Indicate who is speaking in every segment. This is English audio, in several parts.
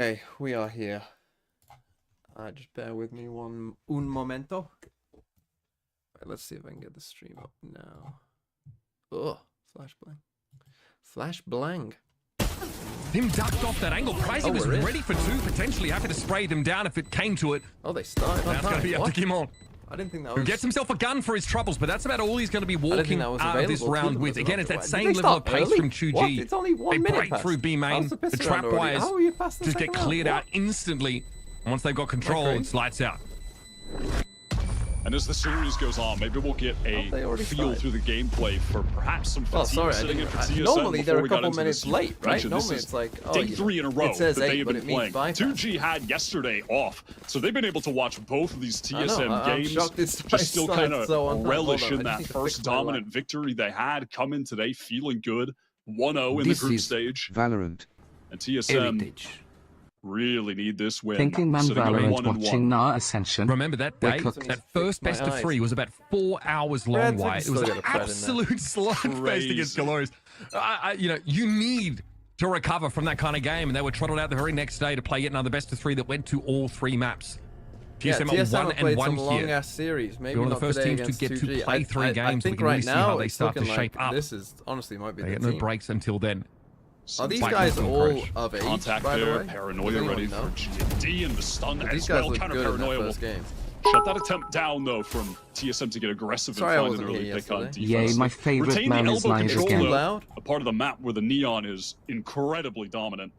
Speaker 1: Okay, we are here. Just bear with me un momento. Right, let's see if I can get the stream up now. Oh, flash blank. Flash blank.
Speaker 2: Him ducked off that angle. Crazy was ready for two, potentially happy to spray them down if it came to it.
Speaker 1: Oh, they started.
Speaker 2: Now it's going to be up to Kimon.
Speaker 1: I didn't think that was...
Speaker 2: Who gets himself a gun for his troubles, but that's about all he's going to be walking out of this round with. Again, it's that same level of pace from 2G.
Speaker 1: It's only 1 minute
Speaker 2: They break through B main. The trapwires just get cleared out instantly. And once they've got control, it's lights out.
Speaker 3: And as the series goes on, maybe we'll get a feel through the gameplay for perhaps some fatigue setting in for TSM.
Speaker 1: Normally they're a couple minutes late, right? Normally
Speaker 3: it's
Speaker 1: like
Speaker 3: day 3 in a row that they have been playing.
Speaker 1: Bypass.
Speaker 3: 2G had yesterday off, so they've been able to watch both of these TSM games. Just still kind of relish in that first dominant victory they had. Come in today feeling good. 1-0 in the group stage.
Speaker 4: Valorant.
Speaker 3: And TSM really need this win.
Speaker 4: Thinking man Valorant watching now Ascension.
Speaker 2: Remember that day? That first best of 3 was about 4 hours long, Wyatt. It was an absolute slugfest against Galores. You know, you need to recover from that kind of game, and they were trotted out the very next day to play yet another best of 3 that went to all 3 maps.
Speaker 1: TSM played some long-ass series. Maybe
Speaker 2: one of the first teams to get to play 3 games.
Speaker 1: I think right now they start to shape up. This is honestly might be the team.
Speaker 2: They get no breaks until then.
Speaker 1: Are these guys all of age,
Speaker 3: Contact
Speaker 1: by the
Speaker 3: there,
Speaker 1: way?
Speaker 3: Paranoia ready for G&D, and the stun as well. Counter Paranoia will
Speaker 1: game.
Speaker 3: shut that attempt down, though, from TSM to get aggressive and find an early pick on defense.
Speaker 4: Yay, my favorite man is live again.
Speaker 3: A part of the map where the Neon is incredibly dominant.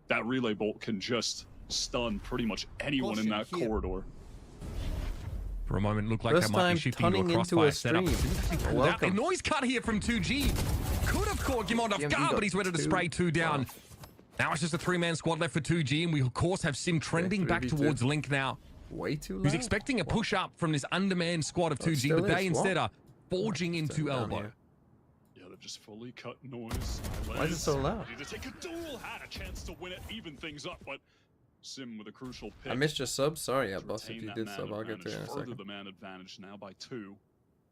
Speaker 3: That relay bolt can just stun pretty much anyone in that corridor.
Speaker 2: For a moment, looked like that might be shifting to a crossfire setup. A noise cut here from 2G. Could have caught Gimond off guard, but he's ready to spray 2 down. Now it's just a 3-man squad left for 2G, and we of course have Sim trending back towards Link now.
Speaker 1: Way too loud.
Speaker 2: Who's expecting a push up from this undermanned squad of 2G, but they instead are forging into elbow.
Speaker 3: Yeah, they've just fully cut noise.
Speaker 1: Why is it so loud?
Speaker 3: To take a duel, had a chance to win it, even things up, but Sim with a crucial pick.
Speaker 1: I missed your sub. Sorry, boss. If you did sub, I'll get to it in a second.
Speaker 3: Further the man advantage now by 2.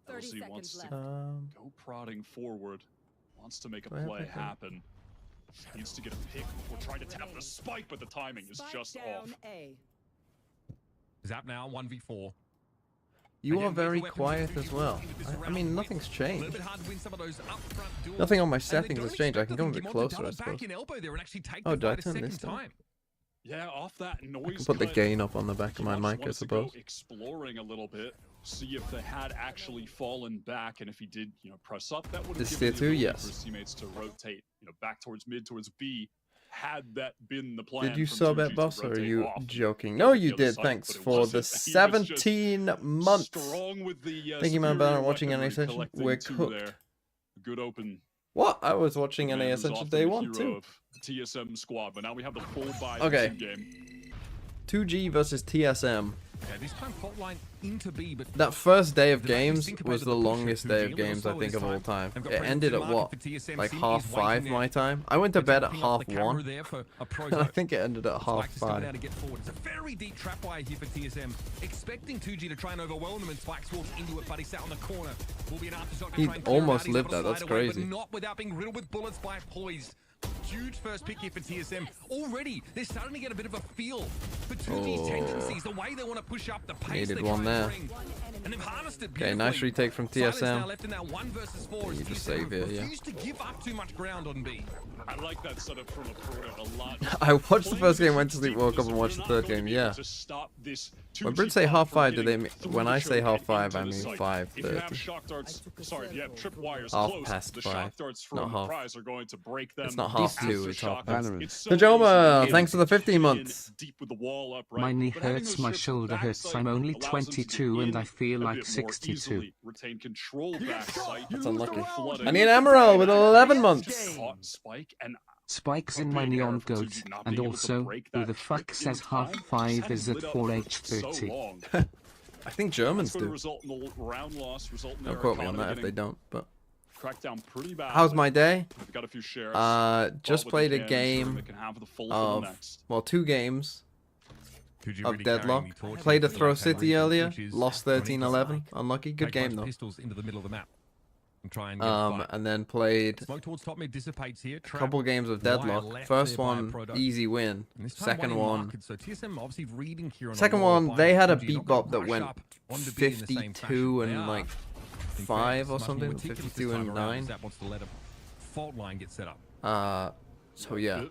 Speaker 5: 30 seconds
Speaker 3: wants to
Speaker 5: left.
Speaker 3: go prodding forward. Wants to make a play happen. Needs to get a pick before trying to tap the spike, but the timing is just off.
Speaker 2: Zap now 1v4.
Speaker 1: You are very quiet as well. I mean, nothing's changed. Nothing on my settings has changed. I can come a bit closer, I suppose. Oh, did I turn this down?
Speaker 3: Yeah, off that noise.
Speaker 1: I can put the gain up on the back of my mic, I suppose.
Speaker 3: Exploring a little bit, see if they had actually fallen back, and if he did, you know, press up, that would have given the ability for his teammates to rotate, you know, back towards mid, towards B. Had that been the plan.
Speaker 1: Did you sub at boss, or are you joking? No, you did. Thanks for the 17 months. Thank you, man. Valorant watching NA Ascension. We're cooked.
Speaker 3: Good open.
Speaker 1: What? I was watching NA Ascension day 1 too.
Speaker 3: TSM squad, but now we have the full buy game.
Speaker 1: 2G versus TSM.
Speaker 2: Yeah, this time fault line into B, but
Speaker 1: that first day of games was the longest day of games I think of all time. It ended at what? Like 5:30 my time? I went to bed at 1:30. And I think it ended at 5:30.
Speaker 2: It's a very deep trapwire here for TSM. Expecting 2G to try and overwhelm them, and Spikes walks into it, but he's sat on the corner. Will be an aftershock to try and
Speaker 1: almost lived that. That's crazy.
Speaker 2: But not without being riddled with bullets by Poise. Huge first pick here for TSM. Already, they're starting to get a bit of a feel for 2G's tendencies, the way they want to push up the pace.
Speaker 1: Needed one there.
Speaker 2: And they've harnessed it
Speaker 1: okay, nice retake from TSM.
Speaker 2: Left in that 1 versus 4.
Speaker 1: You just save it, yeah.
Speaker 2: To give up too much ground on B.
Speaker 3: I like that setup from a lot.
Speaker 1: I watched the first game, went to sleep, woke up and watched the third game, yeah. When Brits say 5:30, do they mean, when I say 5:30, I mean 5:30. 5:30, not half. It's not 2:30, it's 5:30. Najoma, thanks for the 15 months.
Speaker 4: My knee hurts, my shoulder hurts. I'm only 22 and I feel like 62.
Speaker 1: That's unlucky. I need an Emerald with 11 months.
Speaker 4: Spikes in my neon goat, and also, who the fuck says 5:30 is at 4H30?
Speaker 1: I think Germans do. Don't quote me on that if they don't, but... How's my day? Just played a game of... Well, 2 games of Deadlock. Played a Throw City earlier, lost 13-11. Unlucky. Good game, though. and then played
Speaker 2: Smoke towards top mid dissipates here.
Speaker 1: a couple games of Deadlock. First one, easy win. Second one, they had a beat bop that went 52 and like 5 or something, 52 and 9.
Speaker 2: Fault line gets set up.
Speaker 1: So yeah.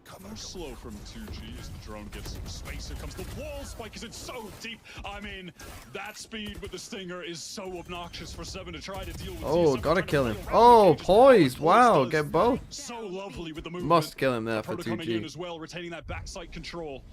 Speaker 3: Cover slow from 2G as the drone gets some space. Here comes the wall spike. Is it so deep? I mean, that speed with the Stinger is so obnoxious for 7 to try to deal with.
Speaker 1: Oh, gotta kill him. Oh, poised. Wow, get both.
Speaker 3: So lovely with the movement.
Speaker 1: Must kill him there for 2G.
Speaker 3: Coming in as well, retaining that backside control.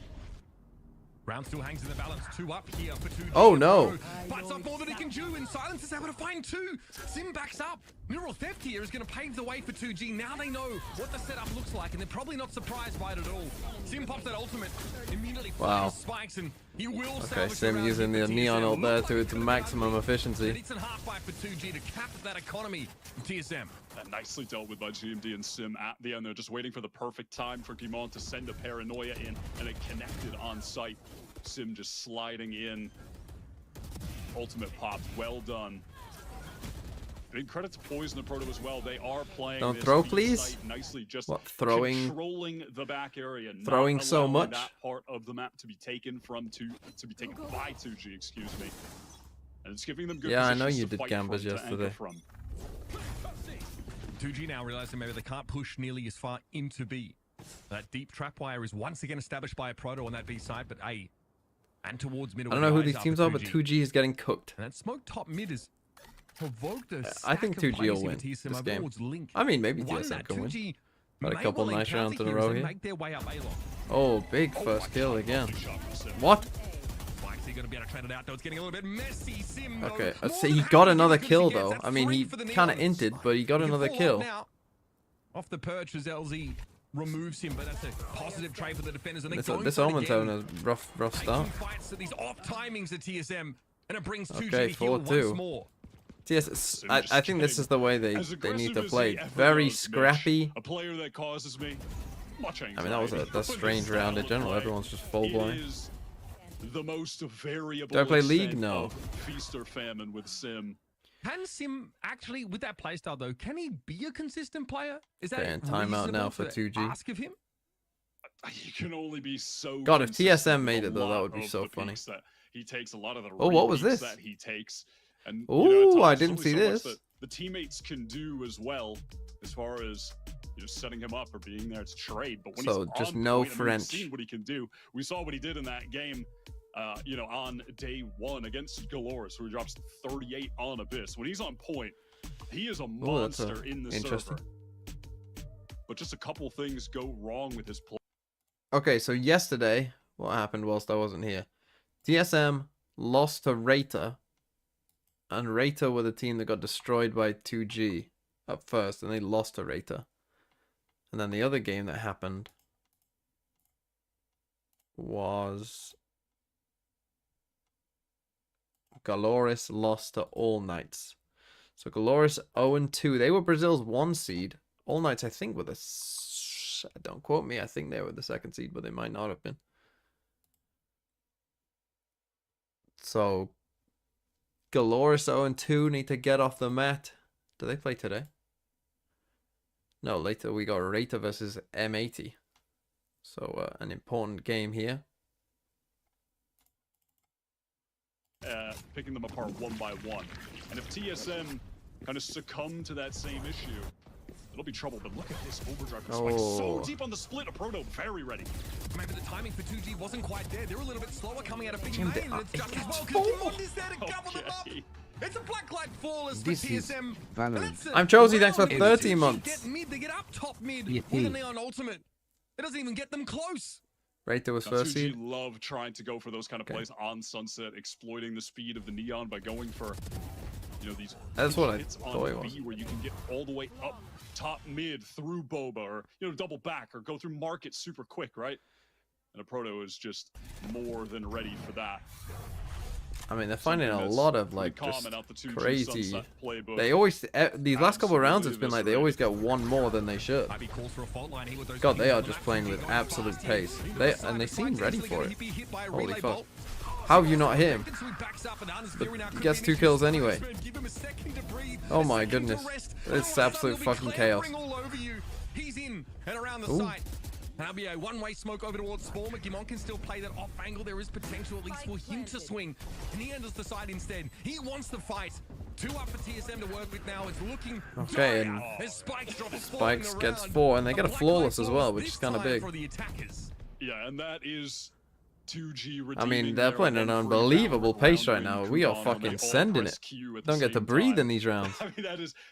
Speaker 2: Round still hangs in the balance. 2 up here for 2G.
Speaker 1: Oh no.
Speaker 2: Bites off more than he can do, and Silence is able to find 2. Sim backs up. Mineral Theft here is going to pave the way for 2G. Now they know what the setup looks like, and they're probably not surprised by it at all. Sim pops that ultimate, immediately finds spikes, and he will
Speaker 1: Sim using the neon ult there to its maximum efficiency.
Speaker 2: It's a half fight for 2G to cap that economy from TSM.
Speaker 3: And nicely dealt with by GMD and Sim at the end. They're just waiting for the perfect time for Guimont to send a paranoia in, and it connected on site. Sim just sliding in. Ultimate popped. Well done. Big credit to Poison and Proto as well. They are playing.
Speaker 1: Don't throw, please.
Speaker 3: Nicely, just
Speaker 1: throwing?
Speaker 3: Controlling the back area.
Speaker 1: Throwing so much.
Speaker 3: That part of the map to be taken by 2G. Excuse me. And it's giving them good.
Speaker 1: Yeah, I know you did gambas yesterday.
Speaker 2: 2G now realizing maybe they can't push nearly as far into B. That deep trapwire is once again established by a Proto on that B side, but A. And towards middle.
Speaker 1: I don't know who these teams are, but 2G is getting cooked.
Speaker 2: And that smoke top mid is provoked a
Speaker 1: I think 2G will win this game. I mean, maybe TSM can win. Got a couple nice rounds in a row here. Oh, big first kill again. What? Okay, so he got another kill though. I mean, he kind of inted, but he got another kill.
Speaker 2: Off the perch as LZ removes him, but that's a positive trade for the defenders. And
Speaker 1: this Omen's having a rough start.
Speaker 2: These off timings at TSM, and it brings 2G
Speaker 1: okay, 4-2. I think this is the way they need to play. Very scrappy.
Speaker 3: A player that causes me much anxiety.
Speaker 1: I mean, that was a strange round in general. Everyone's just full blind.
Speaker 3: The most variable.
Speaker 1: Do I play League? No.
Speaker 3: Feast or famine with Sim.
Speaker 2: Can Sim actually, with that playstyle though, can he be a consistent player? Is that
Speaker 1: and timeout now for 2G?
Speaker 2: Ask of him.
Speaker 3: He can only be so.
Speaker 1: God, if TSM made it though, that would be so funny.
Speaker 3: He takes a lot of the.
Speaker 1: Oh, what was this?
Speaker 3: That he takes. And,
Speaker 1: oh, I didn't see this.
Speaker 3: The teammates can do as well, as far as setting him up or being there to trade. But when he's
Speaker 1: just
Speaker 3: on
Speaker 1: no
Speaker 3: point,
Speaker 1: French.
Speaker 3: We've seen what he can do. We saw what he did in that game. On day 1 against Galores, where he drops 38 on Abyss. When he's on point, he is a monster in the server. But just a couple things go wrong with his play.
Speaker 1: Okay, so yesterday, what happened whilst I wasn't here? TSM lost to Raider, and Raider were the team that got destroyed by 2G at first, and they lost to Raider. And then the other game that happened was Galores lost to All Knights. So Galores 0-2. They were Brazil's 1 seed. All Knights, I think, were don't quote me. I think they were the 2nd seed, but they might not have been. So Galores 0-2 need to get off the mat. Do they play today? No, later we got Raider versus M80. So an important game here.
Speaker 3: Picking them apart one by one. And if TSM kind of succumb to that same issue, it'll be trouble. But look at this overdrive for Spike. So deep on the split. A Proto very ready.
Speaker 2: Maybe the timing for 2G wasn't quite there. They're a little bit slower coming out of big main. And it's just as well because Guimont is there to cover them up. It's a blacklight flawless for TSM.
Speaker 1: I'm Josie, thanks for 30 months.
Speaker 2: They get up top mid with a Neon ultimate. It doesn't even get them close.
Speaker 1: Raider was first seed.
Speaker 3: Love trying to go for those kind of plays on Sunset, exploiting the speed of the Neon by going for, these.
Speaker 1: That's what I thought it was.
Speaker 3: Where you can get all the way up top mid through Boba, or double back, or go through market super quick, right? And a Proto is just more than ready for that.
Speaker 1: I mean, they're finding a lot of just crazy. They always these last couple of rounds, it's been like they always get one more than they should. God, they are just playing with absolute pace. They seem ready for it. Holy fuck! How have you not hit him? But he gets 2 kills anyway. Oh my goodness. It's absolute fucking chaos.
Speaker 2: He's in and around the site. That'll be a one-way smoke over towards Spawn, but Gimon can still play that off angle. There is potential at least for him to swing. And he enters the side instead. He wants the fight. 2 up for TSM to work with now. It's looking
Speaker 1: okay, and Spikes gets 4, and they get a flawless as well, which is kind of big.
Speaker 3: Yeah, and that is 2G.
Speaker 1: I mean, they're playing an unbelievable pace right now. We are fucking sending it. Don't get to breathe in these rounds.
Speaker 3: I mean,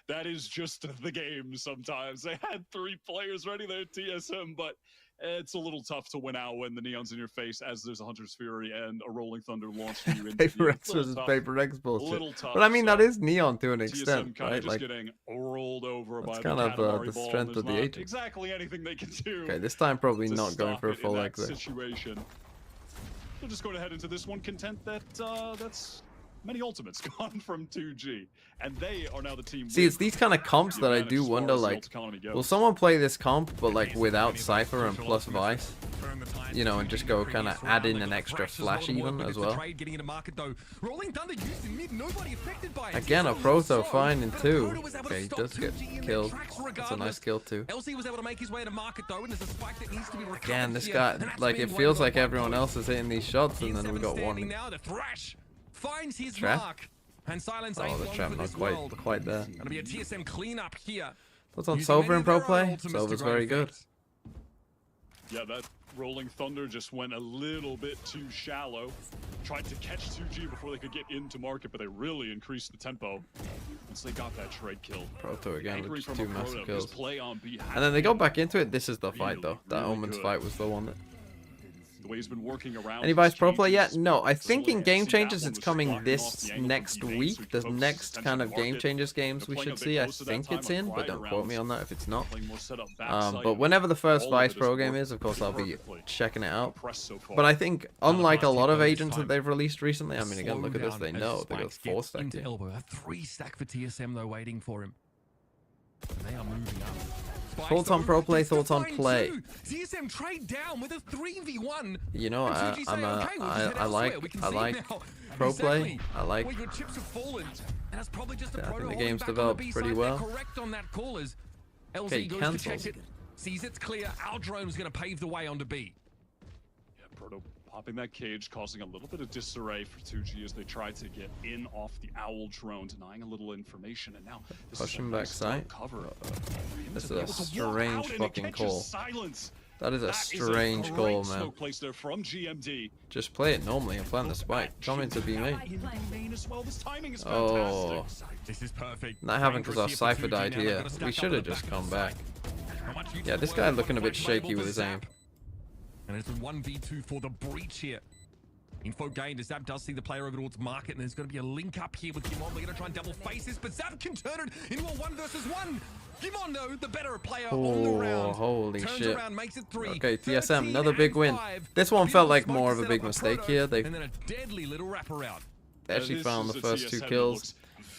Speaker 3: that is just the game sometimes. They had 3 players ready there at TSM, but it's a little tough to win out when the Neon's in your face as there's a Hunter's Fury and a Rolling Thunder launched you into
Speaker 1: Paper X versus Paper X bullshit. But I mean, that is Neon to an extent, right? Like,
Speaker 3: getting rolled over by
Speaker 1: kind of the strength of the agent.
Speaker 3: Exactly anything they can do.
Speaker 1: Okay, this time probably not going for a full exit.
Speaker 3: Situation. We'll just go ahead into this one, content that that's many ultimates gone from 2G, and they are now the team.
Speaker 1: See, it's these kind of comps that I do wonder, like, will someone play this comp but like without Cypher and plus Vice, you know, and just go kind of add in an extra flash even as well? Again, a Proto fine in 2. Okay, he does get killed. That's a nice kill too. Again, this guy, like, it feels like everyone else is hitting these shots, and then we got one.
Speaker 2: Finds his
Speaker 1: trap?
Speaker 2: mark. And silence
Speaker 1: oh, the trap not quite there.
Speaker 2: Gonna be a TSM cleanup here.
Speaker 1: What's on Silver in pro play? Silver's very good.
Speaker 3: Yeah, that Rolling Thunder just went a little bit too shallow. Tried to catch 2G before they could get into market, but they really increased the tempo once they got that trade kill.
Speaker 1: Proto again with 2 massive kills. And then they go back into it. This is the fight though. That Omen's fight was the one that...
Speaker 3: He's been working around.
Speaker 1: Any Vice Pro play yet? No, I think in Game Changers it's coming this next week. The next kind of Game Changers games we should see. I think it's in, but don't quote me on that if it's not. But whenever the first Vice Pro game is, of course I'll be checking it out. But I think, unlike a lot of agents that they've released recently, I mean, again, look at this, they know. They got 4 stacked here.
Speaker 2: A 3-stack for TSM though, waiting for him. They are moving up.
Speaker 1: Thoughts on pro play, thoughts on play.
Speaker 2: TSM trade down with a 3v1.
Speaker 1: You know, I like pro play. I like. I think the game's developed pretty well. Okay, cancels.
Speaker 2: Sees it's clear. Our drone's going to pave the way onto B.
Speaker 3: Yeah, Proto popping that cage, causing a little bit of disarray for 2G as they try to get in off the Owl drone, denying a little information, and now
Speaker 1: pushing back side.
Speaker 3: Cover.
Speaker 1: This is a strange fucking call. That is a strange call, man.
Speaker 3: From GMD.
Speaker 1: Just play it normally and plant the spike. Come into B main. Oh,
Speaker 2: this is perfect.
Speaker 1: Not having because our Cypher died here. We should have just come back. Yeah, this guy looking a bit shaky with his aim.
Speaker 2: And it's a 1v2 for the breach here. Info gained as Zab does see the player over towards market, and there's going to be a link up here with Gimon. They're going to try and double face this, but Zab can turn it into a 1 versus 1. Gimon, though, the better player on the round.
Speaker 1: Holy
Speaker 2: turns
Speaker 1: shit.
Speaker 2: Around, makes it 3.
Speaker 1: Okay, TSM, another big win. This one felt like more of a big mistake here. They actually found the first 2 kills.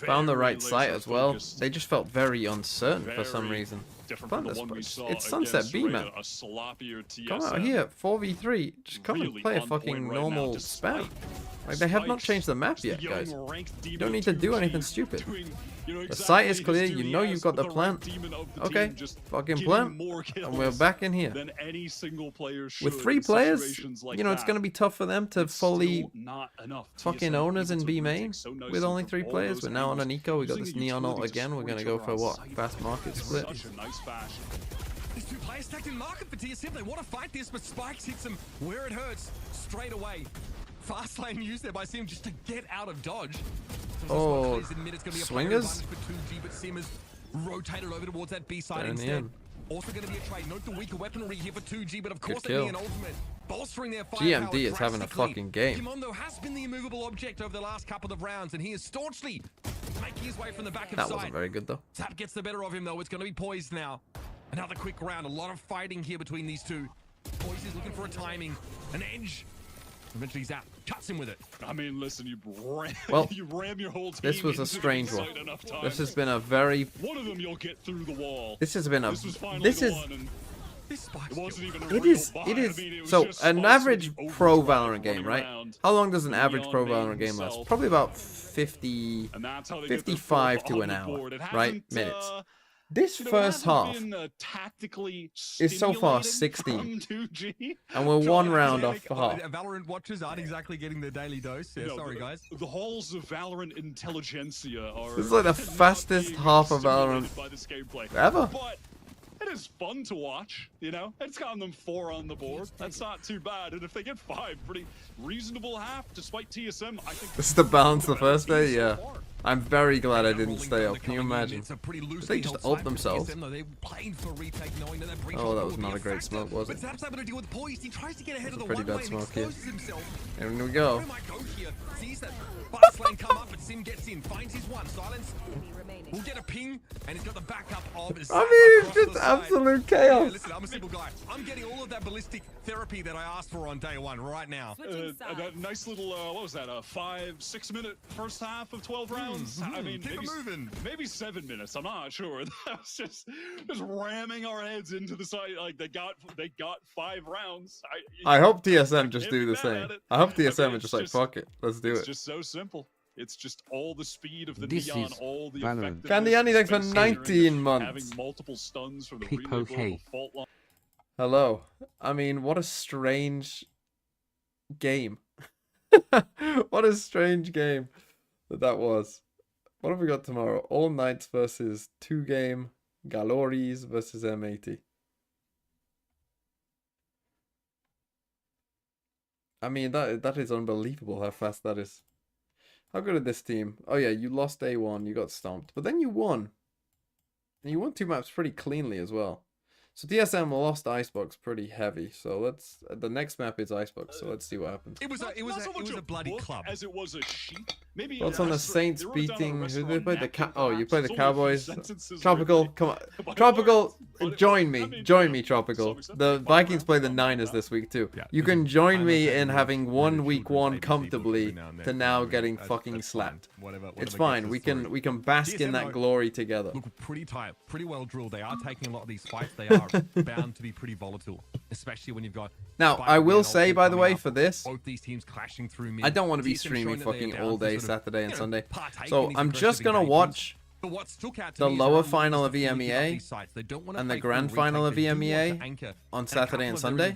Speaker 1: Found the right site as well. They just felt very uncertain for some reason. It's Sunset B, man. Come out here, 4v3. Just come and play a fucking normal spam. Like, they have not changed the map yet, guys. You don't need to do anything stupid. The site is clear, you know you've got the plant. Okay, fucking plant. And we're back in here. With 3 players, you know, it's going to be tough for them to fully fucking own us in B main. With only 3 players, we're now on an eco. We got this Neon ult again. We're going to go for what? Fast market split.
Speaker 2: These 2 players stacked in market for TSM. They want to fight this, but Spikes hits them where it hurts straight away. Fast lane used there by Sim just to get out of dodge.
Speaker 1: Oh, swingers?
Speaker 2: Rotated over towards that B side instead. Also going to be a trade. Note the weaker weaponry here for 2G, but of course they need an ultimate. Bolstering their firepower.
Speaker 1: GMD is having a fucking game.
Speaker 2: Kimondo has been the immovable object over the last couple of rounds, and he is staunchly making his way from the back of
Speaker 1: that
Speaker 2: sight.
Speaker 1: Wasn't very good though.
Speaker 2: Zap gets the better of him though. It's going to be poised now. Another quick round. A lot of fighting here between these 2. Poise is looking for a timing, an edge. Eventually Zap cuts him with it.
Speaker 3: I mean, listen, you ram your whole team.
Speaker 1: This was a strange one. This has been a very...
Speaker 3: One of them you'll get through the wall.
Speaker 1: This has been a... It is. So an average pro Valorant game, right? How long does an average pro Valorant game last? Probably about 55 to an hour, right? Minutes. This first half is so far 16, and we're one round off the half.
Speaker 2: Valorant watchers aren't exactly getting their daily dose. Yeah, sorry, guys.
Speaker 3: The halls of Valorant intelligentsia are.
Speaker 1: This is like the fastest half of Valorant ever.
Speaker 3: But it is fun to watch, you know? It's gotten them 4 on the board. That's not too bad. And if they get 5, pretty reasonable half, despite TSM, I think...
Speaker 1: This is the balance the first day? Yeah. I'm very glad I didn't stay up. Can you imagine? They just ult themselves. Oh, that was not a great smoke, was it? That's a pretty bad smoke here. Here we go.
Speaker 2: We'll get a ping, and he's got the backup of his.
Speaker 1: I mean, it's just absolute chaos.
Speaker 2: Listen, I'm a simple guy. I'm getting all of that ballistic therapy that I asked for on day 1 right now.
Speaker 3: A nice little, what was that? A 5-6 minute first half of 12 rounds. I mean, maybe 7 minutes. I'm not sure. That was just ramming our heads into the side. Like they got 5 rounds.
Speaker 1: I hope TSM just do the same. I hope TSM is just like, fuck it, let's do it.
Speaker 3: It's just so simple. It's just all the speed of the neon, all the effectiveness.
Speaker 1: Candy Annie, thanks for 19 months.
Speaker 3: Having multiple stuns from the relay fault line.
Speaker 1: Hello. I mean, what a strange game. What a strange game that was. What have we got tomorrow? All Knights versus 2-game Galories versus M80. I mean, that is unbelievable how fast that is. How good is this team? Oh yeah, you lost A1, you got stomped. But then you won. And you won 2 maps pretty cleanly as well. So TSM lost Icebox pretty heavy. So let's the next map is Icebox. So let's see what happens.
Speaker 2: It was a bloody club.
Speaker 3: As it was a sheet. Maybe
Speaker 1: what's on the Saints beating? Who they play? You play the Cowboys. Tropical, come on, Tropical, join me, Tropical. The Vikings play the Niners this week too. You can join me in having won week 1 comfortably to now getting fucking slapped. It's fine. We can bask in that glory together.
Speaker 2: Look pretty tight, pretty well drilled. They are taking a lot of these fights. They are bound to be pretty volatile, especially when you've got.
Speaker 1: Now I will say, by the way, for this,
Speaker 2: both these teams clashing through
Speaker 1: I don't want to be streaming fucking all day Saturday and Sunday, so I'm just gonna watch the lower final of EMEA and the grand final of EMEA on Saturday and Sunday.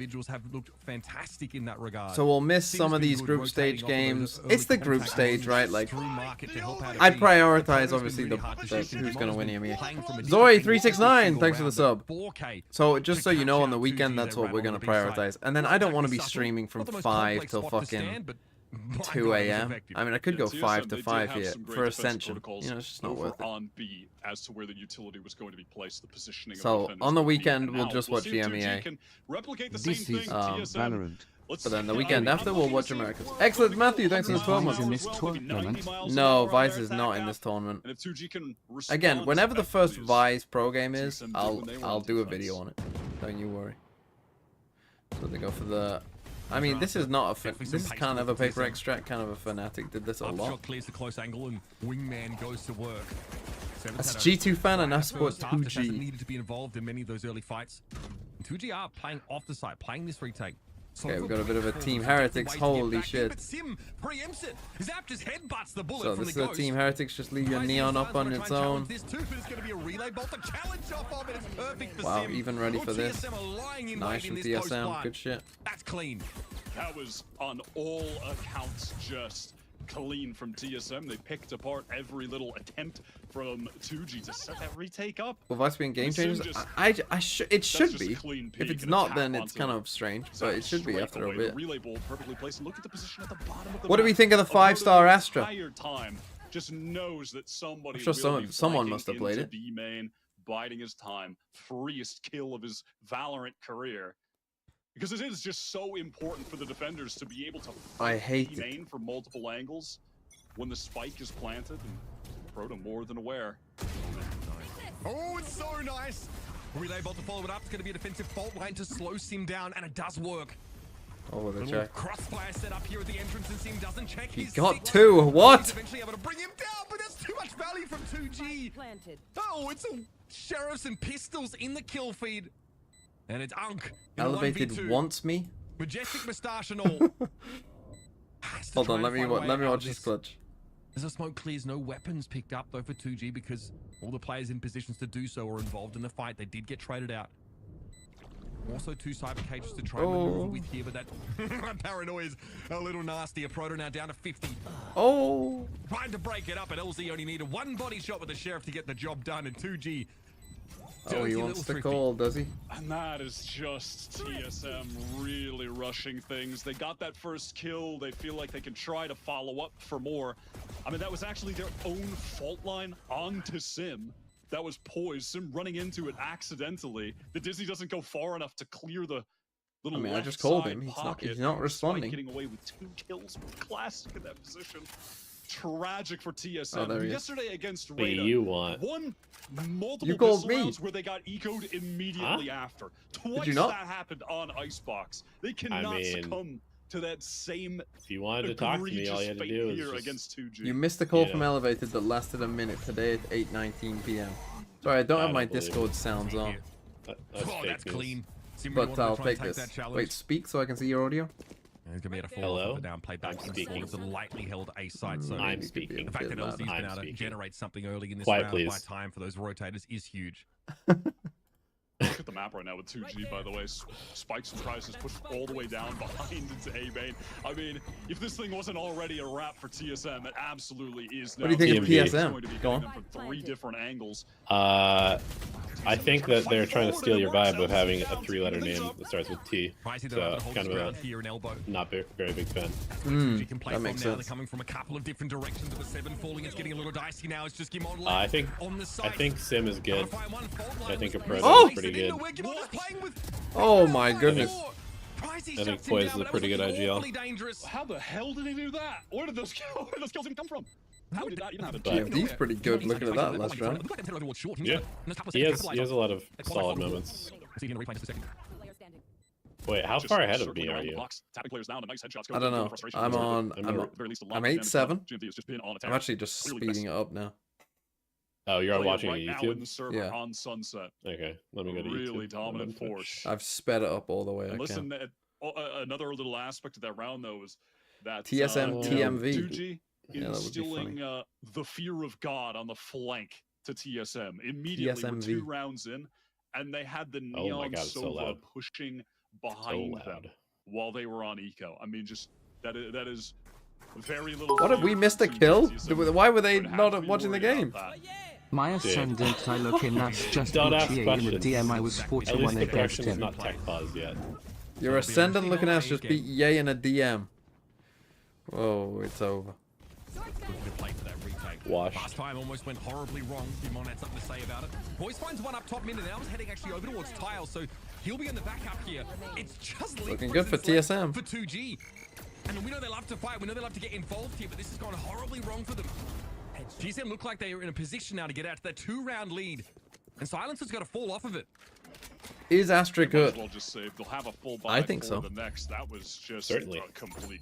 Speaker 1: So we'll miss some of these group stage games. It's the group stage, right? Like, I'd prioritize obviously the who's gonna win EMEA. Zoe369, thanks for the sub. So just so you know, on the weekend that's what we're gonna prioritize. And then I don't want to be streaming from 5 till fucking 2 a.m. I mean, I could go 5 to 5 here for Ascension. You know, it's just not worth it.
Speaker 3: On B as to where the utility was going to be placed, the positioning.
Speaker 1: So on the weekend, we'll just watch the MEA.
Speaker 4: This is Valorant.
Speaker 1: But then the weekend after, we'll watch Americans. Excellent, Matthew. Thanks for the 12 months.
Speaker 4: In this tournament?
Speaker 1: No, Vice is not in this tournament. Again, whenever the first Vice pro game is, I'll do a video on it. Don't you worry. So they go for the. I mean, this is not a this is kind of a paper extract, kind of a Fnatic did this a lot.
Speaker 2: Clears the close angle and Wingman goes to work.
Speaker 1: That's G2 fan and Asport 2G.
Speaker 2: Needed to be involved in many of those early fights. 2G are playing off the site, playing this retake.
Speaker 1: Okay, we've got a bit of a Team Heretics. Holy shit. So this is a Team Heretics, just leave your Neon up on its own. Wow, even ready for this. Nice from TSM, good shit.
Speaker 2: That's clean.
Speaker 3: That was on all accounts just clean from TSM. They picked apart every little attempt from 2G to set that retake up.
Speaker 1: Will Vice be in game changers? It should be. If it's not, then it's kind of strange, but it should be after a bit. What do we think of the 5-star Astra?
Speaker 3: Just knows that somebody.
Speaker 1: I'm sure someone must have played it.
Speaker 3: B main, biding his time, freest kill of his Valorant career. Because it is just so important for the defenders to be able to
Speaker 1: fight
Speaker 3: main from multiple angles when the spike is planted, and Proto more than aware.
Speaker 2: Oh, it's so nice! Relay bolt to follow it up. It's going to be a defensive fault line to slow Sim down, and it does work.
Speaker 1: Oh, the check.
Speaker 2: Crossfire set up here at the entrance, and Sim doesn't check.
Speaker 1: He got 2. What?
Speaker 2: He's eventually able to bring him down, but that's too much value from 2G. Oh, it's a sheriffs and pistols in the kill feed. And it's Unk.
Speaker 1: Elevated wants me.
Speaker 2: Majestic moustache and all.
Speaker 1: Hold on, let me watch this clutch.
Speaker 2: As the smoke clears, no weapons picked up though for 2G because all the players in positions to do so are involved in the fight. They did get traded out. Also 2 cyber cages to try and maneuver with here, but that paranoia is a little nasty. A Proto now down to 50.
Speaker 1: Oh!
Speaker 2: Trying to break it up, and LZ only needed 1 body shot with the Sheriff to get the job done, and 2G.
Speaker 1: Oh, he wants to call, does he?
Speaker 3: And that is just TSM really rushing things. They got that first kill. They feel like they can try to follow up for more. I mean, that was actually their own fault line onto Sim. That was poised. Sim running into it accidentally. The Dizzy doesn't go far enough to clear the little
Speaker 1: I just called him. He's not responding.
Speaker 3: Getting away with 2 kills with Classic in that position. Tragic for TSM. Yesterday against Rada,
Speaker 5: you want?
Speaker 3: Won multiple
Speaker 1: you called me
Speaker 3: where they got eco'd immediately after. Twice
Speaker 1: Did you not?
Speaker 3: that happened on Icebox. They cannot succumb to that same.
Speaker 5: If you wanted to talk to me, all you had to do was just...
Speaker 3: against 2G.
Speaker 1: You missed a call from Elevated that lasted a minute today at 8:19 p.m. Sorry, I don't have my Discord sounds on.
Speaker 5: That's
Speaker 2: clean.
Speaker 1: But I'll take this. Wait, speak so I can see your audio.
Speaker 2: He's gonna be able to fall off of the down play back to the lightly held A site. So
Speaker 5: I'm speaking.
Speaker 2: The fact that LZ's been able to generate something early in this round by time for those rotators is huge.
Speaker 3: Look at the map right now with 2G, by the way. Spikes and tries to push all the way down behind into A main. I mean, if this thing wasn't already a wrap for TSM, it absolutely is now.
Speaker 1: What do you think of TSM?
Speaker 3: Going to be going from 3 different angles.
Speaker 5: I think that they're trying to steal your vibe with having a 3-letter name that starts with T. So kind of a not very big fan.
Speaker 1: That makes sense.
Speaker 2: They're coming from a couple of different directions. With the 7 falling, it's getting a little dicey now. It's just Gimon
Speaker 5: I think Sim is good. I think a Pro is pretty good.
Speaker 1: Oh my goodness.
Speaker 5: I think Poise is a pretty good IGL.
Speaker 3: How the hell did he do that? Where did those kills even come from? How did that even happen?
Speaker 1: GFD's pretty good looking at that last round.
Speaker 5: Yeah. He has a lot of solid moments. Wait, how far ahead of me are you?
Speaker 1: I don't know. I'm 8-7. I'm actually just speeding it up now.
Speaker 5: Oh, you're watching on YouTube?
Speaker 3: Yeah. On Sunset.
Speaker 5: Okay, let me go to YouTube.
Speaker 3: Really dominant force.
Speaker 1: I've sped it up all the way.
Speaker 3: And listen, another little aspect of that round though is that
Speaker 1: TSM TMV.
Speaker 3: 2G instilling the fear of God on the flank to TSM immediately with 2 rounds in, and they had the Neon Sova pushing behind them while they were on eco. I mean, just that is very little.
Speaker 1: What, have we missed a kill? Why were they not watching the game?
Speaker 4: My Ascendant, I look in that's just BTA in the DM. I was 41 against him.
Speaker 5: Not tech pause yet.
Speaker 1: Your Ascendant looking ass just beat Ye in a DM. Whoa, it's over.
Speaker 5: Wash.
Speaker 2: Last time almost went horribly wrong. Dimon had something to say about it. Boys finds one up top mid, and now is heading actually over towards Tile, so he'll be in the backup here. It's just
Speaker 1: looking good for TSM.
Speaker 2: For 2G. And we know they love to fight, we know they love to get involved here, but this has gone horribly wrong for them. TSM look like they are in a position now to get out to their 2-round lead. And Silencer's got to fall off of it.
Speaker 1: Is Astra good?
Speaker 3: Well just save. They'll have a full buy
Speaker 1: I think so.
Speaker 3: The next. That was just a complete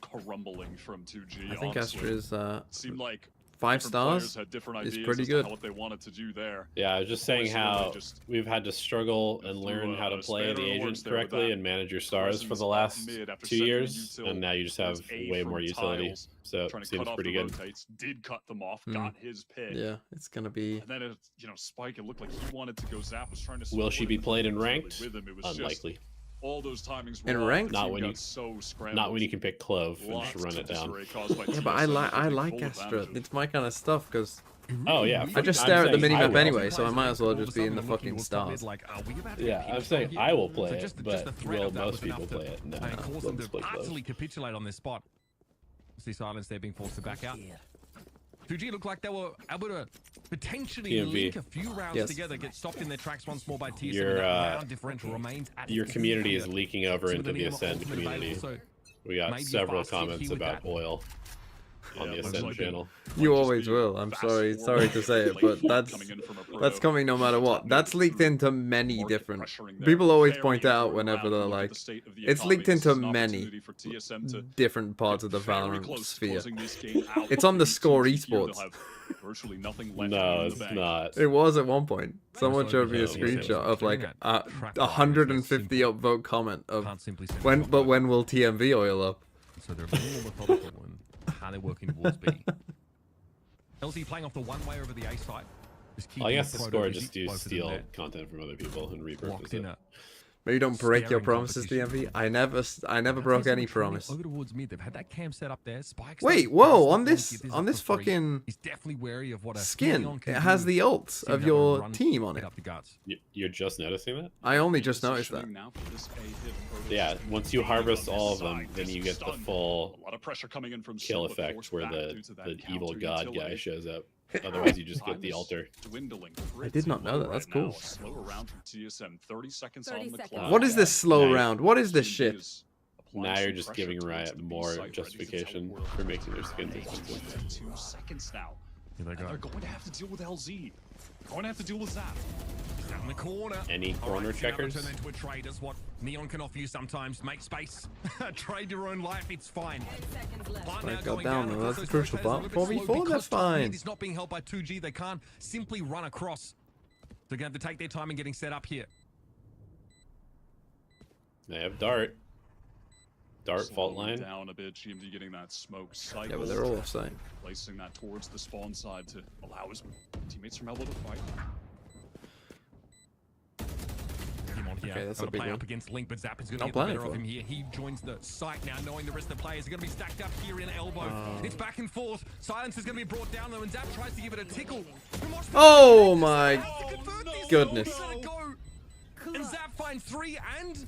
Speaker 3: crumbling from 2G.
Speaker 1: I think Astra is
Speaker 3: seemed like
Speaker 1: 5 stars
Speaker 3: had different ideas
Speaker 1: is pretty good.
Speaker 3: What they wanted to do there.
Speaker 5: Yeah, I was just saying how we've had to struggle and learn how to play the agent correctly and manage your stars for the last 2 years, and now you just have way more utility. So it seems pretty good.
Speaker 3: Did cut them off, got his pick.
Speaker 1: Yeah, it's gonna be.
Speaker 3: And then Spike. It looked like he wanted to go zap. Was trying to.
Speaker 5: Will she be played in ranked?
Speaker 3: With him. It was
Speaker 5: unlikely.
Speaker 3: All those timings were
Speaker 1: in ranked.
Speaker 5: Not when you can pick Clove and just run it down.
Speaker 1: Yeah, but I like Astra. It's my kind of stuff because.
Speaker 5: Oh yeah.
Speaker 1: I just stare at the minimap anyway, so I might as well just be in the fucking stars.
Speaker 5: Yeah, I'm saying I will play it, but will most people play it? No.
Speaker 2: Cause them to utterly capitulate on this spot. See Silence there being forced to back out. 2G looked like they were able to potentially link a few rounds together, get stopped in their tracks once more by TSM. Round differential remains at
Speaker 5: your community is leaking over into the Ascend community. We got several comments about oil. on the Ascension channel.
Speaker 1: You always will. I'm sorry to say it, but that's coming no matter what. That's leaked into many different. People always point out whenever they're like, it's leaked into many different parts of the Valorant sphere. It's on the Score Esports.
Speaker 5: No, it's not.
Speaker 1: It was at one point. Someone showed me a screenshot of like a 150 upvote comment of when will TMV oil up?
Speaker 2: So they're a bit more methodical and how they're working towards B. LZ playing off the one way over the A side.
Speaker 5: I guess the Score just do steal content from other people and repurpose it.
Speaker 1: But you don't break your promises, DMV. I never broke any promise.
Speaker 2: Over towards mid, they've had that cam set up there. Spikes.
Speaker 1: Wait, whoa! On this fucking
Speaker 2: he's definitely wary of what a
Speaker 1: skin. It has the ult of your team on it.
Speaker 5: You're just noticing that?
Speaker 1: I only just noticed that.
Speaker 5: Yeah, once you harvest all of them, then you get the full kill effect where the evil god guy shows up. Otherwise, you just get the altar.
Speaker 1: I did not know that. That's cool. What is this slow round? What is this shit?
Speaker 5: Now you're just giving Riot more justification for making their skins expensive.
Speaker 3: 2 seconds now. They're going to have to deal with LZ. Going to have to deal with Zap.
Speaker 2: Down the corner.
Speaker 5: Any corner checkers?
Speaker 2: Turn into a trade is what Neon can offer you sometimes. Make space. Trade your own life. It's fine.
Speaker 1: Spike got down though. That's a crucial part. 4v4. That's fine.
Speaker 2: It's not being held by 2G. They can't simply run across. They're going to have to take their time in getting set up here.
Speaker 5: They have Dart. Dart fault line.
Speaker 3: Down a bit. GMD getting that smoke cycle.
Speaker 1: Yeah, but they're all offside.
Speaker 3: Placing that towards the spawn side to allow his teammates from elbow to fight.
Speaker 1: Okay, that's a big one.
Speaker 2: Up against Link, but Zap is going to get the better of him here. He joins the site now, knowing the rest of the players are going to be stacked up here in elbow. It's back and forth. Silence is going to be brought down though, and Zap tries to give it a tickle.
Speaker 1: Oh my goodness!
Speaker 2: And Zap finds 3 and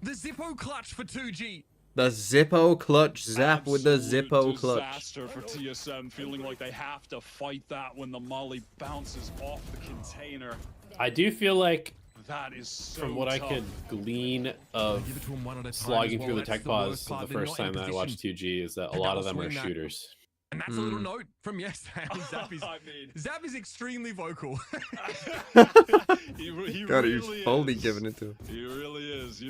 Speaker 2: the Zippo clutch for 2G.
Speaker 1: The Zippo clutch, Zap with the Zippo clutch.
Speaker 3: Disaster for TSM, feeling like they have to fight that when the molly bounces off the container.
Speaker 5: I do feel like,
Speaker 3: that is so
Speaker 5: from what
Speaker 3: tough.
Speaker 5: I could glean of slogging through the tech pause the first time that I watched 2G, is that a lot of them are shooters.
Speaker 2: And that's a little note from yesterday. Zap is extremely vocal.
Speaker 3: he
Speaker 1: God,
Speaker 3: really
Speaker 1: he's fully giving it to him.
Speaker 3: He really is.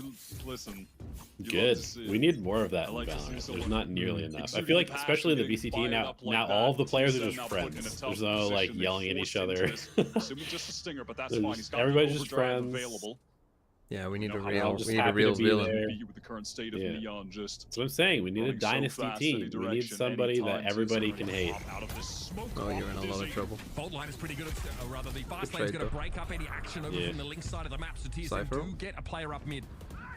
Speaker 3: Listen.
Speaker 5: Good. We need more of that in Valorant. There's not nearly enough. I feel like, especially in the VCT now all of the players are just friends. There's no like yelling at each other. Everybody's just friends.
Speaker 1: Yeah, we need a real villain.
Speaker 3: With the current state of Neon,
Speaker 5: that's what I'm saying. We need a dynasty team. We need somebody that everybody can hate.
Speaker 1: Oh, you're in a lot of trouble.
Speaker 2: Fault line is pretty good. Rather, the fast lane's going to break up any action over from the link side of the map. So TSM do get a player up mid.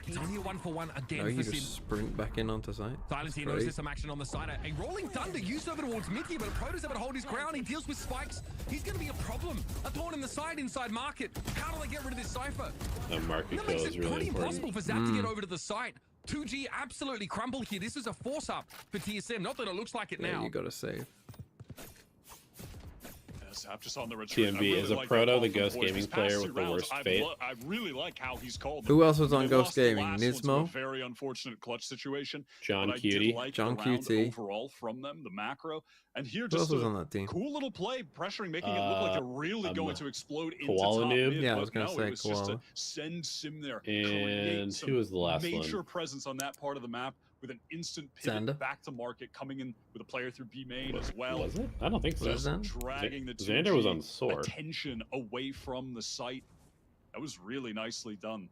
Speaker 2: It's only a 1-for-1 again for
Speaker 1: you
Speaker 2: Sim.
Speaker 1: just sprint back in onto site.
Speaker 2: Silence here knows there's some action on the side. A rolling thunder used over towards mid here, but Proto's able to hold his ground. He deals with spikes. He's going to be a problem. A thorn in the side inside market. How do they get rid of this Cypher?
Speaker 5: A market kill is really
Speaker 2: pretty
Speaker 5: important.
Speaker 2: impossible for Zap to get over to the site. 2G absolutely crumbled here. This is a force up for TSM. Not that it looks like it now.
Speaker 1: You got to save.
Speaker 3: Just on the retreat.
Speaker 5: TMB is a Proto the Ghost Gaming player with the worst fate.
Speaker 3: I really like how he's called.
Speaker 1: Who else was on Ghost Gaming? Nismo?
Speaker 3: Very unfortunate clutch situation.
Speaker 5: John Cutie.
Speaker 1: John Cutie.
Speaker 3: Overall from them, the macro. And here
Speaker 1: just
Speaker 3: a
Speaker 1: on that team?
Speaker 3: Cool little play, pressuring, making it look like they're really going to explode into
Speaker 5: Koala
Speaker 3: top
Speaker 5: noob.
Speaker 3: mid.
Speaker 1: Yeah, I was going to say
Speaker 3: Just
Speaker 1: Koala.
Speaker 3: to send Sim there.
Speaker 5: And who was the last one?
Speaker 3: Major presence on that part of the map. With an instant pivot back to market, coming in with a player through B main as well.
Speaker 5: Was it? I don't think so.
Speaker 3: Dragging the
Speaker 5: Xander was on sword.
Speaker 3: Attention away from the site. That was really nicely done.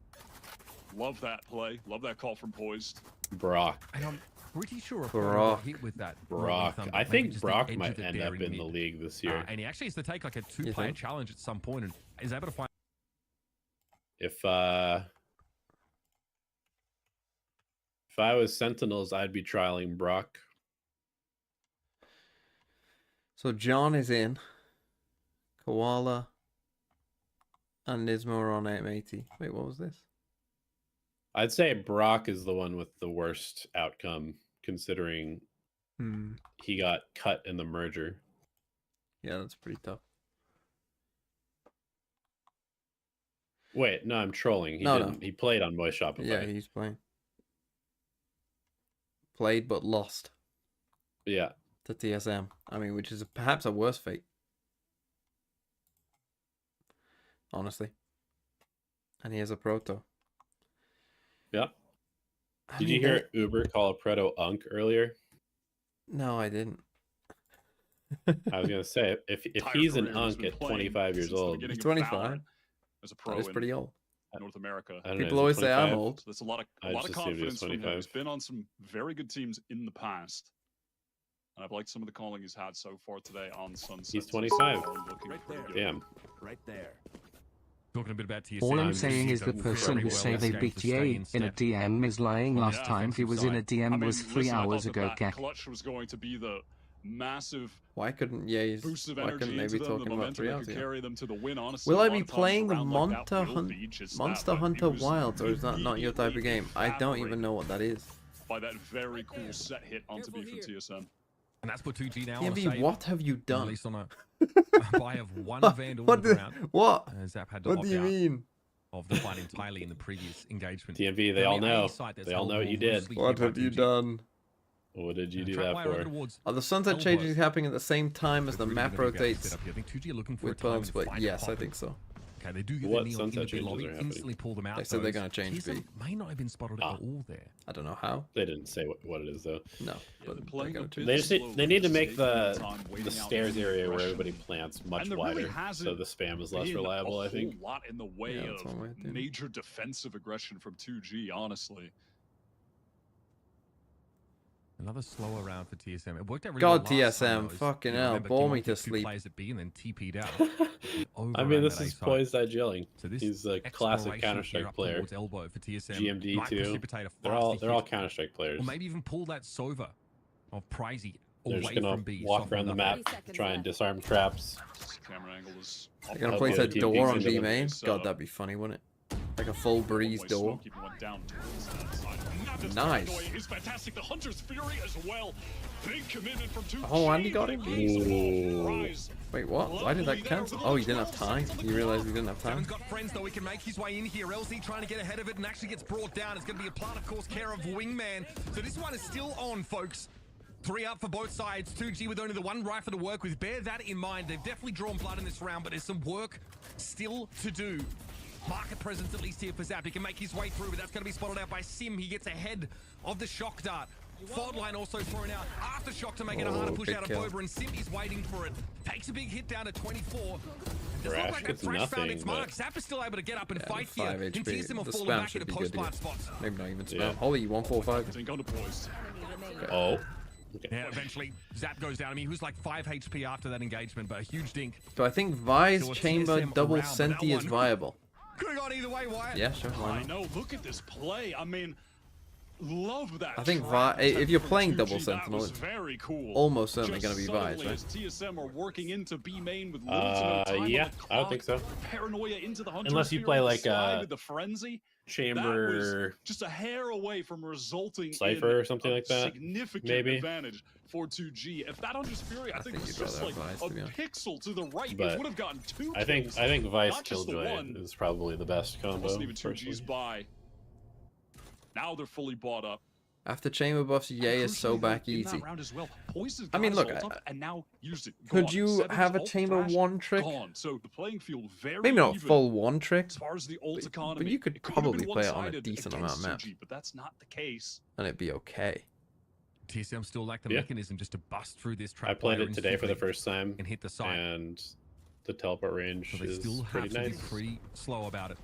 Speaker 3: Love that play. Love that call from Poised.
Speaker 5: Brock.
Speaker 2: And I'm pretty sure
Speaker 1: Brock
Speaker 2: hit with that.
Speaker 5: Brock. I think Brock might end up in the league this year.
Speaker 2: And he actually has to take like a 2-player challenge at some point and is able to find.
Speaker 5: If I was Sentinels, I'd be trialing Brock.
Speaker 1: So John is in. Koala and Nismo are on 880. Wait, what was this?
Speaker 5: I'd say Brock is the one with the worst outcome, considering he got cut in the merger.
Speaker 1: Yeah, that's pretty tough.
Speaker 5: Wait, no, I'm trolling. He didn't. He played on Voice Shopify.
Speaker 1: Yeah, he's playing. Played but lost.
Speaker 5: Yeah.
Speaker 1: to TSM. I mean, which is perhaps a worse fate. Honestly. And he has a proto.
Speaker 5: Yep. Did you hear Uber call a proto Unk earlier?
Speaker 1: No, I didn't.
Speaker 5: I was gonna say if he's an Unk at 25 years old,
Speaker 1: he's 25.
Speaker 3: As a pro,
Speaker 1: that is pretty old.
Speaker 3: North America.
Speaker 1: People always say I'm old.
Speaker 3: So that's a lot of confidence from him. He's been on some very good teams in the past. And I've liked some of the calling he's had so far today on Sunset.
Speaker 5: He's 25.
Speaker 3: Right there.
Speaker 5: Damn.
Speaker 3: Right there.
Speaker 2: Talking a bit about TSM.
Speaker 4: All I'm saying is the person who say they beat Ye in a DM is lying. Last time he was in a DM was 3 hours ago.
Speaker 3: Clutch was going to be the massive.
Speaker 1: Why couldn't Ye? Why couldn't they be talking about 3 hours ago?
Speaker 3: Will
Speaker 1: I be playing the Monster Hunter Wilds, or is that not your type of game? I don't even know what that is.
Speaker 3: By that very cool set hit onto B for TSM.
Speaker 2: And that's what 2G now.
Speaker 1: TMV, what have you done?
Speaker 2: At least on a buy of one Vandal on the ground.
Speaker 1: What?
Speaker 2: Zap had to
Speaker 1: what do you mean?
Speaker 2: Of the fight entirely in the previous engagement.
Speaker 5: TMV, they all know. They all know what you did.
Speaker 1: What have you done?
Speaker 5: What did you do that for?
Speaker 1: Are the sunset changes happening at the same time as the map rotates with balance split? Yes, I think so.
Speaker 2: Okay, they do get
Speaker 5: what
Speaker 2: the neon
Speaker 5: sunset
Speaker 2: in the lobby,
Speaker 5: changes are
Speaker 2: instantly pull them out.
Speaker 1: They said they're going to change B.
Speaker 2: May not have been spotted at all there.
Speaker 1: I don't know how.
Speaker 5: They didn't say what it is though.
Speaker 1: No, but
Speaker 5: they need to make the stairs area where everybody plants much wider, so the spam is less reliable. I think.
Speaker 3: A lot in the way of major defensive aggression from 2G, honestly.
Speaker 2: Another slower round for TSM. It worked out really
Speaker 1: God,
Speaker 2: well
Speaker 1: TSM, fucking hell, bore me to sleep.
Speaker 2: Plays at B and then TP'd out.
Speaker 5: I mean, this is poised at Jilling. So he's a classic Counter-Strike player.
Speaker 2: Elbow for TSM.
Speaker 5: GMD too. They're all Counter-Strike players.
Speaker 2: Or maybe even pull that Sova of Pricey
Speaker 5: away
Speaker 2: from B.
Speaker 5: They're just gonna walk around the map, try and disarm traps.
Speaker 1: They're gonna place that door on B main. God, that'd be funny, wouldn't it? Like a full breeze door. Nice.
Speaker 3: Fantastic. The Hunter's Fury as well. Big commitment from 2G.
Speaker 1: Oh, Andy got him? Wait, what? Why did that cancel? Oh, he didn't have time. You realized he didn't have time?
Speaker 2: He's got friends, though. He can make his way in here. LZ trying to get ahead of it and actually gets brought down. It's going to be a plant, of course, care of Wingman. So this one is still on, folks. 3 up for both sides. 2G with only the one rifle to work with. Bear that in mind. They've definitely drawn blood in this round, but there's some work still to do. Market presence at least here for Zap. He can make his way through, but that's going to be spotted out by Sim. He gets ahead of the shock dart. Fault line also thrown out. Aftershock to make it a harder push out of Boba, and Sim is waiting for it. Takes a big hit down to 24. Does look like that Thresh found its mark. Zap is still able to get up and fight here. And TSM will fall back into post-plant spots.
Speaker 1: Maybe not even spam. Holy, 145.
Speaker 5: Oh.
Speaker 2: Okay. Yeah, eventually Zap goes down. I mean, he was like 5 HP after that engagement, but a huge dink.
Speaker 1: So I think Vi's chamber double senti is viable.
Speaker 2: Could have gone either way, Wyatt.
Speaker 1: Yeah, sure. Why not?
Speaker 3: I know. Look at this play. I mean, love that.
Speaker 1: I think if you're playing double sentinel, it's
Speaker 3: very cool.
Speaker 1: Almost certainly going to be Vi's, right?
Speaker 3: TSM are working into B main with little to no time
Speaker 5: yeah, I don't think so.
Speaker 3: Paranoia into the Hunter.
Speaker 5: Unless you play like
Speaker 3: the frenzy.
Speaker 5: Chamber,
Speaker 3: just a hair away from resulting
Speaker 5: Cypher
Speaker 3: in
Speaker 5: or something like that.
Speaker 3: Significant
Speaker 5: maybe
Speaker 3: advantage for 2G. If that Hunter's Fury, I think it's just like a pixel to the right. It would have gotten 2 kills.
Speaker 5: I think Vice Killjoy is probably the best combo.
Speaker 3: Wasn't even 2G's buy. Now they're fully bought up.
Speaker 1: After chamber buffs, Ye is so back easy.
Speaker 3: Well.
Speaker 1: I mean, look,
Speaker 3: and now used it.
Speaker 1: Could you have a chamber 1 trick?
Speaker 3: So the playing field very
Speaker 1: maybe not full 1 trick,
Speaker 3: as far as the ult economy,
Speaker 1: but you could probably play it on a decent amount of maps.
Speaker 3: But that's not the case.
Speaker 1: And it'd be okay.
Speaker 2: TSM still lack the mechanism just to bust through this trap.
Speaker 5: I played it today for the first time
Speaker 2: and hit the site.
Speaker 5: And the teleport range is pretty nice.
Speaker 2: Be pretty slow about it.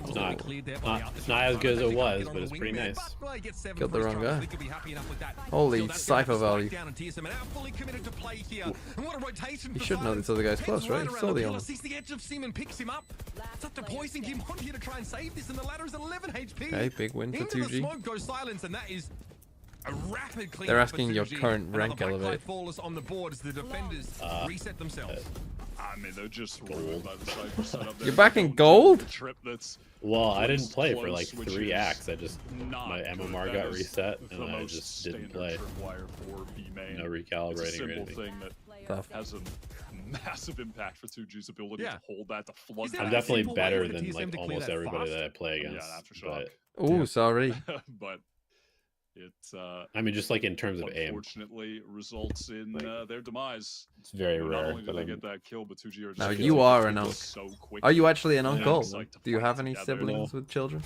Speaker 5: It's not as good as it was, but it's pretty nice.
Speaker 1: Killed the wrong guy. Holy cypher value. You should know this other guy's close, right? It's the only.
Speaker 2: Sees the edge of Seaman, picks him up. It's up to poison him on here to try and save this, and the ladder is 11 HP.
Speaker 1: Okay, big win for 2G.
Speaker 2: The smoke goes silence, and that is a rapid clean.
Speaker 1: They're asking your current rank elevate.
Speaker 2: On the board as the defenders reset themselves.
Speaker 3: I mean, they're just gold. By the Cypher setup.
Speaker 1: You're back in gold?
Speaker 5: Well, I didn't play for like 3 acts. I just, my MMR got reset and I just didn't play. No recalibrating or anything.
Speaker 3: That has a massive impact for 2G's ability to hold that, to flood.
Speaker 5: I'm definitely better than like almost everybody that I play against.
Speaker 3: Yeah, Aftershock.
Speaker 1: Oh, sorry.
Speaker 3: But
Speaker 5: I mean, just like in terms of aim.
Speaker 3: Unfortunately, results in their demise.
Speaker 5: It's very
Speaker 3: Not
Speaker 5: rare.
Speaker 3: only did they get that kill, but 2G are just
Speaker 1: Now you are an uncle.
Speaker 3: so quick.
Speaker 1: Are you actually an
Speaker 3: Yeah.
Speaker 1: uncle?
Speaker 3: Like,
Speaker 1: Do you have any
Speaker 3: together.
Speaker 1: siblings with children?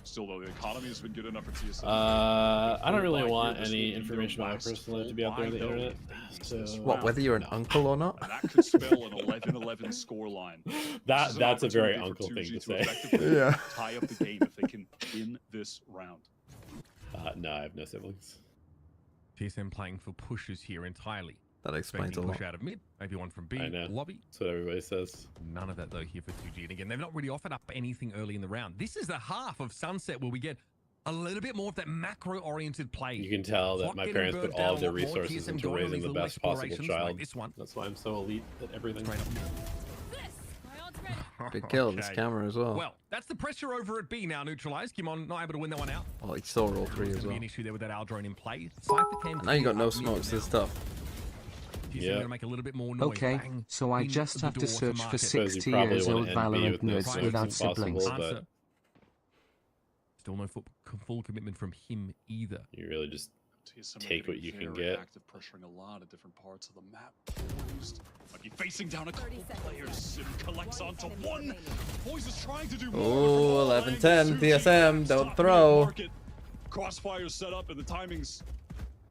Speaker 3: Still, though, the economy has been good enough for TSM.
Speaker 5: I don't really want any information about my personal life to be out there on the internet. So,
Speaker 1: What, whether you're an uncle or not?
Speaker 3: And that could spell an 11-11 scoreline.
Speaker 5: That's a very uncle thing to say.
Speaker 1: Yeah.
Speaker 3: Tie up the game if they can win this round.
Speaker 5: No, I have no siblings.
Speaker 2: TSM playing for pushes here entirely.
Speaker 1: That explains a lot.
Speaker 2: Push out of mid, maybe one from B,
Speaker 5: I know.
Speaker 2: lobby.
Speaker 5: That's what everybody says.
Speaker 2: None of that though here for 2G. And again, they've not really offered up anything early in the round. This is the half of Sunset where we get a little bit more of that macro-oriented play.
Speaker 5: You can tell that my parents put all of their resources into raising the best possible child.
Speaker 2: Like this one.
Speaker 5: That's why I'm so elite at everything.
Speaker 1: Big kill this camera as well.
Speaker 2: Well, that's the pressure over at B now neutralized. Kimon not able to win that one out.
Speaker 1: Oh, he saw all three as well.
Speaker 2: Be an issue there with that Al drone in play. Cypher can
Speaker 1: now you got no smokes. This stuff.
Speaker 2: Yeah. Make a little bit more noise.
Speaker 4: Okay, so I just have to search for 60 years old Valorant nerds without siblings.
Speaker 5: But
Speaker 2: still no full commitment from him either.
Speaker 5: You really just take what you can get.
Speaker 3: Active pressuring a lot of different parts of the map. Might be facing down a couple players. Sim collects onto one. Boys is trying to do more.
Speaker 1: Oh, 11-10. TSM, don't throw.
Speaker 3: Crossfire set up and the timing's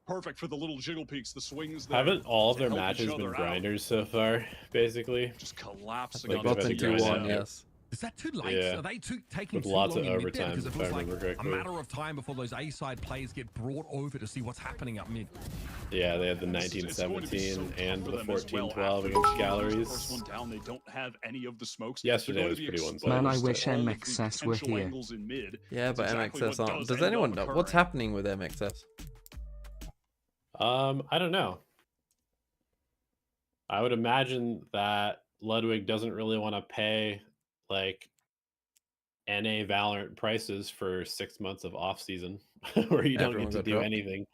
Speaker 3: perfect for the little jiggle peaks, the swings.
Speaker 5: Haven't all of their matches been grinders so far, basically?
Speaker 3: Just collapsing.
Speaker 1: Like both in 2-1, yes.
Speaker 2: Is that too late?
Speaker 5: Yeah.
Speaker 2: Are they taking
Speaker 5: with
Speaker 2: too
Speaker 5: lots
Speaker 2: long
Speaker 5: of
Speaker 2: in
Speaker 5: overtime,
Speaker 2: mid? Because it
Speaker 5: if I
Speaker 2: feels like
Speaker 5: remember correctly.
Speaker 2: a matter of time before those A-side players get brought over to see what's happening up mid.
Speaker 5: Yeah, they had the 1917 and the 14-12 against Galleries.
Speaker 3: First one down, they don't have any of the smokes.
Speaker 5: Yesterday was pretty one-sided.
Speaker 4: Man, I wish MXS were here.
Speaker 1: Yeah, but MXS aren't. Does anyone know what's happening with MXS?
Speaker 5: I don't know. I would imagine that Ludwig doesn't really want to pay like NA Valorant prices for 6 months of off season where you don't get to do anything.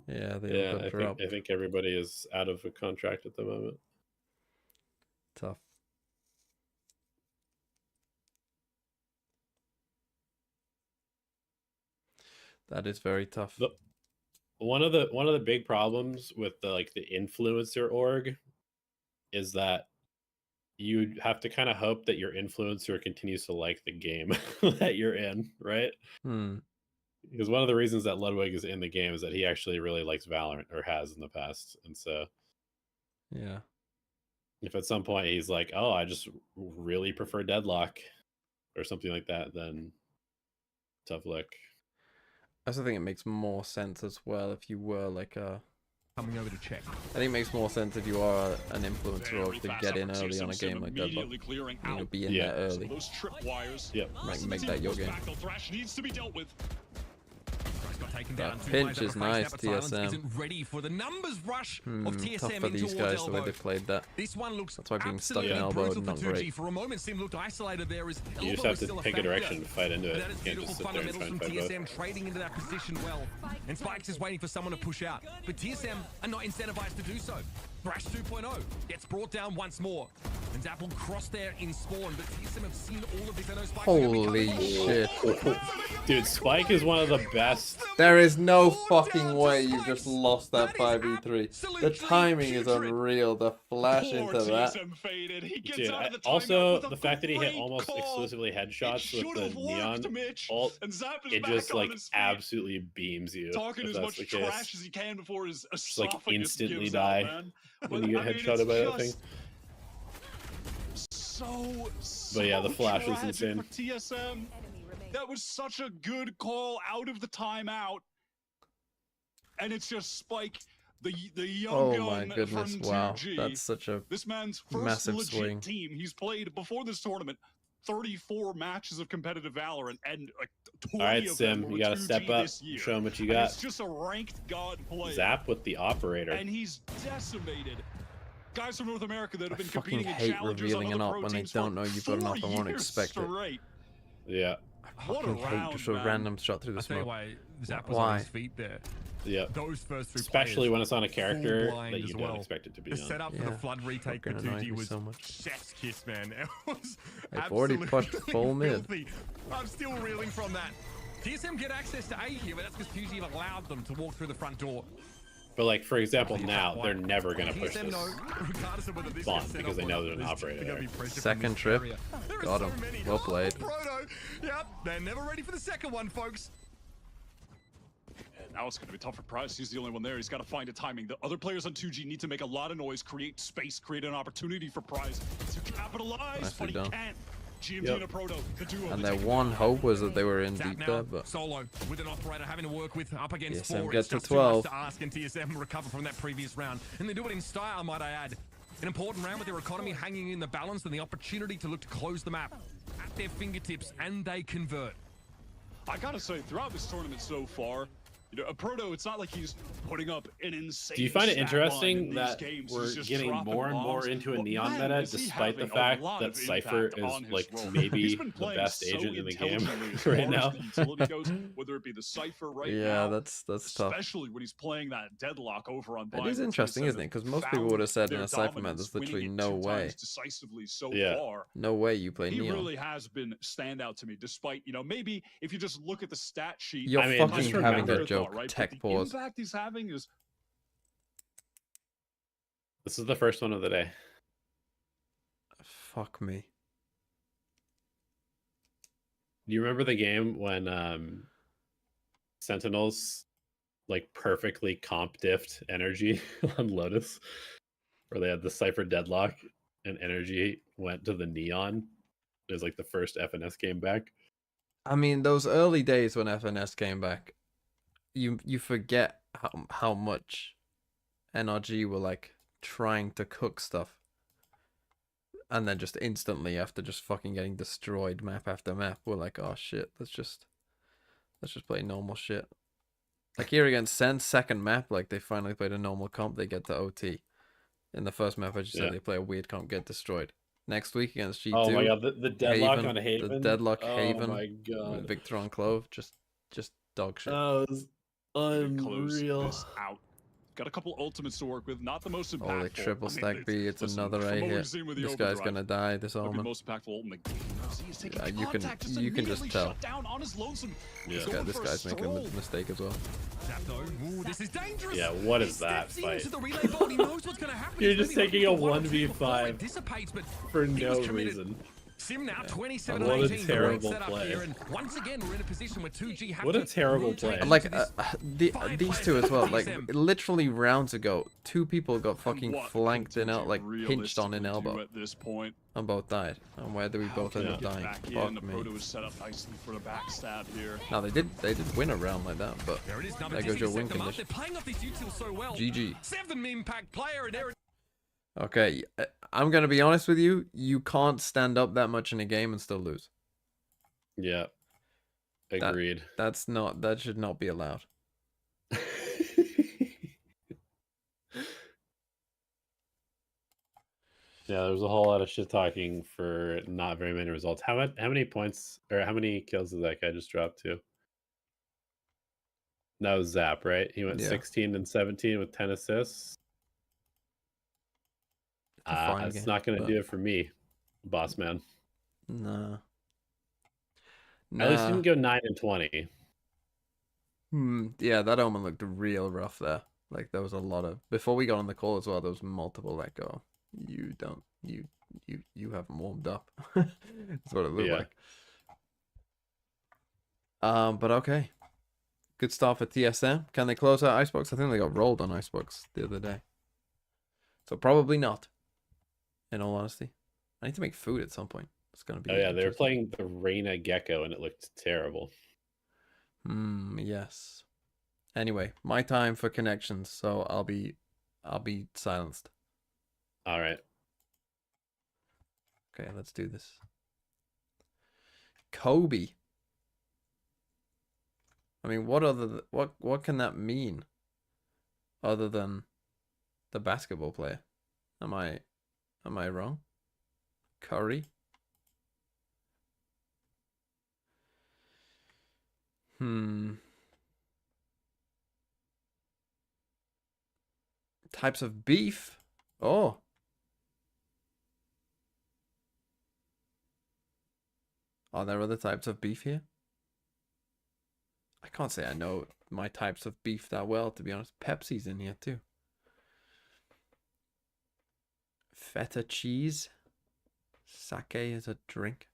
Speaker 1: Yeah, I
Speaker 5: think everybody is out of a contract at the moment.
Speaker 1: Tough. That is very tough.
Speaker 5: One of the big problems with the influencer org is that you have to kind of hope that your influencer continues to like the game that you're in, right? Because one of the reasons that Ludwig is in the game is that he actually really likes Valorant, or has in the past. And so
Speaker 1: yeah,
Speaker 5: if at some point he's like, oh, I just really prefer Deadlock or something like that, then tough luck.
Speaker 1: I also think it makes more sense as well if you were like a...
Speaker 2: Coming over to check.
Speaker 1: I think it makes more sense if you are an influencer or to get in early on a game like that, but you know, be in there early.
Speaker 3: Those tripwires.
Speaker 5: Yep.
Speaker 1: Make that your game.
Speaker 3: Thrash needs to be dealt with.
Speaker 1: That pinch is nice, TSM.
Speaker 2: Isn't ready for the numbers rush of TSM
Speaker 1: tough for these guys the way they played that.
Speaker 2: This one looks
Speaker 1: that's why being stuck in elbow is not great.
Speaker 2: For a moment, Sim looked isolated there.
Speaker 5: You just have to pick a direction to fight into it. You can't just sit there and try and fight
Speaker 2: TSM trading into that position well. And Spikes is waiting for someone to push out. But TSM are not incentivized to do so. Thrash 2.0 gets brought down once more. And Zap will cross there in spawn, but TSM have seen all of this. I know Spike
Speaker 1: holy shit.
Speaker 5: Dude, Spike is one of the best.
Speaker 1: There is no fucking way you just lost that 5v3. The timing is unreal. The flash into that.
Speaker 5: Dude, also, the fact that he hit almost exclusively headshots with the neon ult, it just like absolutely beams you.
Speaker 3: Talking as much trash as he can before his
Speaker 5: esophagus like instantly die when you get headshotted by that thing. But yeah, the flash was insane.
Speaker 3: For TSM, that was such a good call out of the timeout, and it's just Spike, the young gun.
Speaker 1: Oh my goodness! Wow,
Speaker 3: 2G.
Speaker 1: That's such a
Speaker 3: this man's first
Speaker 1: massive
Speaker 3: legit
Speaker 1: swing.
Speaker 3: Team. He's played before this tournament 34 matches of competitive Valorant, and like 20
Speaker 5: all right,
Speaker 3: of
Speaker 5: Sim,
Speaker 3: them
Speaker 5: you gotta step up, show him what you got.
Speaker 3: It's just a ranked god play.
Speaker 5: Zap with the operator,
Speaker 3: and he's decimated. Guys from North America that have been
Speaker 1: fucking
Speaker 3: competing
Speaker 1: hate
Speaker 3: in
Speaker 1: revealing an op when they don't know you've got an op and won't expect it.
Speaker 5: Yeah.
Speaker 1: I fucking hate just a random shot through the smoke.
Speaker 2: Why Zap was on his feet there.
Speaker 5: Yeah.
Speaker 2: Those first three
Speaker 5: especially when it's on a character that you don't expect it to be on.
Speaker 2: The setup for the flood retake for 2G was
Speaker 1: so much.
Speaker 2: chef's kiss, man. It was
Speaker 1: They've already pushed full mid.
Speaker 2: I'm still reeling from that. TSM get access to A here, but that's because 2G have allowed them to walk through the front door.
Speaker 5: But like, for example, now they're never going to push this spawn because they know there's an operator there.
Speaker 1: Second trip. Got him. Well played.
Speaker 2: Yep, they're never ready for the second one, folks.
Speaker 3: And now it's going to be tough for Prize. He's the only one there. He's got to find a timing. The other players on 2G need to make a lot of noise, create space, create an opportunity for Prize to capitalize, but he can't. GMT and Proto, the duo.
Speaker 1: And their one hope was that they were in deep there, but
Speaker 2: solo with an operator having to work with up against
Speaker 1: TSM
Speaker 2: 4.
Speaker 1: gets to 12.
Speaker 2: To ask, and TSM recover from that previous round, and they do it in style, might I add. An important round with their economy hanging in the balance and the opportunity to look to close the map at their fingertips, and they convert.
Speaker 3: I gotta say, throughout this tournament so far, you know, Proto, it's not like he's putting up an insane.
Speaker 5: Do you find it interesting that we're getting more and more into a Neon meta, despite the fact that Cypher is like maybe the best agent in the game right now?
Speaker 3: Whether it be the Cypher right now,
Speaker 1: yeah, that's tough.
Speaker 3: Especially when he's playing that deadlock over on.
Speaker 1: It is interesting, isn't it? Because most people would have said in a Cypher map, there's literally no way. No way you play Neon.
Speaker 3: He really has been standout to me, despite, you know, maybe if you just look at the stat sheet.
Speaker 1: You're fucking having a joke.
Speaker 3: Right?
Speaker 1: Tech
Speaker 3: the impact he's having is.
Speaker 5: This is the first one of the day.
Speaker 1: Fuck me.
Speaker 5: Do you remember the game when Sentinels like perfectly comp diffed energy on Lotus, where they had the Cypher deadlock and energy went to the Neon? It was like the first FNS came back.
Speaker 1: I mean, those early days when FNS came back, you forget how much NRG were like trying to cook stuff, and then just instantly after just fucking getting destroyed map after map, we're like, oh shit, let's just play normal shit. Like here against Sen's second map, like they finally played a normal comp, they get to OT. In the first map, I just said they play a weird comp, get destroyed. Next week against G2.
Speaker 5: Oh my god, the deadlock on Haven.
Speaker 1: The deadlock Haven.
Speaker 5: Oh my god.
Speaker 1: With Victor on Clove, just dog shit.
Speaker 5: That was unreal.
Speaker 3: Out. Got a couple ultimates to work with, not the most impactful.
Speaker 1: Holy triple stack B, it's another A hit. This guy's gonna die, this Omen.
Speaker 3: Most impactful ult in the game.
Speaker 1: Yeah, you can just tell.
Speaker 3: Yeah.
Speaker 1: This guy's making a mistake as well.
Speaker 2: Ooh, this is dangerous.
Speaker 5: Yeah, what is that fight? You're just taking a 1v5 for no reason.
Speaker 2: Sim now 27
Speaker 5: what a
Speaker 2: 18,
Speaker 5: terrible play.
Speaker 2: Here, and once again, we're in a position where 2G have
Speaker 5: what a terrible play.
Speaker 1: Like these two as well. Like literally rounds ago, 2 people got fucking flanked in like pinched on in elbow.
Speaker 3: At this point,
Speaker 1: and both died. And where do we both end up dying? Fuck me.
Speaker 3: Proto was set up nicely for the backstab here.
Speaker 1: No, they did win a round like that, but there goes your win condition. GG.
Speaker 2: 7 impact player, and there.
Speaker 1: Okay, I'm gonna be honest with you. You can't stand up that much in a game and still lose.
Speaker 5: Yeah, agreed.
Speaker 1: That should not be allowed.
Speaker 5: Yeah, there's a whole lot of shit talking for not very many results. How many points or how many kills did that guy just drop to? That was Zap, right? He went 16 and 17 with 10 assists. It's not going to do it for me, boss man.
Speaker 1: Nah.
Speaker 5: At least you can go 9 and 20.
Speaker 1: Yeah, that Omen looked real rough there. Like there was a lot of before we got on the call as well. There was multiple like, oh, you haven't warmed up. That's what it looked like. But okay, good start for TSM. Can they close out Icebox? I think they got rolled on Icebox the other day, so probably not. In all honesty, I need to make food at some point. It's gonna be.
Speaker 5: Oh yeah, they were playing the Reyna Gecko and it looked terrible.
Speaker 1: Yes. Anyway, my time for connections, so I'll be silenced.
Speaker 5: All right.
Speaker 1: Okay, let's do this. Kobe. I mean, what can that mean? Other than the basketball player? Am I wrong? Curry? Types of beef? Oh. Are there other types of beef here? I can't say I know my types of beef that well, to be honest. Pepsi's in here too. Feta cheese. Sake is a drink.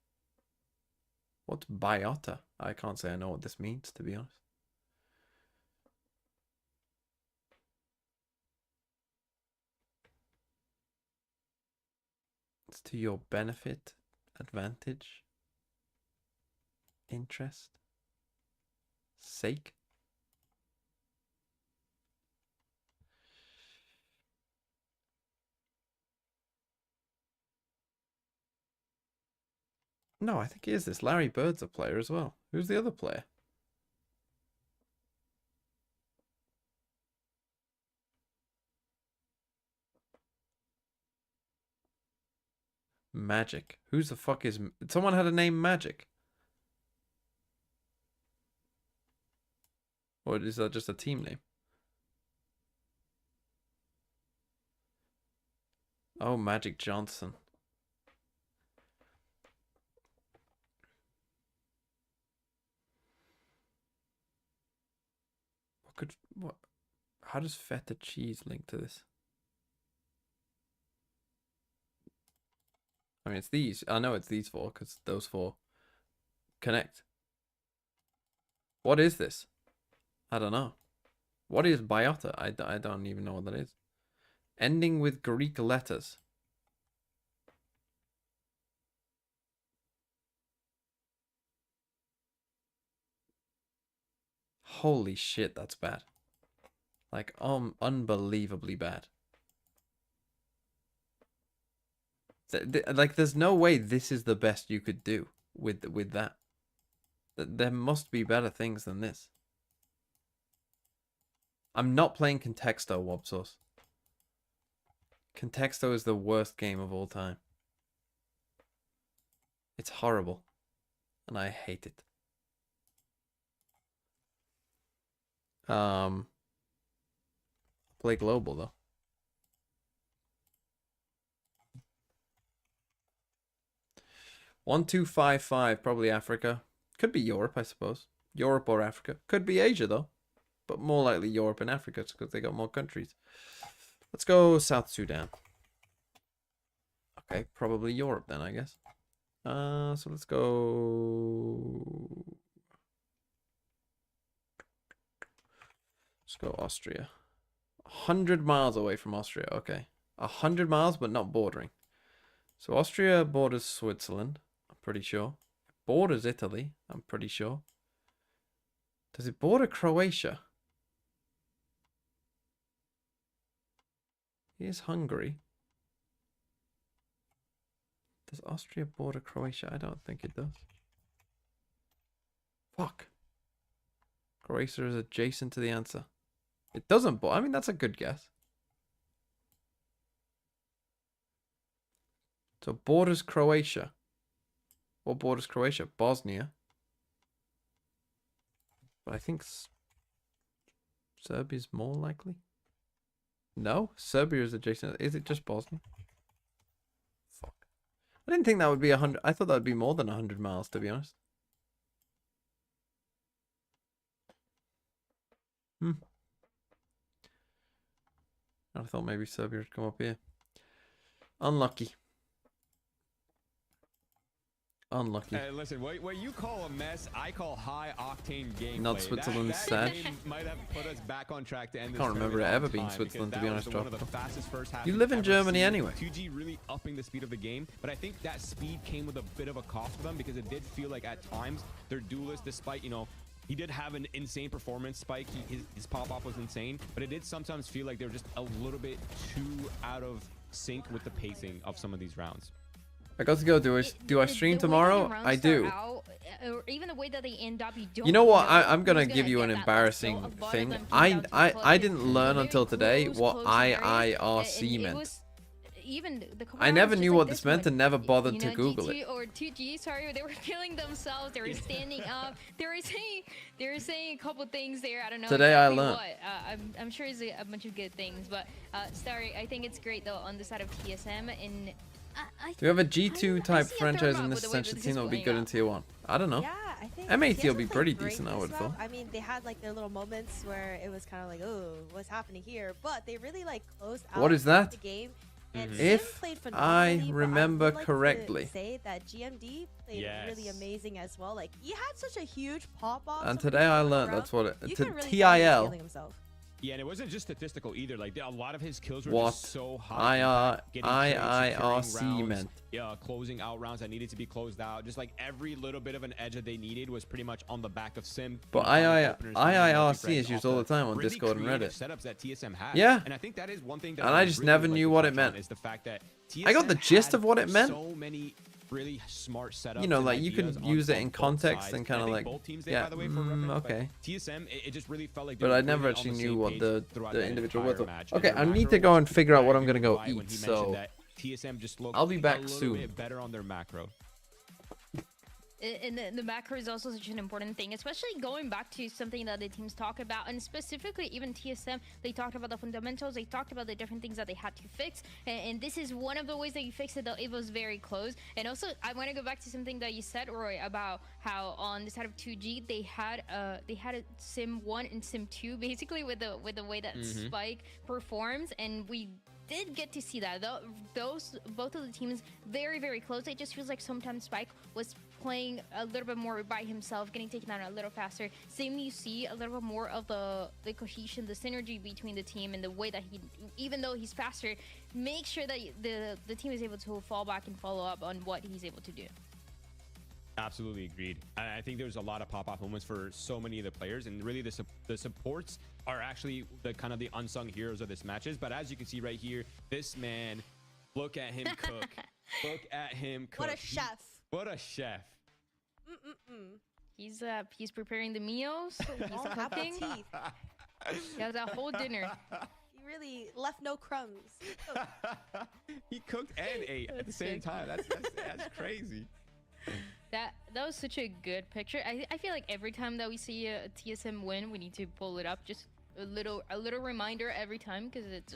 Speaker 1: What's biota? I can't say I know what this means, to be honest. It's to your benefit, advantage, interest, sake. No, I think he is this. Larry Bird's a player as well. Who's the other player? Magic. Who's the fuck is... Someone had a name Magic. Or is that just a team name? Oh, Magic Johnson. What? How does feta cheese link to this? I mean, it's these. I know it's these four because those four connect. What is this? I don't know. What is biota? I don't even know what that is. Ending with Greek letters. Holy shit, that's bad. Like, unbelievably bad. Like, there's no way this is the best you could do with that. There must be better things than this. I'm not playing Contexto, Wobsource. Contexto is the worst game of all time. It's horrible. And I hate it. Play global though. $1,255, probably Africa. Could be Europe, I suppose. Europe or Africa. Could be Asia though. But more likely Europe and Africa because they got more countries. Let's go South Sudan. Okay, probably Europe then, I guess. So let's go... Let's go Austria. 100 miles away from Austria. Okay. 100 miles, but not bordering. So Austria borders Switzerland, I'm pretty sure. It borders Italy, I'm pretty sure. Does it border Croatia? Here's Hungary. Does Austria border Croatia? I don't think it does. Fuck. Croatia is adjacent to the answer. It doesn't, but I mean, that's a good guess. So borders Croatia. What borders Croatia? Bosnia. But I think Serbia's more likely. No, Serbia is adjacent. Is it just Bosnia? Fuck. I didn't think that would be 100. I thought that would be more than 100 miles, to be honest. I thought maybe Serbia would come up here. Unlucky. Unlucky.
Speaker 6: Hey, listen, what you call a mess, I call high-octane gameplay.
Speaker 1: Not Switzerland's sad.
Speaker 6: Might have put us back on track to end
Speaker 1: I can't remember it ever being Switzerland, to be honest, Joe. You
Speaker 6: You
Speaker 1: live in Germany anyway.
Speaker 6: 2G really upping the speed of the game, but I think that speed came with a bit of a cost for them because it did feel like at times their duelist, despite, you know, he did have an insane performance spike. His pop-off was insane, but it did sometimes feel like they were just a little bit too out of sync with the pacing of some of these rounds.
Speaker 1: I got to go. Do I stream tomorrow? I do.
Speaker 7: Or even the way that they end up,
Speaker 1: you know what? I'm gonna give you an embarrassing thing. I didn't learn until today what IIRC meant. I never knew what this meant and never bothered to Google it.
Speaker 7: Or 2G, sorry, they were killing themselves. They were standing up. They were saying a couple things there. I don't know.
Speaker 1: Today I learned.
Speaker 7: I'm sure it's a bunch of good things, but sorry, I think it's great though on the side of TSM. And
Speaker 1: do you have a G2 type franchise in this Ascension team that would be good in Tier 1? I don't know.
Speaker 7: Yeah,
Speaker 8: I think
Speaker 1: M80 will be pretty decent, I would feel.
Speaker 8: I mean, they had like their little moments where it was kind of like, oh, what's happening here? But they really like closed out
Speaker 1: what is that?
Speaker 8: the game. And
Speaker 1: If I remember
Speaker 8: like
Speaker 1: correctly,
Speaker 8: say that GMD played really amazing as well. Like he had such a huge pop off.
Speaker 1: And today I learned that's what it.
Speaker 8: Really
Speaker 1: TIL.
Speaker 6: Yeah, and it wasn't just statistical either. Like a lot of his kills were just so high.
Speaker 1: IIRC meant.
Speaker 6: Yeah, closing out rounds that needed to be closed out. Just like every little bit of an edge that they needed was pretty much on the back of Sim.
Speaker 1: But IIRC is used all the time on Discord and Reddit.
Speaker 6: Setups that TSM had.
Speaker 1: Yeah.
Speaker 6: And I think that is one thing that
Speaker 1: I just never knew what it meant.
Speaker 6: Is the fact that
Speaker 1: I got the gist of what it meant.
Speaker 6: So many really smart setups.
Speaker 1: You know, like you can use it in context and kind of like, yeah, okay.
Speaker 6: TSM, it just really felt like.
Speaker 1: But I never actually knew what the individual was. Okay, I need to go and figure out what I'm gonna go eat. So
Speaker 6: TSM just
Speaker 1: I'll be back soon.
Speaker 6: Better on their macro.
Speaker 7: And the macro is also such an important thing, especially going back to something that the teams talk about, and specifically even TSM, they talked about the fundamentals, they talked about the different things that they had to fix, and this is one of the ways that you fix it, though it was very close. And also, I want to go back to something that you said, Roy, about how on the side of 2G, they had a Sim 1 and Sim 2, basically with the way that Spike performs, and we did get to see that. Both of the teams very, very close. It just feels like sometimes Spike was playing a little bit more by himself, getting taken down a little faster. Same, you see a little bit more of the cohesion, the synergy between the team, and the way that he, even though he's faster, make sure that the team is able to fall back and follow up on what he's able to do.
Speaker 6: Absolutely agreed. I think there's a lot of pop-off moments for so many of the players, and really the supports are actually the kind of the unsung heroes of this matches. But as you can see right here, this man, look at him cook. Look at him cook.
Speaker 8: What a chef.
Speaker 6: What a chef.
Speaker 7: He's preparing the meals. He's cooking. He has a whole dinner.
Speaker 8: He really left no crumbs.
Speaker 6: He cooked and ate at the same time. That's crazy.
Speaker 7: That was such a good picture. I feel like every time that we see a TSM win, we need to pull it up. Just a little reminder every time, because it's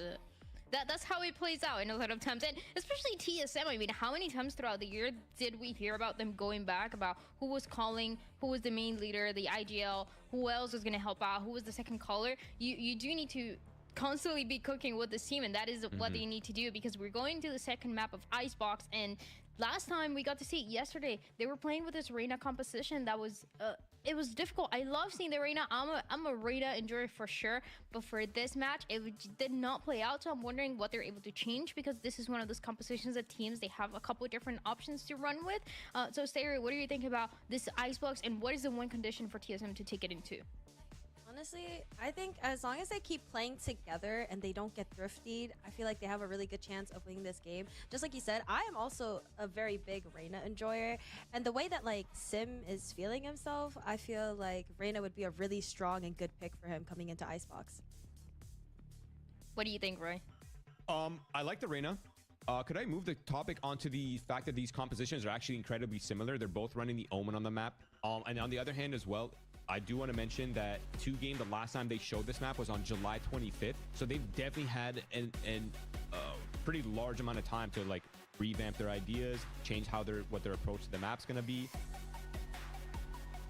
Speaker 7: that's how it plays out in a lot of times, and especially TSM. I mean, how many times throughout the year did we hear about them going back about who was calling, who was the main leader, the IGL, who else was going to help out, who was the second caller? You do need to constantly be cooking with this team, and that is what they need to do, because we're going to the second map of Icebox, and last time we got to see it yesterday, they were playing with this Reyna composition that was it was difficult. I love seeing the Reyna. I'm a Reyna enjoyer for sure, but for this match it did not play out, so I'm wondering what they're able to change, because this is one of those compositions that teams, they have a couple different options to run with. So Stereo, what do you think about this Icebox, and what is the one condition for TSM to take it into?
Speaker 8: Honestly, I think as long as they keep playing together and they don't get thriftied, I feel like they have a really good chance of winning this game. Just like you said, I am also a very big Reyna enjoyer, and the way that like Sim is feeling himself, I feel like Reyna would be a really strong and good pick for him coming into Icebox.
Speaker 7: What do you think, Roy?
Speaker 6: I like the Reyna. Could I move the topic onto the fact that these compositions are actually incredibly similar? They're both running the Omen on the map. And on the other hand as well, I do want to mention that 2Game, the last time they showed this map was on July 25th. So they've definitely had a pretty large amount of time to like revamp their ideas, change what their approach to the map's going to be.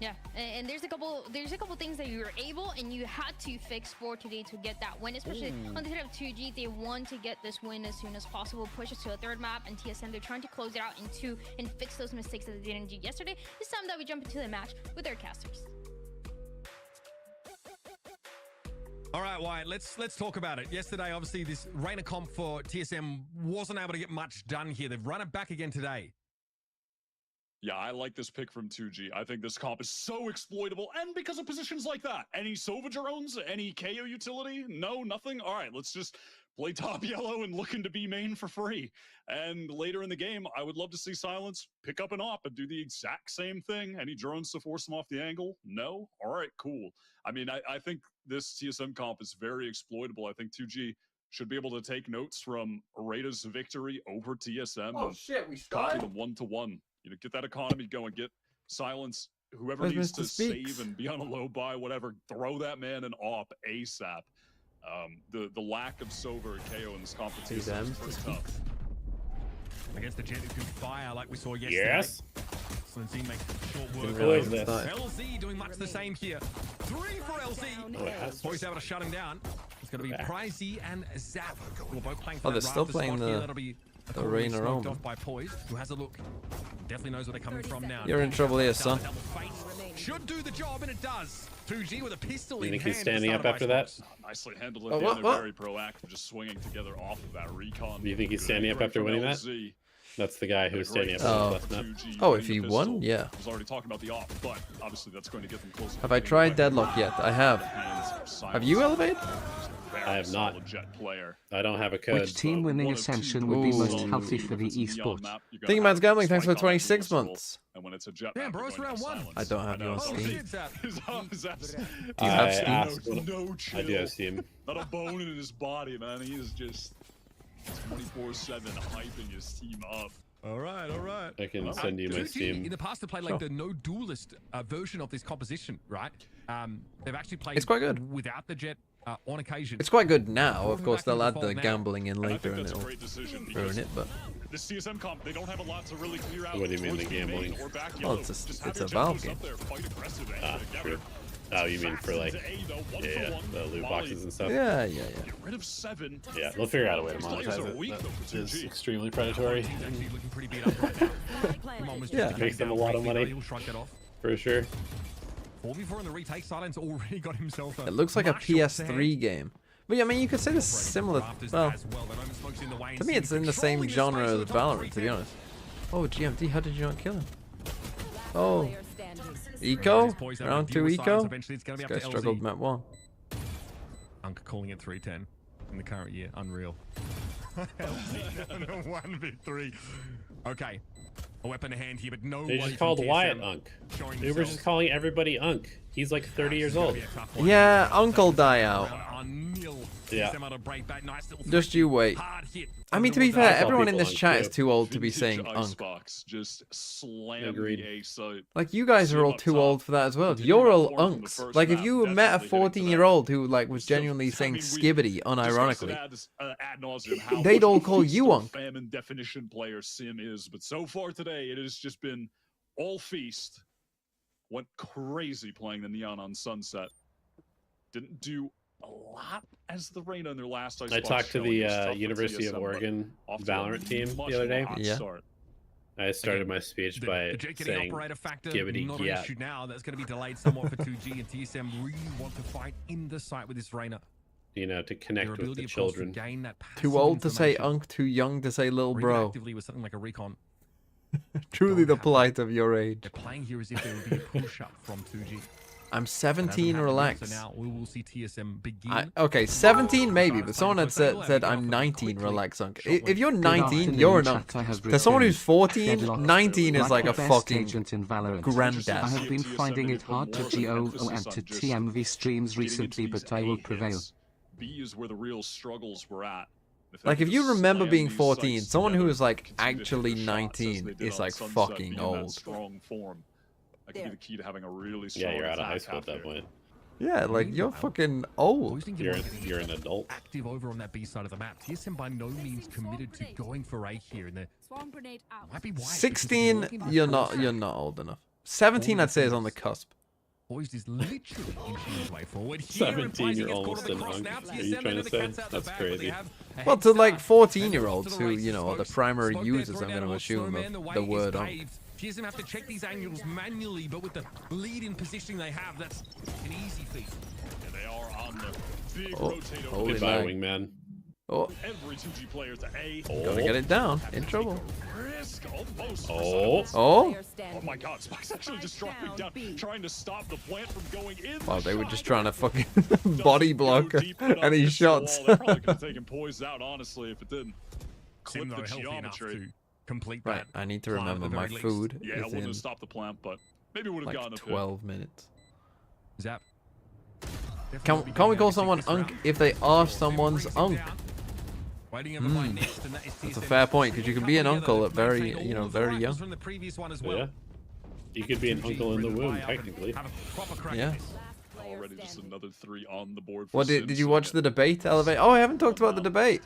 Speaker 7: Yeah, and there's a couple things that you were able and you had to fix for today to get that win, especially on the side of 2G. They want to get this win as soon as possible, push us to a third map, and TSM, they're trying to close it out in 2 and fix those mistakes that they didn't do yesterday. It's time that we jump into the match with our casters.
Speaker 2: All right, Wyatt, let's talk about it. Yesterday, obviously, this Reyna comp for TSM wasn't able to get much done here. They've run it back again today.
Speaker 3: Yeah, I like this pick from 2G. I think this comp is so exploitable, and because of positions like that. Any Sova drones? Any KO utility? No, nothing? All right, let's just play top yellow and looking to be main for free. And later in the game, I would love to see Silence pick up an op and do the exact same thing. Any drones to force him off the angle? No? All right, cool. I mean, I think this TSM comp is very exploitable. I think 2G should be able to take notes from Reyna's victory over TSM.
Speaker 1: Oh, shit, we
Speaker 3: copy them 1-to-1. You know, get that economy going, get Silence, whoever needs to save and be on a low buy, whatever, throw that man an op ASAP. The lack of Sova and KO in this competition is pretty tough.
Speaker 2: Against the Jet who can fire like we saw yesterday.
Speaker 5: Yes.
Speaker 2: And Z makes short work.
Speaker 7: Didn't realize
Speaker 5: this.
Speaker 2: LZ doing much the same here. 3 for LZ. Boys able to shut him down. It's going to be Pricey and Zap. Who are both playing for
Speaker 1: they're still playing the Reina Rome.
Speaker 2: Off by Poise, who has a look. Definitely knows where they're coming from now.
Speaker 1: You're in trouble here, son.
Speaker 2: Should do the job, and it does. 2G with a pistol in hand.
Speaker 5: You think he's standing up after that?
Speaker 3: Nicely handled it. They're very proactive, just swinging together off of that recon.
Speaker 5: Do you think he's standing up after winning that? That's the guy who's standing up.
Speaker 1: Oh, if he won, yeah.
Speaker 3: I was already talking about the off, but obviously that's going to get them closer.
Speaker 1: Have I tried deadlock yet? I have. Have you elevated?
Speaker 5: I have not. I don't have a code.
Speaker 4: Which team winning Ascension would be most healthy for the esports?
Speaker 1: Thinking about gambling, thanks for 26 months.
Speaker 3: And when it's a jet
Speaker 2: Damn, bro, it's round 1.
Speaker 1: I don't have you on Steam.
Speaker 2: Do
Speaker 1: you have Steam?
Speaker 5: I do have Steam.
Speaker 3: Not a bone in his body, man. He is just 24/7 hyping his team up.
Speaker 2: All right.
Speaker 5: I can send you my Steam.
Speaker 2: In the past, they played like the no duelist version of this composition, right? They've actually played.
Speaker 1: It's quite good
Speaker 2: without the jet on occasion.
Speaker 1: It's quite good now. Of course, they'll add the gambling in later, and it'll ruin it. But
Speaker 3: the CSM comp, they don't have a lot to really clear out.
Speaker 5: What do you mean the gambling?
Speaker 1: Well, it's a Valve game.
Speaker 5: True. Oh, you mean for like, the loot boxes and stuff?
Speaker 1: Yeah.
Speaker 3: Get rid of 7.
Speaker 5: Yeah, they'll figure out a way to monetize it. That is extremely predatory.
Speaker 2: Looking pretty beat up right now.
Speaker 1: Yeah.
Speaker 5: Makes them a lot of money. For sure.
Speaker 2: 4v4 in the retake. Silence already got himself
Speaker 1: It looks like a PS3 game. But yeah, I mean, you could say it's similar. Well, to me, it's in the same genre as Valorant, to be honest. Oh, GMD, how did you not kill him? Oh. Eco? Round 2 Eco? This guy struggled map 1.
Speaker 2: Unk calling it 310 in the current year. Unreal. 1v3. Okay. A weapon in hand here, but no.
Speaker 5: They just called Wyatt Unk. They were just calling everybody Unk. He's like 30 years old.
Speaker 1: Yeah, Uncle die out.
Speaker 5: Yeah.
Speaker 1: Just you wait. I mean, to be fair, everyone in this chat is too old to be saying Unk.
Speaker 3: Icebox just slammed the ace.
Speaker 1: Like, you guys are all too old for that as well. You're all Unks. Like, if you met a 14-year-old who, like, was genuinely saying skibbity unironically, they'd all call you Unk.
Speaker 3: Famine definition player Sim is, but so far today, it has just been all feast. Went crazy playing the Neon on Sunset. Didn't do a lot as the Reina in their last Icebox.
Speaker 5: I talked to the University of Oregon Valorant team the other day.
Speaker 1: Yeah.
Speaker 5: I started my speech by saying, "Gibbity,
Speaker 2: not
Speaker 5: yeah."
Speaker 2: an issue now. That's going to be delayed somewhat for 2G, and TSM really want to fight in the site with this Reina.
Speaker 5: You know, to connect with the children.
Speaker 1: Too old to say Unk, too young to say little bro.
Speaker 2: Actively with something like a recon.
Speaker 1: Truly the plight of your age.
Speaker 2: They're playing here as if there would be a push-up from 2G.
Speaker 1: I'm 17, relax.
Speaker 2: So now we will see TSM begin.
Speaker 1: Okay, 17 maybe, but someone had said I'm 19, relax, Unk. If you're 19, you're an Unk. There's someone who's 14, 19 is like a fucking granddad.
Speaker 4: I have been finding it hard to GO and to TMV streams recently, but I will prevail.
Speaker 3: B is where the real struggles were at.
Speaker 1: Like, if you remember being 14, someone who is like actually 19 is like fucking old.
Speaker 3: Strong form. That could be the key to having a really strong.
Speaker 5: Yeah, you're out of high school at that point.
Speaker 1: Yeah, like you're fucking old.
Speaker 5: You're an adult.
Speaker 2: Active over on that B side of the map. TSM by no means committed to going for A here. And might be
Speaker 1: 16, you're not old enough. 17, I'd say, is on the cusp.
Speaker 2: Poised is literally inching his way forward.
Speaker 5: 17, you're almost an Unk. Are you trying to say? That's crazy.
Speaker 1: Well, to like 14-year-olds who, you know, are the primary users, I'm going to assume, of the word Unk.
Speaker 2: TSM have to check these angles manually, but with the lead in positioning they have, that's an easy feat.
Speaker 3: Yeah, they are on the big rotator.
Speaker 5: Goodbye, wingman.
Speaker 1: Oh.
Speaker 3: Every 2G player to A.
Speaker 1: Gotta get it down. In trouble.
Speaker 5: Oh.
Speaker 1: Oh.
Speaker 3: Oh my God, Spike's actually just dropping down, trying to stop the plant from going in.
Speaker 1: Wow, they were just trying to fucking body block any shots.
Speaker 3: They probably could have taken Poise out, honestly, if it didn't clip the geometry.
Speaker 2: Complete
Speaker 1: right, I need to remember my food.
Speaker 3: Yeah, I wouldn't have stopped the plant, but maybe would have
Speaker 1: like
Speaker 3: gotten a
Speaker 1: 12 minutes.
Speaker 2: Zap.
Speaker 1: Can we call someone Unk if they are someone's Unk? That's a fair point, because you can be an uncle at very young.
Speaker 5: Yeah. You could be an uncle in the womb, technically.
Speaker 1: Yeah.
Speaker 3: Already just another 3 on the board.
Speaker 1: What did you watch the debate, Elevate? Oh, I haven't talked about the debate.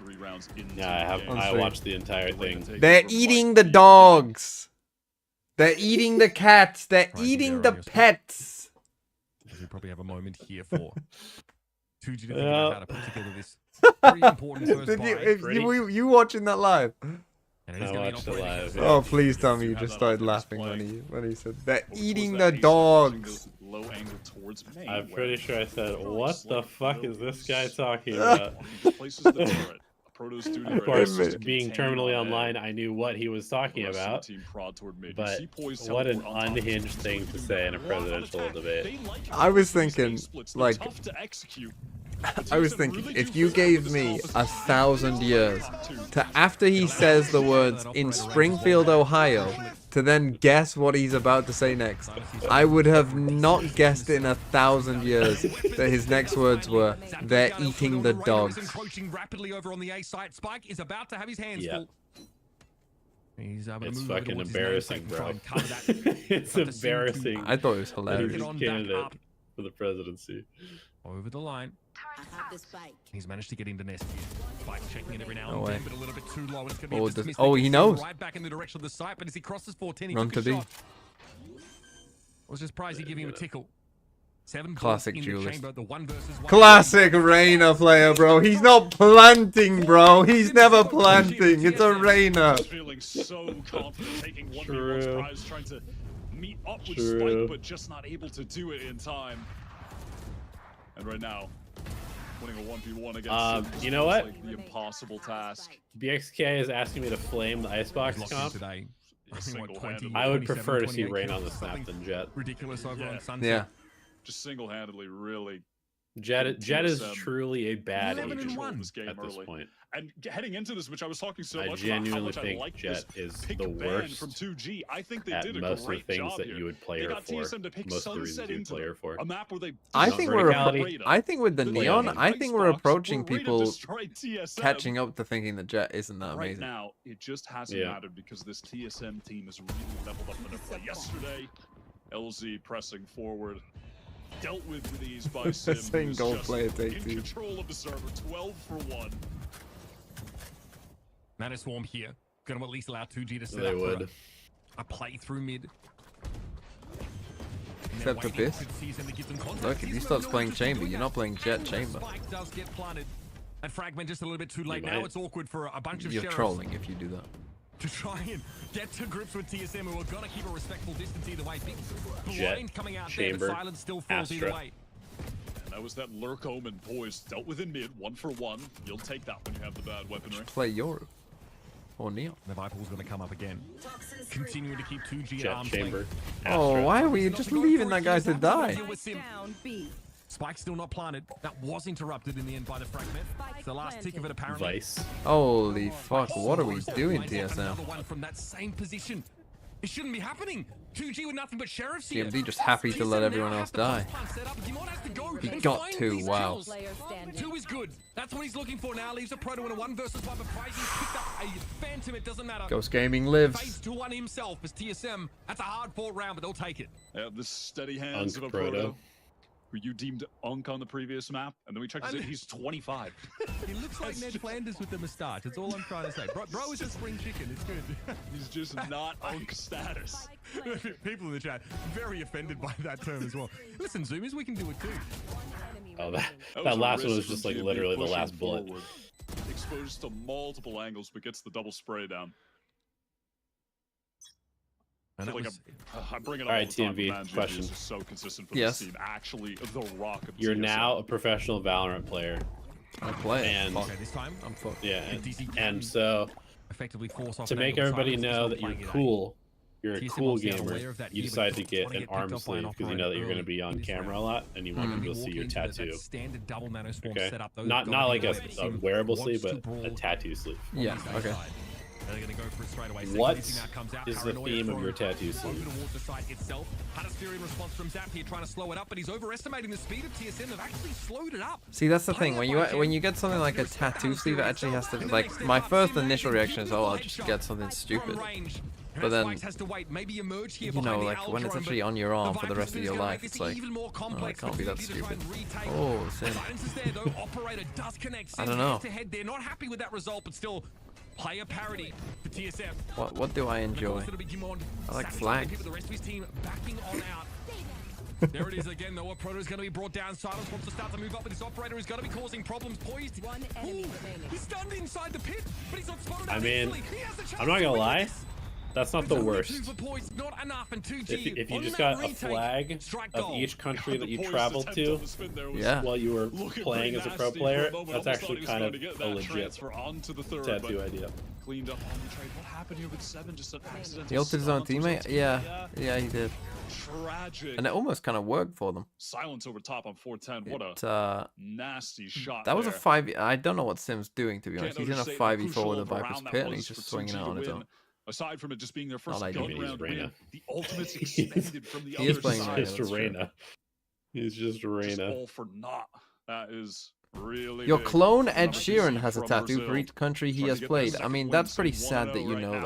Speaker 5: Yeah, I watched the entire thing.
Speaker 1: They're eating the dogs. They're eating the cats. They're eating the pets.
Speaker 2: We probably have a moment here for 2G to figure out how to put together this very important first buy.
Speaker 1: You watching that live?
Speaker 5: I watched it live. Yeah.
Speaker 1: Oh, please tell me you just started laughing when he said they're eating the dogs.
Speaker 5: I'm pretty sure I said, "What the fuck is this guy talking about?" Of course, being terminally online, I knew what he was talking about. But what an unhinged thing to say in a presidential debate.
Speaker 1: I was thinking, like, if you gave me 1,000 years to after he says the words in Springfield, Ohio, to then guess what he's about to say next, I would have not guessed in 1,000 years that his next words were, "They're eating the dogs."
Speaker 2: Encroaching rapidly over on the A site. Spike is about to have his hands full.
Speaker 5: It's fucking embarrassing, bro. It's embarrassing.
Speaker 1: I thought it was hilarious.
Speaker 5: He's a candidate for the presidency.
Speaker 2: Over the line. He's managed to get into nest here. Spike checking it every now and then, but a little bit too low. It's gonna be a dismiss.
Speaker 1: He knows.
Speaker 2: Right back in the direction of the site, but as he crosses 410, he
Speaker 1: Run
Speaker 2: took
Speaker 1: to
Speaker 2: a
Speaker 1: B.
Speaker 2: shot. Was just Pricey giving him a tickle. 7
Speaker 1: Classic
Speaker 2: in
Speaker 1: Julius.
Speaker 2: the chamber, the 1v1.
Speaker 1: Classic Reyna player, bro. He's not planting, bro. He's never planting. It's a Reyna.
Speaker 3: Feeling so confident taking 1v1's prize, trying to meet up with Spike, but just not able to do it in time. And right now, winning a 1v1 against
Speaker 5: you know what?
Speaker 3: Like the impossible task.
Speaker 5: BXK is asking me to flame the Icebox comp.
Speaker 2: Today.
Speaker 5: I would prefer to see Rain on the snap than Jet.
Speaker 2: Ridiculous over on Sunset.
Speaker 1: Yeah.
Speaker 3: Just single-handedly, really.
Speaker 5: Jet is truly a bad agent
Speaker 3: this game
Speaker 5: at this
Speaker 3: early.
Speaker 5: point.
Speaker 3: And heading into this, which I was talking so much
Speaker 5: genuinely
Speaker 3: about how much I
Speaker 5: think
Speaker 3: like
Speaker 5: Jet is
Speaker 3: pick
Speaker 5: the
Speaker 3: a ban
Speaker 5: worst
Speaker 3: from 2G. I think they
Speaker 5: at
Speaker 3: did a
Speaker 5: most of the
Speaker 3: great
Speaker 5: things
Speaker 3: job
Speaker 5: that
Speaker 3: here.
Speaker 5: you would play
Speaker 3: They
Speaker 5: her
Speaker 3: got
Speaker 5: for.
Speaker 3: TSM to pick
Speaker 5: Most of the reasons
Speaker 3: Sunset
Speaker 5: you'd play her for.
Speaker 3: a map where they
Speaker 1: I think with the
Speaker 3: They
Speaker 1: Neon,
Speaker 3: had
Speaker 1: I think we're
Speaker 3: Icebox,
Speaker 1: approaching
Speaker 3: where Reyna
Speaker 1: people
Speaker 3: destroyed TSM.
Speaker 1: catching up to thinking that Jet isn't that
Speaker 3: Right
Speaker 1: amazing.
Speaker 3: now, it just hasn't mattered because this TSM team has really leveled up in their play yesterday. LZ pressing forward. Dealt with these by Sim.
Speaker 1: Single player take
Speaker 3: in control of the server, 12 for 1.
Speaker 2: Mana Swarm here. Gonna at least allow 2G to set
Speaker 5: They
Speaker 2: up
Speaker 5: would.
Speaker 2: a play through mid.
Speaker 1: Except for this. Look, if you start playing Chamber, you're not playing Jet Chamber.
Speaker 2: Spike does get planted. And Fragment just a little bit too late. Now it's awkward for a bunch of
Speaker 1: You're
Speaker 2: sheriffs
Speaker 1: trolling if you do that.
Speaker 2: to try and get to grips with TSM, who are gonna keep a respectful distance either way. Big
Speaker 5: Jet,
Speaker 2: blind coming out
Speaker 5: Chamber,
Speaker 2: there. The silence still falls either
Speaker 5: Astra.
Speaker 2: way.
Speaker 3: And that was that Lurk Omen poise. Dealt with in mid, 1 for 1. You'll take that when you have the bad weaponry.
Speaker 1: Play Yoru. Or Neon.
Speaker 2: The Viper's gonna come up again. Continuing to keep 2G at
Speaker 5: Jet,
Speaker 2: arm's
Speaker 5: Chamber,
Speaker 2: length.
Speaker 1: Oh,
Speaker 5: Astra.
Speaker 1: why were you just leaving that guy to die?
Speaker 2: Spike's still not planted. That was interrupted in the end by the Fragment. It's the last tick of it apparently.
Speaker 5: Vice.
Speaker 1: Holy fuck, what are we doing, TSM?
Speaker 2: Another one from that same position. It shouldn't be happening. 2G with nothing but sheriffs here.
Speaker 1: GMD just happy to let everyone else die. He got 2, wow.
Speaker 2: 2 is good. That's what he's looking for now. Leaves a Proto in a 1 versus 1, but Pricey's picked up a Phantom. It doesn't matter.
Speaker 1: Ghost Gaming lives.
Speaker 2: Fades to 1 himself as TSM. That's a hard fought round, but they'll take it.
Speaker 3: They have the steady hands of a Proto, who you deemed Unk on the previous map, and then we checked his age, he's 25.
Speaker 2: He looks like Ned Flanders with the moustache. That's all I'm trying to say. Bro is a spring chicken. It's good.
Speaker 3: He's just not Unk status.
Speaker 2: People in the chat very offended by that term as well. Listen, Zoomers, we can do it too.
Speaker 5: Oh, that last one was just like literally the last bullet.
Speaker 3: Forward. Exposed to multiple angles, but gets the double spray down. I feel like I'm bringing
Speaker 5: all right, TMV, question.
Speaker 3: Is so consistent for this team. Actually, the rock of
Speaker 5: You're
Speaker 3: TSM.
Speaker 5: now a professional Valorant player.
Speaker 1: I play.
Speaker 5: And
Speaker 2: okay, this time I'm fucked.
Speaker 5: Yeah, and so
Speaker 2: effectively force off
Speaker 5: to make everybody know that you're cool, you're a cool gamer, you decide to get an arm sleeve because you know that you're going to be on camera a lot and you want people to see your tattoo. Okay, not like a wearable sleeve, but a tattoo sleeve.
Speaker 1: Yeah. Okay.
Speaker 5: What is the theme of your tattoo sleeve?
Speaker 2: Trying to slow it up, but he's overestimating the speed of TSM. They've actually slowed it up.
Speaker 1: See, that's the thing. When you get something like a tattoo sleeve, it actually has to, like, my first initial reaction is, oh, I'll just get something stupid. But then, you know, like, when it's actually on your arm for the rest of your life, it's like, oh, it can't be that stupid. Oh, Sim. I don't know.
Speaker 2: They're not happy with that result, but still Player parity for TSM.
Speaker 1: What do I enjoy? I like flags.
Speaker 2: The rest of his team backing on out. There it is again, though. Proto is going to be brought down. Silence wants to start to move up, but this operator is going to be causing problems. Poised.
Speaker 9: One enemy remaining.
Speaker 2: He's stunned inside the pit, but he's not spotted.
Speaker 5: I mean, I'm not gonna lie. That's not the worst. If you just got a flag of each country that you traveled to while you were playing as a pro player, that's actually kind of a legit tattoo idea.
Speaker 3: Cleaned up on the trade. What happened here with 7? Just an accident.
Speaker 1: He ulted his own teammate? Yeah, he did.
Speaker 3: Tragic.
Speaker 1: And it almost kind of worked for them.
Speaker 3: Silence over top on 410. What a nasty shot.
Speaker 1: That was a 5. I don't know what Sim's doing, to be honest. He's in a 5v4 with a Viper's Pit, and he's just swinging out on his own.
Speaker 3: Aside from it just being their first gun round win, the ultimate's expanded from the
Speaker 1: other
Speaker 3: side.
Speaker 5: He's just Reyna. He's just Reyna.
Speaker 3: All for naught. That is really
Speaker 1: Your
Speaker 3: big.
Speaker 1: clone Ed Sheeran has a tattoo for each country he has played. I mean, that's pretty sad that you know that.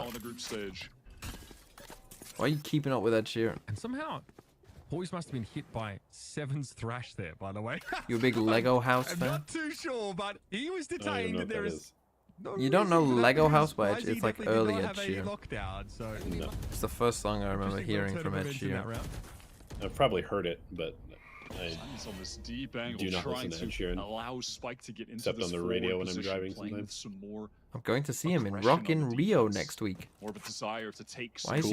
Speaker 1: Why are you keeping up with Ed Sheeran?
Speaker 2: And somehow, Boys must have been hit by 7's thrash there, by the way.
Speaker 1: You a big Lego house
Speaker 2: I'm
Speaker 1: fan?
Speaker 2: not too sure, but he was detained, and there is...
Speaker 1: You don't know Lego House by Ed? It's like early Ed Sheeran.
Speaker 2: Lockdown, so...
Speaker 5: No.
Speaker 1: It's the first song I remember hearing from Ed Sheeran.
Speaker 5: I've probably heard it, but I
Speaker 3: on this deep angle,
Speaker 5: do not listen to Ed Sheeran.
Speaker 3: Allow Spike to get into
Speaker 5: except
Speaker 3: this
Speaker 5: on the radio when I'm
Speaker 3: position,
Speaker 5: driving
Speaker 3: playing
Speaker 5: sometimes.
Speaker 3: some more
Speaker 1: I'm going to see him in Rock in Rio next week.
Speaker 3: More of a desire to take
Speaker 1: Why is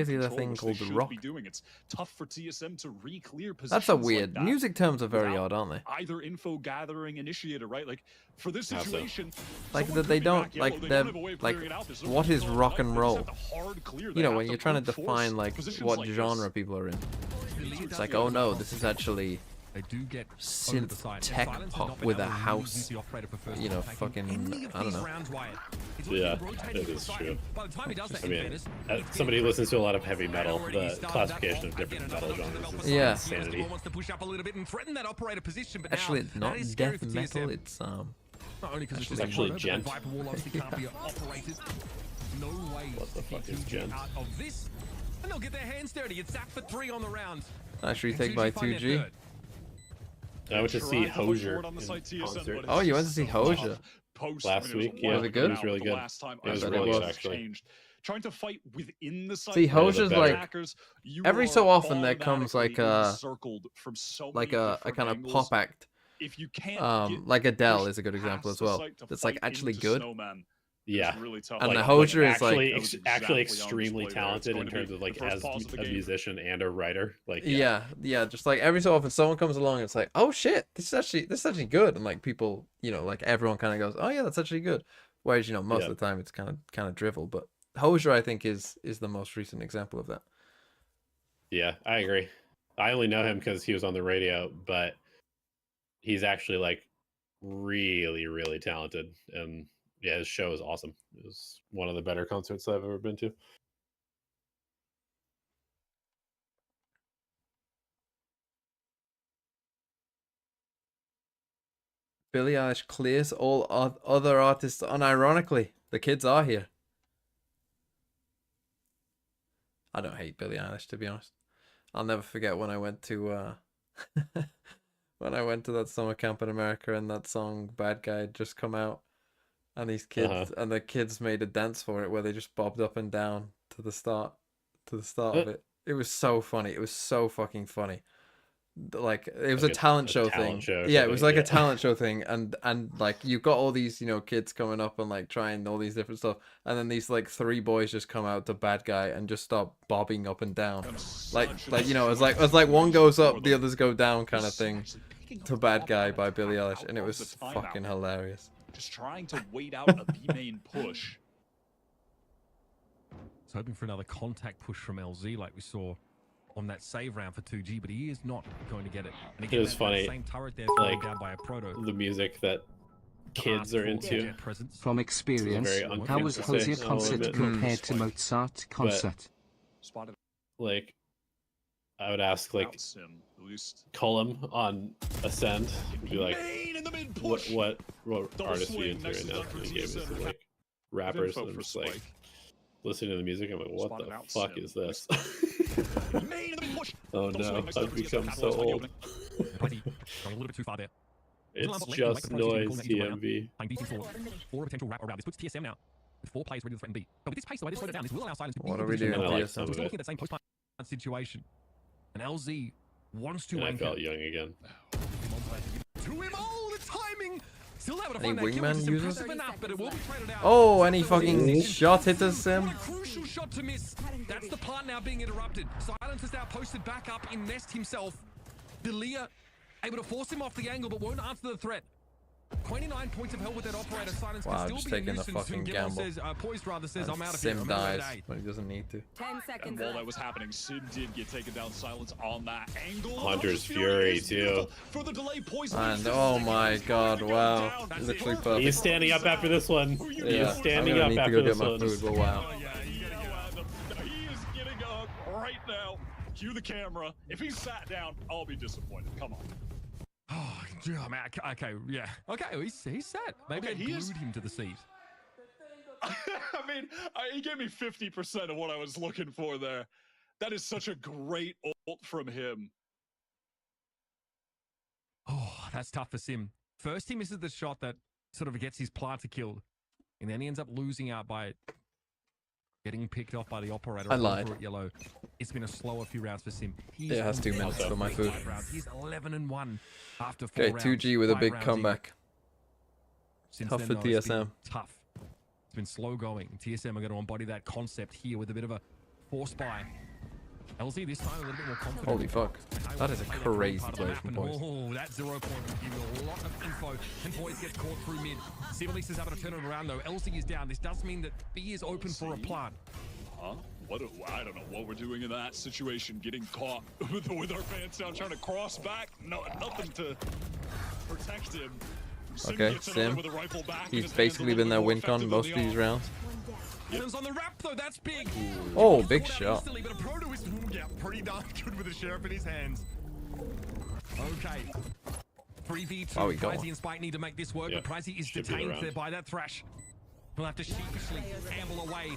Speaker 1: he at a thing called The Rock?
Speaker 3: It's tough for TSM to re-clear positions.
Speaker 1: That's a weird.
Speaker 3: Like that.
Speaker 1: Music terms are very odd, aren't they?
Speaker 3: Either info gathering initiator, right? Like for this situation,
Speaker 1: like that they don't like they're like what is rock and roll? You know, when you're trying to define like what genre people are in. It's like, oh no, this is actually synth tech pop with a house, you know, fucking, I don't know.
Speaker 5: Yeah, it is true. I mean, somebody who listens to a lot of heavy metal, the classification of different metal genres is insanity.
Speaker 1: Actually, it's not death metal, it's
Speaker 5: it's actually gent. What the fuck is gent?
Speaker 2: And they'll get their hands dirty. It's Zap for 3 on the round.
Speaker 1: Nice retake by 2G.
Speaker 5: I went to see Hosier in concert.
Speaker 1: Oh, you went to see Hosier?
Speaker 5: Last week, yeah.
Speaker 1: Was it good?
Speaker 5: It was really good. It was really good, actually.
Speaker 3: Trying to fight within the site.
Speaker 1: See, Hosier's like every so often there comes like a kind of pop act.
Speaker 3: If you can't
Speaker 1: like Adele is a good example as well. That's like actually good.
Speaker 5: Yeah,
Speaker 3: really tough.
Speaker 1: And the Hosier is
Speaker 5: actually extremely talented in terms of like as a musician and a writer. Like
Speaker 1: yeah, just like every so often someone comes along and it's like, oh shit, this is actually good, and like people, you know, like everyone kind of goes, oh yeah, that's actually good. Whereas, you know, most of the time it's kind of drivel. But Hosier, I think, is the most recent example of that.
Speaker 5: Yeah, I agree. I only know him because he was on the radio, but he's actually like really, really talented. And yeah, his show is awesome. It was one of the better concerts I've ever been to.
Speaker 1: Billie Eilish clears all other artists unironically. The kids are here. I don't hate Billie Eilish, to be honest. I'll never forget when I went to when I went to that summer camp in America and that song "Bad Guy" had just come out, and these kids and the kids made a dance for it where they just bobbed up and down to the start of it. It was so funny. It was so fucking funny. Like it was like a talent show thing. Yeah, it was like a talent show thing, and like you've got all these, you know, kids coming up and like trying all these different stuff, and then these like 3 boys just come out to "Bad Guy" and just start bobbing up and down, like you know, it's like one goes up, the others go down kind of thing to "Bad Guy" by Billie Eilish, and it was fucking hilarious.
Speaker 3: Just trying to wait out a B main push.
Speaker 2: He's hoping for another contact push from LZ like we saw on that save round for 2G, but he is not going to get it. And again,
Speaker 5: it was funny,
Speaker 2: same turret there
Speaker 5: like
Speaker 2: down by a proto.
Speaker 5: The music that kids are into.
Speaker 4: From experience, how was Hosier concert compared to Mozart concert?
Speaker 5: Like, I would ask like Cullum on Ascend, and be like, what artists are you into right now? And he gave me some like rappers, and I'm just like listening to the music. I'm like, what the fuck is this? Oh no, I've become so old.
Speaker 2: Going a little bit too far there.
Speaker 5: It's just noise, TMV.
Speaker 2: Or a potential wrap around. This puts TSM now 4 players ready to threaten B. But with this pace, the way they slow it down, this will allow Silence to
Speaker 1: what are we doing?
Speaker 2: So we're still looking at that same post-plant situation. And LZ wants to
Speaker 5: I felt young again.
Speaker 2: To him, oh, the timing! Still able to
Speaker 1: Any
Speaker 2: find
Speaker 1: wingman
Speaker 2: that
Speaker 1: users?
Speaker 2: enough, but it will be traded out.
Speaker 1: Oh, any fucking shot hit us, Sim?
Speaker 2: What a crucial shot to miss. That's the plant now being interrupted. Silence is now posted back up in Nest himself. Delia able to force him off the angle, but won't answer the threat. 29 points of hell with that operator. Silence
Speaker 1: wow,
Speaker 2: can
Speaker 1: just
Speaker 2: still be
Speaker 1: taking
Speaker 2: a
Speaker 1: the
Speaker 2: nuisance.
Speaker 1: fucking
Speaker 2: Gimel
Speaker 1: gamble.
Speaker 2: says, Poised rather says,
Speaker 1: And
Speaker 2: I'm out of here.
Speaker 1: Sim dies when he doesn't need to.
Speaker 8: 10 seconds.
Speaker 3: And while that was happening, Sim did get taken down. Silence on that angle.
Speaker 5: Hunter's Fury too.
Speaker 3: For the delay, Poison.
Speaker 1: And oh my god, wow. Literally perfect.
Speaker 5: He's standing up after this one.
Speaker 1: Yeah,
Speaker 5: He's standing up
Speaker 1: need
Speaker 5: after
Speaker 1: to go
Speaker 5: this
Speaker 1: get my
Speaker 5: one.
Speaker 1: food, but wow.
Speaker 3: He is getting up right now. Cue the camera. If he sat down, I'll be disappointed. Come on.
Speaker 2: Oh, man, okay, yeah. Okay, he's set. Maybe
Speaker 3: Okay,
Speaker 2: I glued him to the seat.
Speaker 3: I mean, he gave me 50% of what I was looking for there. That is such a great ult from him.
Speaker 2: Oh, that's tough for Sim. First, he misses the shot that sort of gets his planter killed. And then he ends up losing out by getting picked off by the operator.
Speaker 1: I lied.
Speaker 2: At yellow. It's been a slower few rounds for Sim.
Speaker 1: It has 2 minutes for my food.
Speaker 2: He's 11-1 after 4
Speaker 1: Okay,
Speaker 2: rounds.
Speaker 1: 2G with a
Speaker 2: 5
Speaker 1: big
Speaker 2: rounds
Speaker 1: comeback.
Speaker 2: Since
Speaker 1: Tough
Speaker 2: then,
Speaker 1: for
Speaker 2: though, it's been
Speaker 1: TSM.
Speaker 2: Tough. It's been slow going. TSM are going to embody that concept here with a bit of a force buy. LZ this time a little bit more confident.
Speaker 1: Holy fuck. That is a crazy play from Poise.
Speaker 2: Oh, that 0 point will give you a lot of info. And Poise gets caught through mid. Sivalis is able to turn it around though. LZ is down. This does mean that B is open for a plant.
Speaker 3: Huh? I don't know what we're doing in that situation. Getting caught with our pants down, trying to cross back. No, nothing to protect him.
Speaker 1: Okay, Sim. He's basically been their win con most of these rounds.
Speaker 2: On the wrap though, that's big.
Speaker 1: Oh, big shot.
Speaker 2: But a Proto is pretty darn good with the sheriff in his hands. Okay. 3v2. Pricey and Spike need to make this work, but Pricey is detained there by that Thrash. He'll have to sheepishly amble away.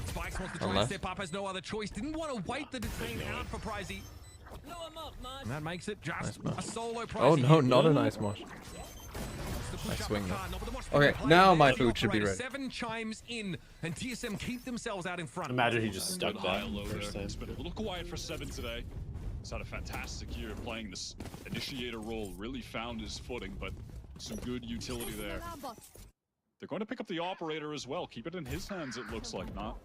Speaker 2: Spikes wants to try and step up, has no other choice. Didn't want to wait the detain out for Pricey. And that makes it just a solo Pricey.
Speaker 1: Oh no, not a nice mosh. Nice swing though. Okay, now my food should be ready.
Speaker 2: 7 chimes in, and TSM keep themselves out in front.
Speaker 5: Imagine he just stuck that.
Speaker 3: It's been a little quiet for 7 today. He's had a fantastic year playing this initiator role. Really found his footing, but some good utility there. They're going to pick up the operator as well. Keep it in his hands, it looks like. Not.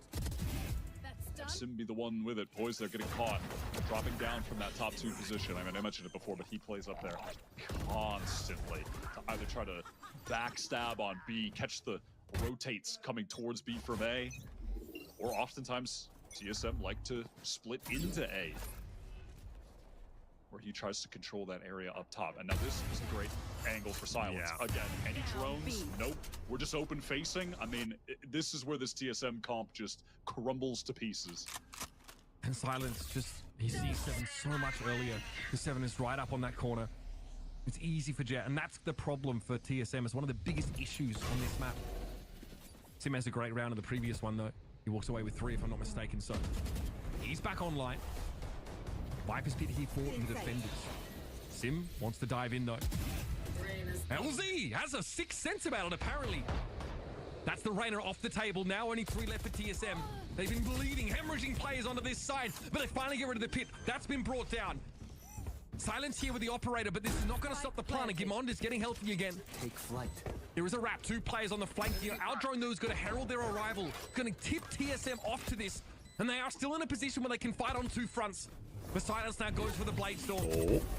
Speaker 3: Sim be the one with it. Poise, they're getting caught. Dropping down from that top 2 position. I mean, I mentioned it before, but he plays up there constantly to either try to backstab on B, catch the rotates coming towards B from A, or oftentimes TSM like to split into A, where he tries to control that area up top. And now this is a great angle for Silence. Again, any drones? Nope. We're just open facing. I mean, this is where this TSM comp just crumbles to pieces.
Speaker 2: And Silence just, he sees 7 so much earlier. The 7 is right up on that corner. It's easy for Jet, and that's the problem for TSM. It's one of the biggest issues on this map. Sim has a great round of the previous one though. He walks away with 3 if I'm not mistaken, so he's back online. Viper's Pit here for the defenders. Sim wants to dive in though. LZ has a 6th sense about it apparently. That's the Rainer off the table. Now only 3 left for TSM. They've been bleeding, hemorrhaging players onto this side, but they finally get rid of the pit. That's been brought down. Silence here with the operator, but this is not going to stop the plan. Gimond is getting healthy again.
Speaker 4: Take flight.
Speaker 2: There is a wrap. 2 players on the flank here. Our drone though is going to herald their arrival. Going to tip TSM off to this, and they are still in a position where they can fight on 2 fronts. The Silence now goes for the Blade Storm.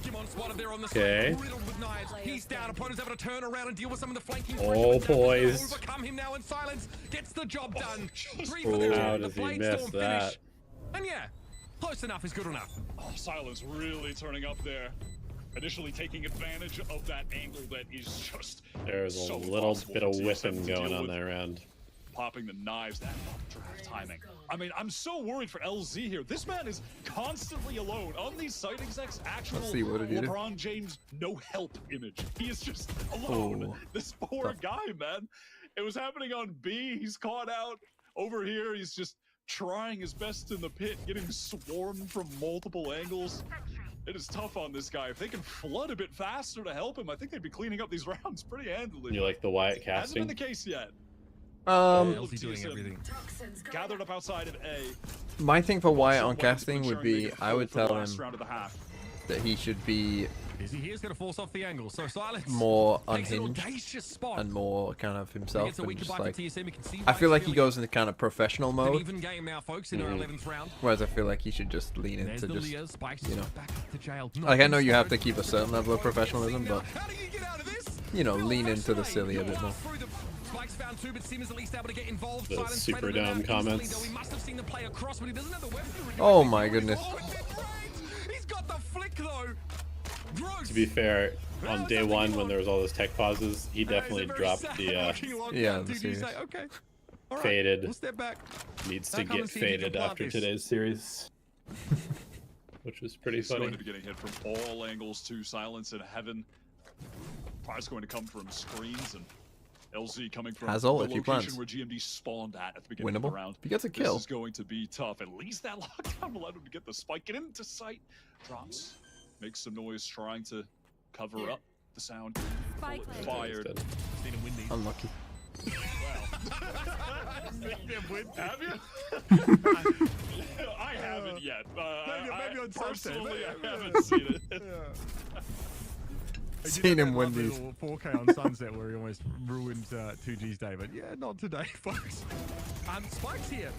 Speaker 2: Gimon spotted there on the side, riddled with knives. He's down. Opponent's able to turn around and deal with some of the flanking.
Speaker 5: Poised.
Speaker 2: Overcome him now, and Silence gets the job done. 3
Speaker 5: for
Speaker 2: the
Speaker 5: how
Speaker 2: the
Speaker 5: does he
Speaker 2: Blade
Speaker 5: miss
Speaker 2: Storm
Speaker 5: that?
Speaker 2: finish. And yeah, close enough is good enough.
Speaker 3: Oh, Silence really turning up there. Initially taking advantage of that angle that is just
Speaker 5: There's a
Speaker 3: so
Speaker 5: little bit of
Speaker 3: TSM
Speaker 5: whipping
Speaker 3: to
Speaker 5: going
Speaker 3: deal
Speaker 5: on
Speaker 3: with.
Speaker 5: there end.
Speaker 3: Popping the knives, that draft timing. I mean, I'm so worried for LZ here. This man is constantly alone on these site execs. Actual LeBron James no help image. He is just alone. This poor guy, man. It was happening on B. He's caught out over here. He's just trying his best in the pit, getting swarmed from multiple angles. It is tough on this guy. If they can flood a bit faster to help him, I think they'd be cleaning up these rounds pretty handily.
Speaker 5: You like the Wyatt casting?
Speaker 3: Hasn't been the case yet.
Speaker 2: LZ doing everything.
Speaker 3: Gathered up outside of A.
Speaker 1: My thing for Wyatt on casting would be, I would tell him that he should be
Speaker 2: He's going to force off the angle. So Silence
Speaker 1: more unhinged and more kind of himself. And just like, I feel like he goes into kind of professional mode.
Speaker 2: Even game now, folks, in our 11th round.
Speaker 1: Whereas I feel like he should just lean into just, you know, like I know you have to keep a certain level of professionalism, but you know, lean into the silly a bit more.
Speaker 5: The super dumb comments.
Speaker 1: Oh my goodness.
Speaker 2: He's got the flick though.
Speaker 5: To be fair, on day one when there was all those tech pauses, he definitely dropped the
Speaker 1: the series.
Speaker 2: Okay.
Speaker 5: Faded.
Speaker 2: We'll step back.
Speaker 5: Needs to get faded after today's series. Which was pretty funny.
Speaker 3: Going to be getting hit from all angles too. Silence in heaven. Fire's going to come from screens, and LZ coming from the location where GMD spawned at the beginning of the round.
Speaker 1: If he gets a kill,
Speaker 3: this is going to be tough. At least that lockdown allowed him to get the spike, get into sight. Drops, makes some noise, trying to cover up the sound. Bullet fired.
Speaker 1: Unlucky.
Speaker 3: Have you? I haven't yet.
Speaker 2: Maybe on
Speaker 3: personally, I haven't seen it.
Speaker 1: Seen him win these.
Speaker 2: 4K on Sunset where he almost ruined 2G's day, but yeah, not today, folks. Spike's here.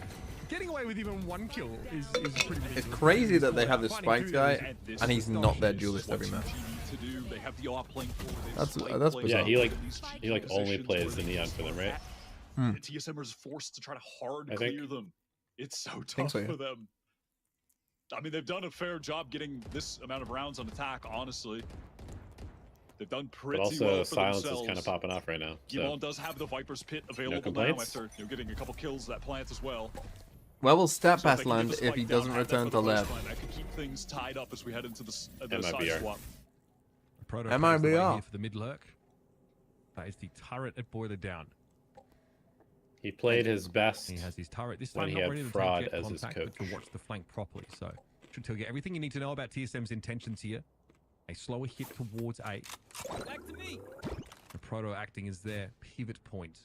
Speaker 2: Getting away with even one kill is pretty big.
Speaker 1: It's crazy that they have this Spikes guy and he's not their duelist every match. That's bizarre.
Speaker 5: Yeah, he like only plays the Neon for them, right?
Speaker 3: The TSMers forced to try to hard clear them. It's so tough for them. I mean, they've done a fair job getting this amount of rounds on attack, honestly. They've done pretty well for themselves.
Speaker 5: Silence is kind of popping off right now.
Speaker 3: Gimon does have the Viper's Pit available now after getting a couple kills that plant as well.
Speaker 1: Well, we'll stat past land if he doesn't return to left.
Speaker 3: That could keep things tied up as we head into the side swap.
Speaker 1: MIBR
Speaker 2: for the mid lurk. That is the turret at Boiler down.
Speaker 5: He played his best.
Speaker 2: He has his turret this time.
Speaker 5: When he had Fraud as his coach.
Speaker 2: To watch the flank properly, so should tell you everything you need to know about TSM's intentions here. A slower hit towards A.
Speaker 9: Back to me.
Speaker 2: The Proto acting as their pivot point.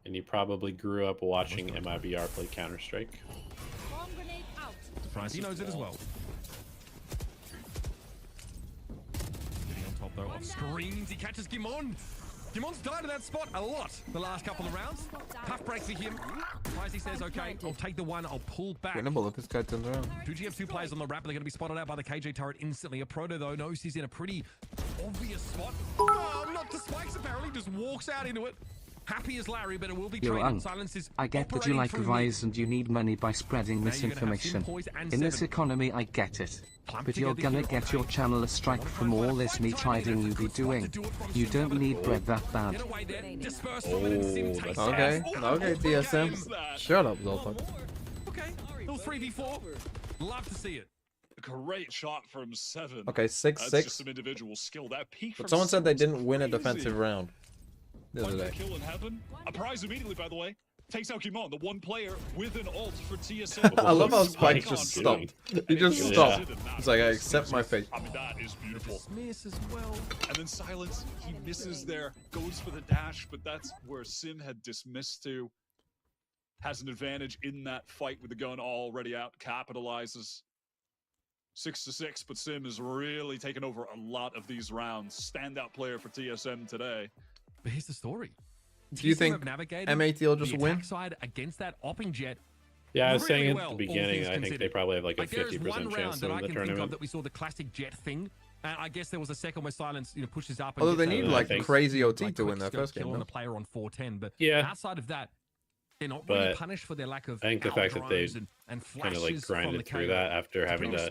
Speaker 5: And he probably grew up watching MIBR play Counter-Strike.
Speaker 9: Bomb grenade out.
Speaker 2: Surprise, he knows it as well. Getting on top though of screens, he catches Gimon. Gimon's died in that spot a lot the last couple of rounds. Tough break for him. He says, okay, I'll take the one, I'll pull back.
Speaker 1: Winnable if this guy turns around.
Speaker 2: 2G have two players on the ramp, they're going to be spotted out by the KJ turret instantly. A Proto, though, knows he's in a pretty obvious spot. Oh, not to Spikes, apparently, just walks out into it. Happy as Larry, but it will be traded. Silence is
Speaker 4: I get that you like Vice and you need money by spreading misinformation. In this economy, I get it. But you're gonna get your channel a strike from all this me trading you be doing. You don't need bread that bad.
Speaker 1: Okay, DSM. Shut up, Zoltan.
Speaker 2: Okay, little 3v4. Love to see it.
Speaker 3: Great shot from 7.
Speaker 1: Okay, 6-6.
Speaker 3: That's just some individual skill. That peak.
Speaker 1: But someone said they didn't win a defensive round.
Speaker 3: Kill in heaven. A prize immediately, by the way. Takes out Gimon, the one player with an ult for TSM.
Speaker 1: I love how Spike just stopped. He just stopped. It's like, I accept my fate.
Speaker 3: I mean, that is beautiful. Miss as well. And then Silence, he misses there, goes for the dash, but that's where Sim had dismissed to. Has an advantage in that fight with the gun already out, capitalizes. 6-6, but Sim is really taking over a lot of these rounds. Standout player for TSM today.
Speaker 2: But here's the story.
Speaker 1: Do you think M80 will just win?
Speaker 2: Side against that opping jet.
Speaker 5: Yeah, I was saying at the beginning, I think they probably have like a 50% chance
Speaker 2: that
Speaker 5: of the tournament.
Speaker 2: That we saw the classic jet thing, and I guess there was a second where Silence, pushes up.
Speaker 1: Although they need like crazy OT to win their first game.
Speaker 2: On a player on 410, but
Speaker 5: yeah,
Speaker 2: outside of that, they're not really punished for their lack of.
Speaker 5: I think the fact that they kind of like grinded through that after having to.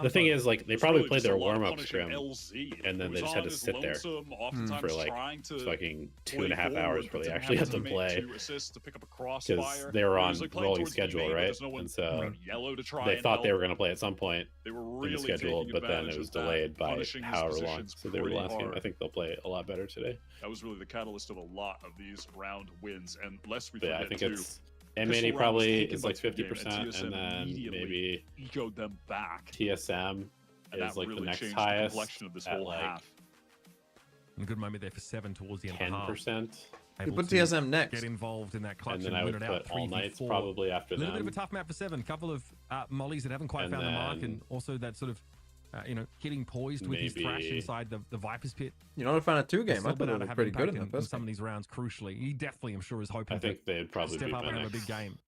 Speaker 5: The thing is, like, they probably played their warm-up scrim, and then they just had to sit there for like fucking 2.5 hours before they actually had to play, because they were on rolling schedule, right? And so they thought they were going to play at some point in the schedule, but then it was delayed by however long. So they were the last game. I think they'll play a lot better today.
Speaker 3: That was really the catalyst of a lot of these round wins, and lest we forget
Speaker 5: I think it's. M80 probably is like 50%, and then maybe
Speaker 3: echoed them back.
Speaker 5: TSM is like the next highest
Speaker 3: of this whole half.
Speaker 2: And a good moment there for 7 towards the end of the half.
Speaker 5: 10%.
Speaker 1: You put TSM next.
Speaker 2: Get involved in that clutch
Speaker 5: And then I would
Speaker 2: win it out
Speaker 5: put All Knights
Speaker 2: 3v4.
Speaker 5: probably after
Speaker 2: that. A little bit of a tough map for 7. A couple of mollies that haven't quite found the mark, and also that sort of, hitting poised with his thrash inside the Viper's pit.
Speaker 1: You're not a fan of 2 game. I thought it was pretty good in the first
Speaker 2: some of these rounds, crucially. He definitely, I'm sure, is hoping
Speaker 5: I think they'd probably
Speaker 2: step up and have a big game.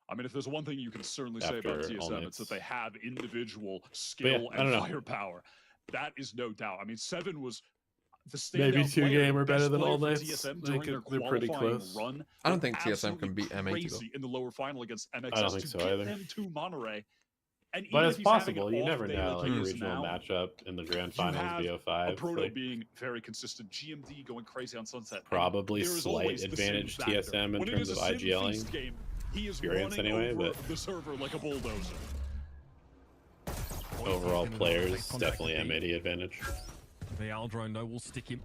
Speaker 3: I mean, if there's one thing you can certainly say about TSM, it's that they have individual skill and firepower. That is no doubt. I mean, 7 was the
Speaker 10: maybe 2 game are better than All Knights. They're pretty close.
Speaker 3: Run.
Speaker 1: I don't think TSM can beat M80 though.
Speaker 3: In the lower final against MXS
Speaker 5: I don't think so either.
Speaker 3: Them to Monterey. And
Speaker 5: but it's possible. You never know. Like a regional matchup in the grand finals, BO5.
Speaker 3: Proto being very consistent. GMD going crazy on Sunset.
Speaker 5: Probably slight advantage TSM in terms of IGLing.
Speaker 3: He is
Speaker 5: experience anyway, but
Speaker 3: the server like a bulldozer.
Speaker 5: Overall players, definitely M80 advantage.
Speaker 2: The Aldrone, though, will stick him.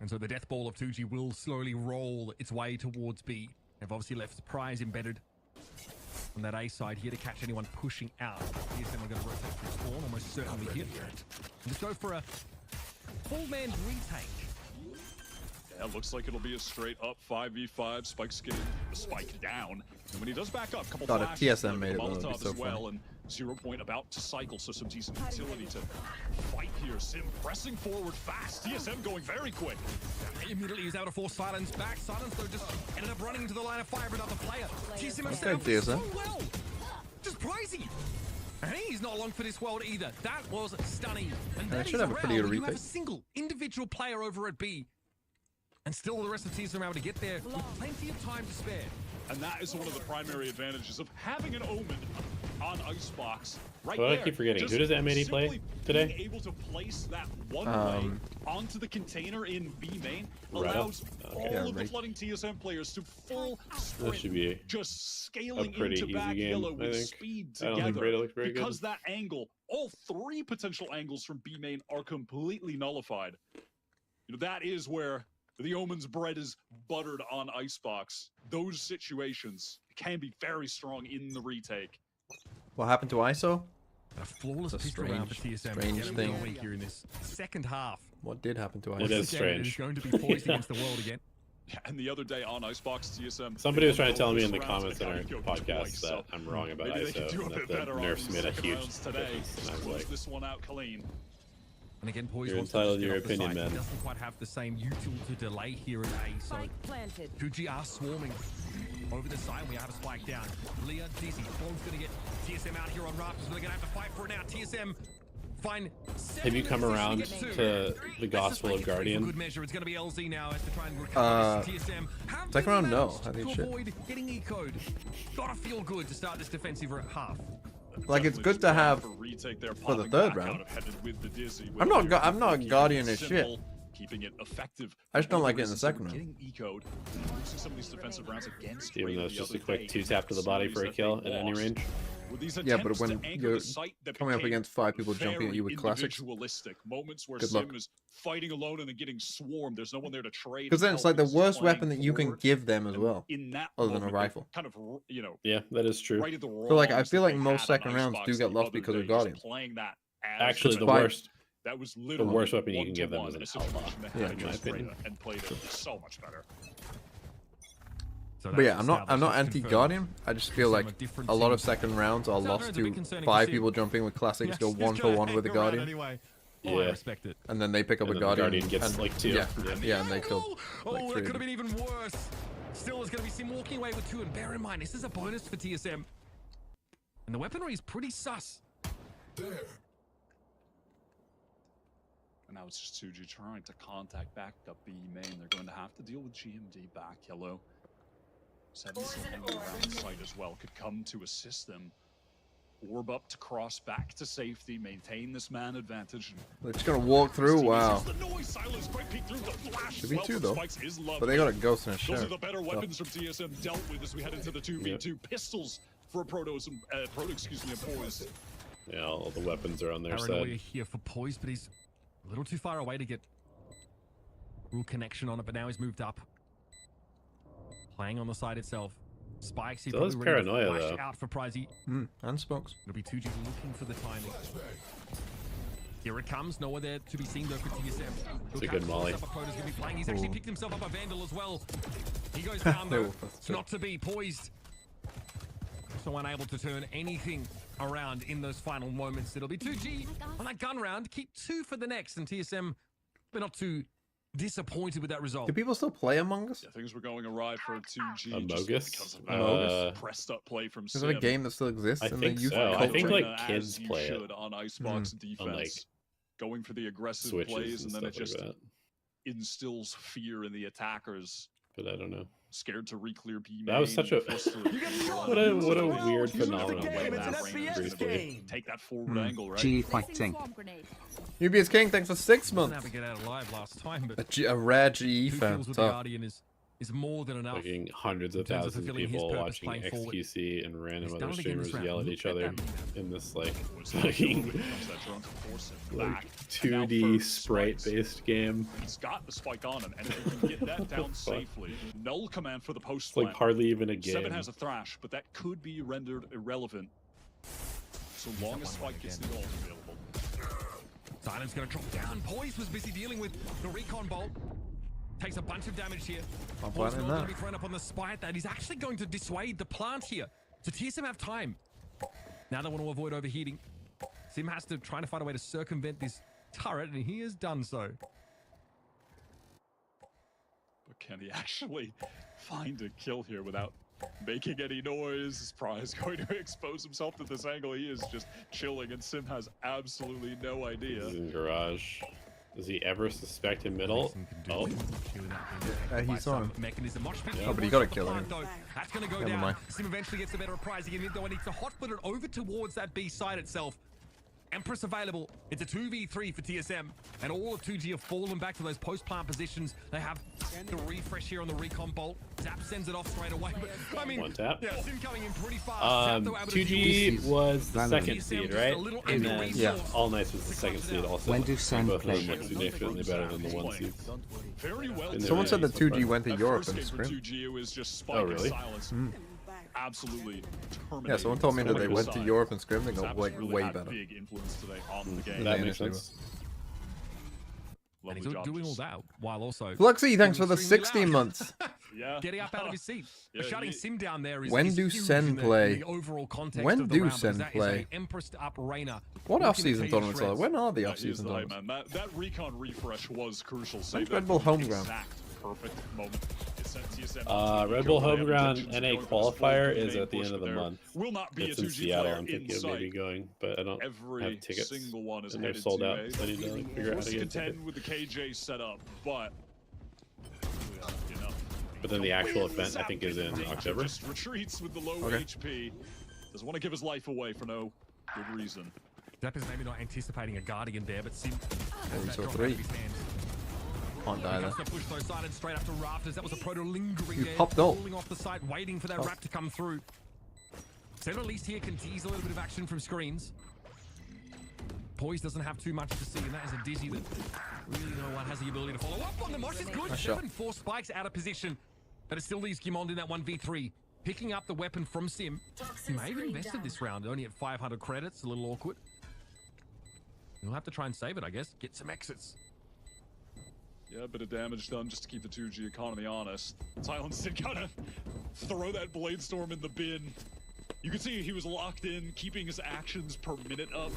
Speaker 2: And so the death ball of 2G will slowly roll its way towards B. They've obviously left the prize embedded on that A side here to catch anyone pushing out. TSM are going to rotate through spawn, almost certainly hit. And just go for a full man's retake.
Speaker 3: Yeah, looks like it'll be a straight up 5v5. Spike's getting the spike down. And when he does back up, a couple flashes,
Speaker 1: TSM made it, that would be so
Speaker 3: as well,
Speaker 1: funny.
Speaker 3: and 0 Point about to cycle, so some decent utility to fight here. Sim pressing forward fast. TSM going very quick.
Speaker 2: Immediately he's able to force Silence back. Silence, though, just ended up running into the line of fire for another player. TSM himself so well. Just crazy. And he's not long for this world either. That was stunning. And that should have a pretty good retake. You have a single individual player over at B. And still the rest of the teams are able to get there with plenty of time to spare.
Speaker 3: And that is one of the primary advantages of having an Omen on Icebox right
Speaker 5: there.
Speaker 3: I
Speaker 5: keep forgetting. Who does M80 play today?
Speaker 3: Being able to place that one way onto the container in B main allows all of the flooding TSM players to full sprint.
Speaker 5: That should be
Speaker 3: just scaling
Speaker 5: pretty
Speaker 3: into
Speaker 5: easy
Speaker 3: back
Speaker 5: game,
Speaker 3: yellow with speed together.
Speaker 5: I don't think Breda looks very
Speaker 3: because
Speaker 5: good.
Speaker 3: That angle, all 3 potential angles from B main are completely nullified. You know, that is where the Omen's bread is buttered on Icebox. Those situations can be very strong in the retake.
Speaker 1: What happened to ISO?
Speaker 2: A flawless pistol round for TSM.
Speaker 1: Strange thing.
Speaker 2: Here in this second half.
Speaker 1: What did happen to ISO?
Speaker 5: It is strange.
Speaker 2: It's going to be poised against the world again.
Speaker 3: Yeah, and the other day on Icebox, TSM...
Speaker 5: Somebody was trying to tell me in the comments on our podcast that I'm wrong about ISO, and that the nerfs made a huge difference. And I was like,
Speaker 3: this one out clean.
Speaker 2: And again, Poise
Speaker 5: you're
Speaker 2: wants
Speaker 5: entitled to
Speaker 2: to
Speaker 5: your opinion, man.
Speaker 2: He doesn't quite have the same util to delay here at A, so 2G are swarming over the side. We have a spike down. Leah, Dizzy, Bond's gonna get TSM out here on Rafters. We're gonna have to fight for it now. TSM find.
Speaker 5: Have you come around to the Gospel of Guardian?
Speaker 2: Good measure. It's gonna be LZ now as to try and recover TSM.
Speaker 1: Second round, no. I think shit.
Speaker 2: Avoid getting ecoed. Gotta feel good to start this defensive half.
Speaker 1: Like it's good to have for the third round. I'm not Guardian as shit.
Speaker 3: Keeping it effective.
Speaker 1: I just don't like it in the second round.
Speaker 5: Even though it's just a quick 2-tap to the body for a kill at any range.
Speaker 1: Yeah, but when you're coming up against 5 people jumping at you with classics,
Speaker 3: moments where
Speaker 1: good luck.
Speaker 3: Sim is fighting alone and then getting swarmed. There's no one there to trade.
Speaker 1: Because then it's like the worst weapon that you can give them as well, other than a rifle.
Speaker 3: Kind of, you know.
Speaker 5: Yeah, that is true.
Speaker 3: Right at the
Speaker 1: so like I feel like most second rounds do get lost because of Guardian.
Speaker 5: Actually, the worst.
Speaker 3: That was
Speaker 5: the worst weapon you can give them is an Outlaw.
Speaker 1: Yeah,
Speaker 5: in my opinion.
Speaker 3: And played it so much better.
Speaker 2: So
Speaker 1: but yeah, I'm not anti-Guardian. I just feel like a lot of second rounds are lost to 5 people jumping with classics, go 1-for-1 with the Guardian.
Speaker 2: Anyway.
Speaker 5: Yeah,
Speaker 2: I respect it.
Speaker 1: And then they pick up a
Speaker 5: the
Speaker 1: Guardian
Speaker 5: gets
Speaker 1: and,
Speaker 5: like 2.
Speaker 1: Yeah, and they kill. Like
Speaker 2: that could have been even worse. Still, there's going to be Sim walking away with 2, and bear in mind, this is a bonus for TSM. And the weaponry is pretty sus.
Speaker 3: And now it's just 2G trying to contact back up B main. They're going to have to deal with GMD back yellow. 7 still hanging around the site as well. Could come to assist them. Orb up to cross back to safety. Maintain this man advantage.
Speaker 1: They're just going to walk through. Wow.
Speaker 3: Should
Speaker 1: be 2 though. But they got a ghost and a sheriff.
Speaker 3: Those are the better weapons from TSM dealt with as we head into the 2v2. Pistols for Protos and Poise.
Speaker 5: Yeah, all the weapons are on their
Speaker 2: Paranoia
Speaker 5: side.
Speaker 2: here for Poise, but he's a little too far away to get real connection on it, but now he's moved up. Playing on the side itself. Spikes, he's probably ready
Speaker 5: Paranoia,
Speaker 2: to flash
Speaker 5: though.
Speaker 2: out for Pricey.
Speaker 1: And smokes.
Speaker 2: It'll be 2G looking for the timing. Here it comes. Nowhere there to be seen though for TSM.
Speaker 5: It's a good molly.
Speaker 2: He's actually picked himself up a Vandal as well. He goes down though. It's not to be poised. So unable to turn anything around in those final moments. It'll be 2G on that gun round. Keep 2 for the next. And TSM, they're not too disappointed with that result.
Speaker 1: Do people still play Among Us?
Speaker 3: Yeah, things were going awry for 2G.
Speaker 5: Among
Speaker 3: Us? Pressed up play from
Speaker 1: Is it a game that still exists?
Speaker 5: I think so. I think like kids play it
Speaker 3: on Icebox defense,
Speaker 5: on, like,
Speaker 3: going for the aggressive plays, and then it just instills fear in the attackers.
Speaker 5: But I don't know.
Speaker 3: Scared to re-clear B.
Speaker 5: That was such a what a weird phenomenon.
Speaker 3: Take that forward angle, right?
Speaker 4: G fighting.
Speaker 1: UBS King, thanks for 6 months.
Speaker 2: Never get out alive last time, but
Speaker 1: a rare GE fan.
Speaker 2: Is more than enough.
Speaker 5: Fucking hundreds of thousands of people watching XQC and random other streamers yell at each other in this like fucking 2D sprite-based game.
Speaker 3: He's got the spike on him, and if he can get that down safely, null command for the post.
Speaker 5: It's like hardly even a game.
Speaker 3: 7 has a thrash, but that could be rendered irrelevant so long as spike gets the ult available.
Speaker 2: Silence gonna drop down. Poise was busy dealing with the recon bolt. Takes a bunch of damage here. Poise not going to be thrown up on the spite. That is actually going to dissuade the plant here. So TSM have time. Now they want to avoid overheating. Sim has to try to find a way to circumvent this turret, and he has done so.
Speaker 3: But can he actually find a kill here without making any noise? Is Prize going to expose himself to this angle? He is just chilling, and Sim has absolutely no idea.
Speaker 5: He's in garage. Does he ever suspect him middle? Oh.
Speaker 1: He saw him.
Speaker 2: Yeah.
Speaker 1: Oh, but he got to kill him.
Speaker 2: That's going to go down. Sim eventually gets a better prize again, though. He needs to hotfoot it over towards that B side itself. Empress available. It's a 2v3 for TSM, and all of 2G have fallen back to those post-plant positions. They have the refresh here on the recon bolt. Zap sends it off straight away. But, I mean,
Speaker 5: one tap.
Speaker 2: Yeah, Sim coming in pretty fast.
Speaker 5: 2G was the second seed, right? And then All Nights was the second seed also.
Speaker 4: When do Sam play?
Speaker 5: Look significantly better than the 1 seeds.
Speaker 3: Very well.
Speaker 1: Someone said that 2G went to Europe and scrimmed.
Speaker 5: Oh, really?
Speaker 3: Absolutely.
Speaker 1: Yeah, someone told me that they went to Europe and scrimmed and got way better.
Speaker 3: Big influence today on the game.
Speaker 5: That makes sense.
Speaker 2: And he's doing all that while also
Speaker 1: Fluxy, thanks for the 16 months.
Speaker 3: Yeah.
Speaker 2: Getting up out of his seat. But shutting Sim down there is
Speaker 1: when do Sen play? When do Sen play? What off-season tournaments are there? When are the off-season tournaments?
Speaker 3: That recon refresh was crucial.
Speaker 1: When's Red Bull Homeground?
Speaker 3: Perfect moment.
Speaker 5: Red Bull Homeground NA qualifier is at the end of the month.
Speaker 3: Will not be
Speaker 5: it's in Seattle. I'm thinking of maybe going, but I don't have tickets.
Speaker 3: Single one is
Speaker 5: and they're sold out. So I need to figure out how to get a ticket.
Speaker 3: With the KJ setup, but
Speaker 5: then the actual event I think is in October.
Speaker 3: Just retreats with the low HP. Doesn't want to give his life away for no good reason.
Speaker 2: Zap is maybe not anticipating a Guardian there, but Sim.
Speaker 1: So 3. Can't die there.
Speaker 2: Push those silence straight up to rafters. That was a proto lingering
Speaker 1: You
Speaker 2: there,
Speaker 1: popped ult.
Speaker 2: pulling off the side, waiting for that wrap to come through. Sen at least here can tease a little bit of action from screens. Poise doesn't have too much to see, and that is a Dizzy that really no one has the ability to follow up on. The Mosh is good. 7-4 spikes out of position, but it still leaves Gimond in that 1v3. Picking up the weapon from Sim. He may have invested this round, only at 500 credits, a little awkward. He'll have to try and save it, I guess. Get some exits.
Speaker 3: Yeah, a bit of damage done just to keep the 2G economy honest. Silence did kind of throw that Bladestorm in the bin. You can see he was locked in, keeping his actions per minute up.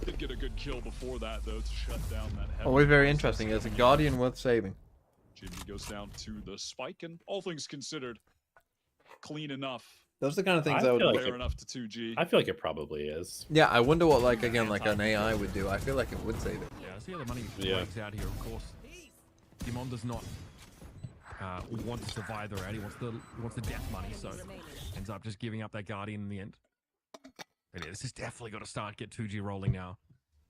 Speaker 3: Did get a good kill before that, though, to shut down that heavy.
Speaker 1: Always very interesting. Is a Guardian worth saving?
Speaker 3: Jimmy goes down to the spike, and all things considered, clean enough.
Speaker 1: Those are the kind of things I would
Speaker 3: fair enough to 2G.
Speaker 5: I feel like it probably is.
Speaker 1: Yeah, I wonder what, like, again, like an AI would do. I feel like it would save it.
Speaker 2: Yeah, see how the money breaks out here, of course. Gimond does not want to survive the round. He wants the death money, so ends up just giving up that Guardian in the end. But yeah, this has definitely got to start get 2G rolling now.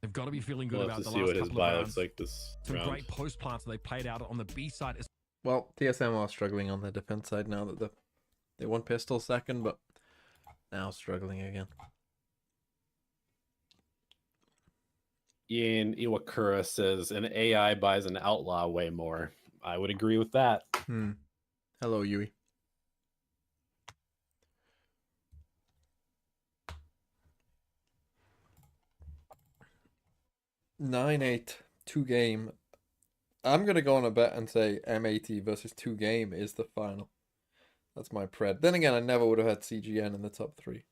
Speaker 2: They've got to be feeling good about the last couple of rounds.
Speaker 5: Like this
Speaker 2: Some
Speaker 5: round.
Speaker 2: great post plants that they played out on the B side.
Speaker 1: Well, TSM are struggling on the defense side now that they won pistol second, but now struggling again.
Speaker 5: Ian Iwakura says an AI buys an outlaw way more. I would agree with that.
Speaker 1: Hello, Yui. 9-8, 2-game. I'm going to go on a bet and say M80 versus 2-game is the final. That's my pred. Then again, I never would have had CGN in the top 3.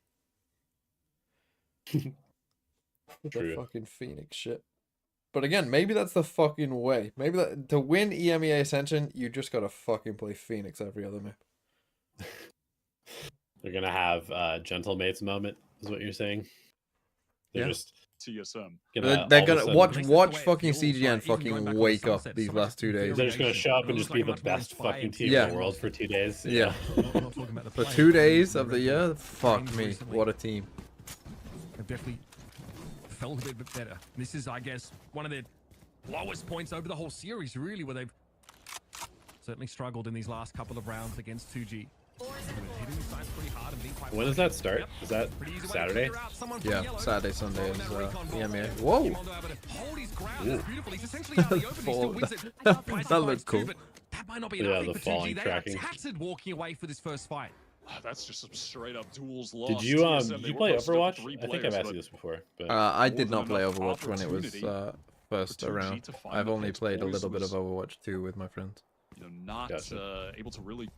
Speaker 1: With the fucking Phoenix shit. But again, maybe that's the fucking way. Maybe that to win EMEA Ascension, you just gotta fucking play Phoenix every other map.
Speaker 5: They're gonna have Gentlemates moment, is what you're saying? They're just
Speaker 3: TSM.
Speaker 1: They're gonna watch fucking CGN fucking wake up these last 2 days.
Speaker 5: They're just gonna show up and just be the best fucking team in the world for 2 days.
Speaker 1: Yeah. For 2 days of the year, fuck me, what a team.
Speaker 2: They've definitely felt a bit better. This is, I guess, one of their lowest points over the whole series, really, where they've certainly struggled in these last couple of rounds against 2G.
Speaker 5: When does that start? Is that Saturday?
Speaker 1: Yeah, Saturday, Sunday is EMEA. Whoa! That looked cool.
Speaker 5: Yeah, the falling tracking.
Speaker 2: Walking away for this first fight.
Speaker 3: That's just some straight up duels lost.
Speaker 5: Did you play Overwatch? I think I've asked you this before. But...
Speaker 1: I did not play Overwatch when it was first around. I've only played a little bit of Overwatch 2 with my friends.
Speaker 3: Not able to really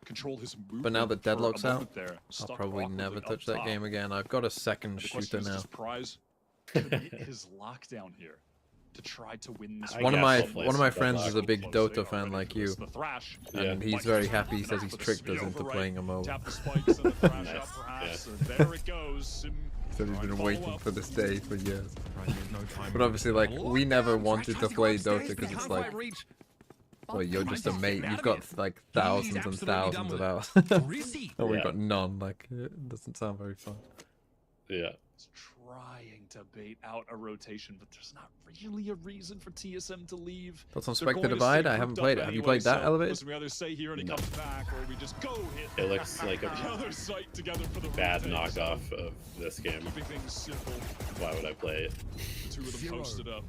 Speaker 3: control his movement.
Speaker 1: But now that Deadlock's out, I'll probably never touch that game again. I've got a second shooter now.
Speaker 3: His lockdown here to try to win this.
Speaker 1: One of my friends is a big Dota fan like you, and he's very happy. He says he's tricked us into playing a MOBA.
Speaker 3: There it goes.
Speaker 1: He said he's been waiting for this day for years. But obviously, like, we never wanted to play Dota because it's like, well, you're just a mate. You've got like thousands and thousands of hours, and we've got none. Like, it doesn't sound very fun.
Speaker 5: Yeah.
Speaker 3: Trying to bait out a rotation, but there's not really a reason for TSM to leave.
Speaker 1: Thoughts on Spectre Divide? I haven't played it. Have you played that, Elevated?
Speaker 3: We either stay here and he comes back, or we just go hit.
Speaker 5: It looks like a bad knockoff of this game. Why would I play it?
Speaker 3: Two of them posted up.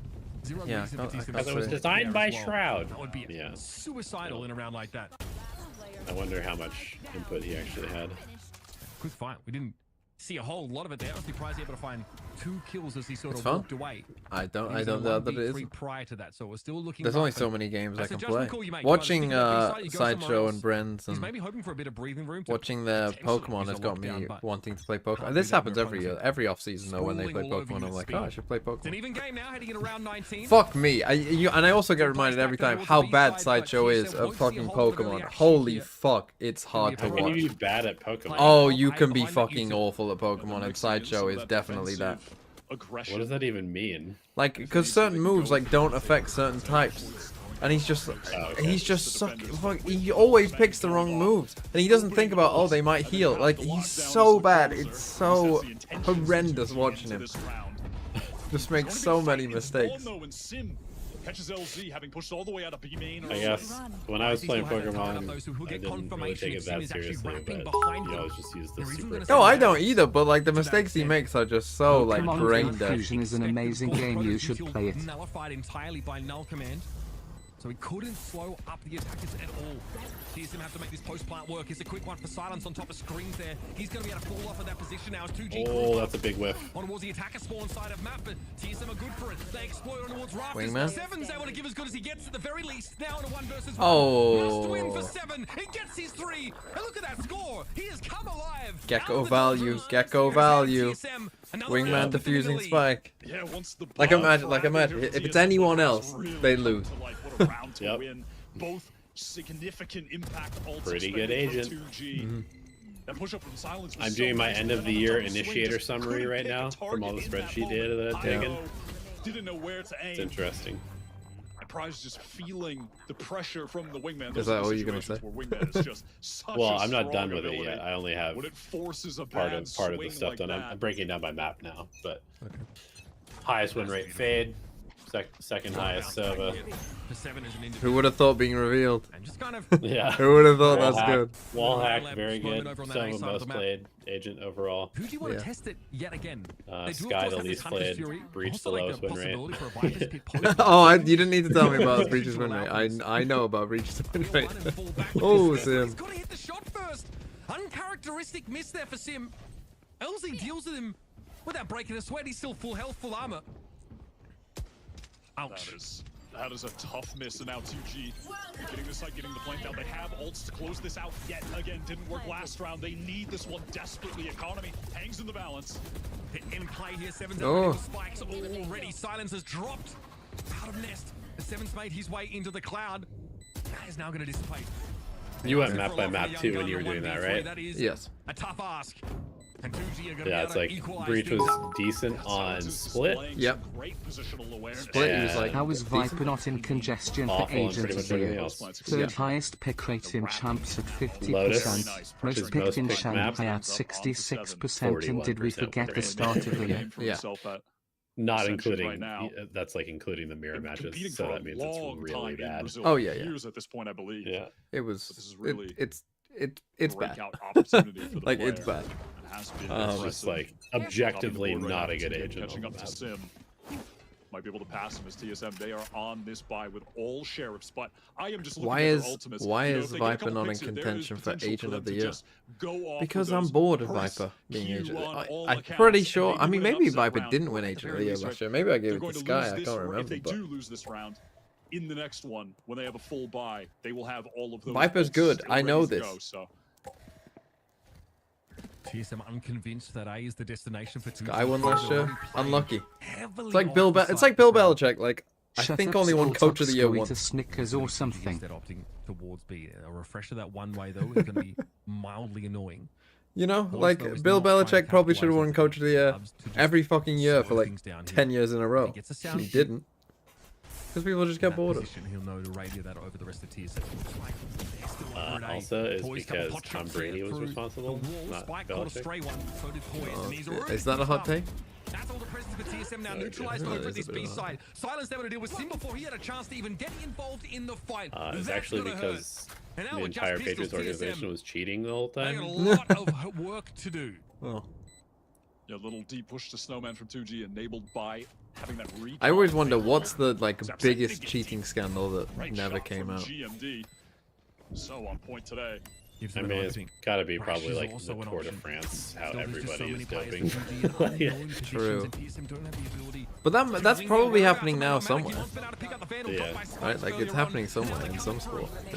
Speaker 1: Yeah,
Speaker 5: because it was designed by Shroud.
Speaker 2: That would be suicidal in a round like that.
Speaker 5: I wonder how much input he actually had.
Speaker 2: Quick fight. We didn't see a whole lot of it there. Obviously, Prize able to find 2 kills as he sort of walked away.
Speaker 1: I don't know that it is.
Speaker 2: Prior to that, so we're still looking.
Speaker 1: There's only so many games I can play. Watching Sideshow and Brens and
Speaker 2: maybe hoping for a bit of breathing room.
Speaker 1: Watching their Pokemon has got me wanting to play Pokemon. This happens every year, every off season though. When they play Pokemon, I'm like, oh, I should play Pokemon.
Speaker 2: It's an even game now, heading in around 19.
Speaker 1: Fuck me! And I also get reminded every time how bad Sideshow is of fucking Pokemon. Holy fuck, it's hard to watch.
Speaker 5: How can you be bad at Pokemon?
Speaker 1: Oh, you can be fucking awful at Pokemon, and Sideshow is definitely that.
Speaker 5: What does that even mean?
Speaker 1: Like, because certain moves like don't affect certain types, and he's just he always picks the wrong moves, and he doesn't think about, oh, they might heal. Like, he's so bad. It's so horrendous watching him. Just makes so many mistakes.
Speaker 3: Catches LZ having pushed all the way out of B main.
Speaker 5: I guess when I was playing Pokemon, I didn't really take it that seriously, but you always just use the super.
Speaker 1: No, I don't either, but like the mistakes he makes are just so like brain dead.
Speaker 4: Fusion is an amazing game. You should play it.
Speaker 2: Nullified entirely by Null Command, so he couldn't slow up the attackers at all. TSM have to make this post plant work. It's a quick one for Silence on top of screens there. He's going to be able to fall off of that position now as 2G.
Speaker 5: Oh, that's a big whiff.
Speaker 2: On towards the attacker spawn side of map, but TSM are good for it. They exploit on towards Rafters.
Speaker 1: Wingman.
Speaker 2: Seven's able to give as good as he gets at the very least. Now in a 1 versus 1.
Speaker 1: Oh.
Speaker 2: Must win for 7. He gets his 3. And look at that score. He has come alive.
Speaker 1: Gecko value. Gecko value. Wingman defusing spike.
Speaker 3: Yeah,
Speaker 1: like imagine if it's anyone else, they lose.
Speaker 5: Yep.
Speaker 3: Both significant impact.
Speaker 5: Pretty good agent. I'm doing my end of the year initiator summary right now from all the spreadsheet data that I've taken.
Speaker 3: Didn't know where to aim.
Speaker 5: It's interesting.
Speaker 3: Prize just feeling the pressure from the Wingman.
Speaker 1: Is that all you're gonna say?
Speaker 5: Well, I'm not done with it yet. I only have part of the
Speaker 3: like
Speaker 5: stuff done. I'm breaking down by map now, but
Speaker 1: okay.
Speaker 5: Highest win rate Fade, second highest Sova.
Speaker 1: Who would have thought being revealed?
Speaker 5: Yeah.
Speaker 1: Who would have thought that's good?
Speaker 5: Wallhack, very good. Sova most played. Agent overall.
Speaker 2: Who do you want to test it yet again?
Speaker 5: Sky the least played. Breach the lowest win rate.
Speaker 1: Oh, you didn't need to tell me about Breach's win rate. I know about Breach's win rate. Oh, Sim.
Speaker 2: He's got to hit the shot first. Uncharacteristic miss there for Sim. LZ deals with him without breaking a sweat. He's still full health, full armor. Ouch.
Speaker 3: That is a tough miss, and now 2G getting the site, getting the plant down. They have ults to close this out yet again. Didn't work last round. They need this one desperately. Economy hangs in the balance.
Speaker 2: In play here, Seven's spikes already. Silence has dropped out of nest. The Seven's made his way into the cloud. That is now going to dissipate.
Speaker 5: You went map by map too when you were doing that, right?
Speaker 2: That is
Speaker 1: yes.
Speaker 2: A tough ask. And 2G are gonna
Speaker 5: yeah, it's like Breach was decent on Split.
Speaker 1: Yep.
Speaker 5: Split was
Speaker 4: like. How is Viper not in congestion for Agent of the Year? Third highest pick rate in champs at 50%. Most picked in Shanghai at 66%. And did we forget the start of the year?
Speaker 1: Yeah.
Speaker 5: Not including right now. That's like including the mirror matches, so that means it's really bad.
Speaker 1: Oh yeah,
Speaker 3: years at this point, I believe.
Speaker 5: Yeah,
Speaker 1: it was.
Speaker 3: This is really
Speaker 1: it's bad.
Speaker 3: Like
Speaker 1: it's bad.
Speaker 5: Just like objectively not a good agent.
Speaker 3: Catching up to Sim. Might be able to pass him as TSM. They are on this buy with all sheriffs, but I am just looking at their ultimates.
Speaker 1: Why is Viper not in contention for Agent of the Year? Because I'm bored of Viper being Agent. I'm pretty sure. I mean, maybe Viper didn't win Agent of the Year last year. Maybe I gave it to Sky. I can't remember.
Speaker 3: If they do lose this round, in the next one, when they have a full buy, they will have all of those.
Speaker 1: Viper's good. I know this.
Speaker 2: TSM unconvinced that A is the destination for
Speaker 1: Sky won last year. Unlucky. It's like Bill Belichick. Like I think only one coach of the year won.
Speaker 4: Snickers or something.
Speaker 2: Instead opting towards B. A refresher that one way though is going to be mildly annoying.
Speaker 1: You know, like Bill Belichick probably should have won coach of the year every fucking year for like 10 years in a row. He didn't. Because people just get bored of it.
Speaker 2: He'll know to radio that over the rest of TSM.
Speaker 5: Also, is because Tom Brady was responsible, not Belichick.
Speaker 1: Is that a hot take?
Speaker 2: That's all the presence for TSM now neutralized over at this B side. Silence never to deal with Sim before he had a chance to even get involved in the fight.
Speaker 5: It's actually because the entire Patriots organization was cheating the whole time.
Speaker 2: They got a lot of work to do.
Speaker 1: Well.
Speaker 3: Yeah, little D push to Snowman from 2G enabled by having that recall.
Speaker 1: I always wonder what's the like biggest cheating scandal that never came out.
Speaker 3: GMD. So on point today.
Speaker 5: I mean, it's gotta be probably like the Tour de France, how everybody is doping.
Speaker 1: True. But that's probably happening now somewhere.
Speaker 5: Yeah.
Speaker 1: Right? Like it's happening somewhere in some sport.
Speaker 5: Alright.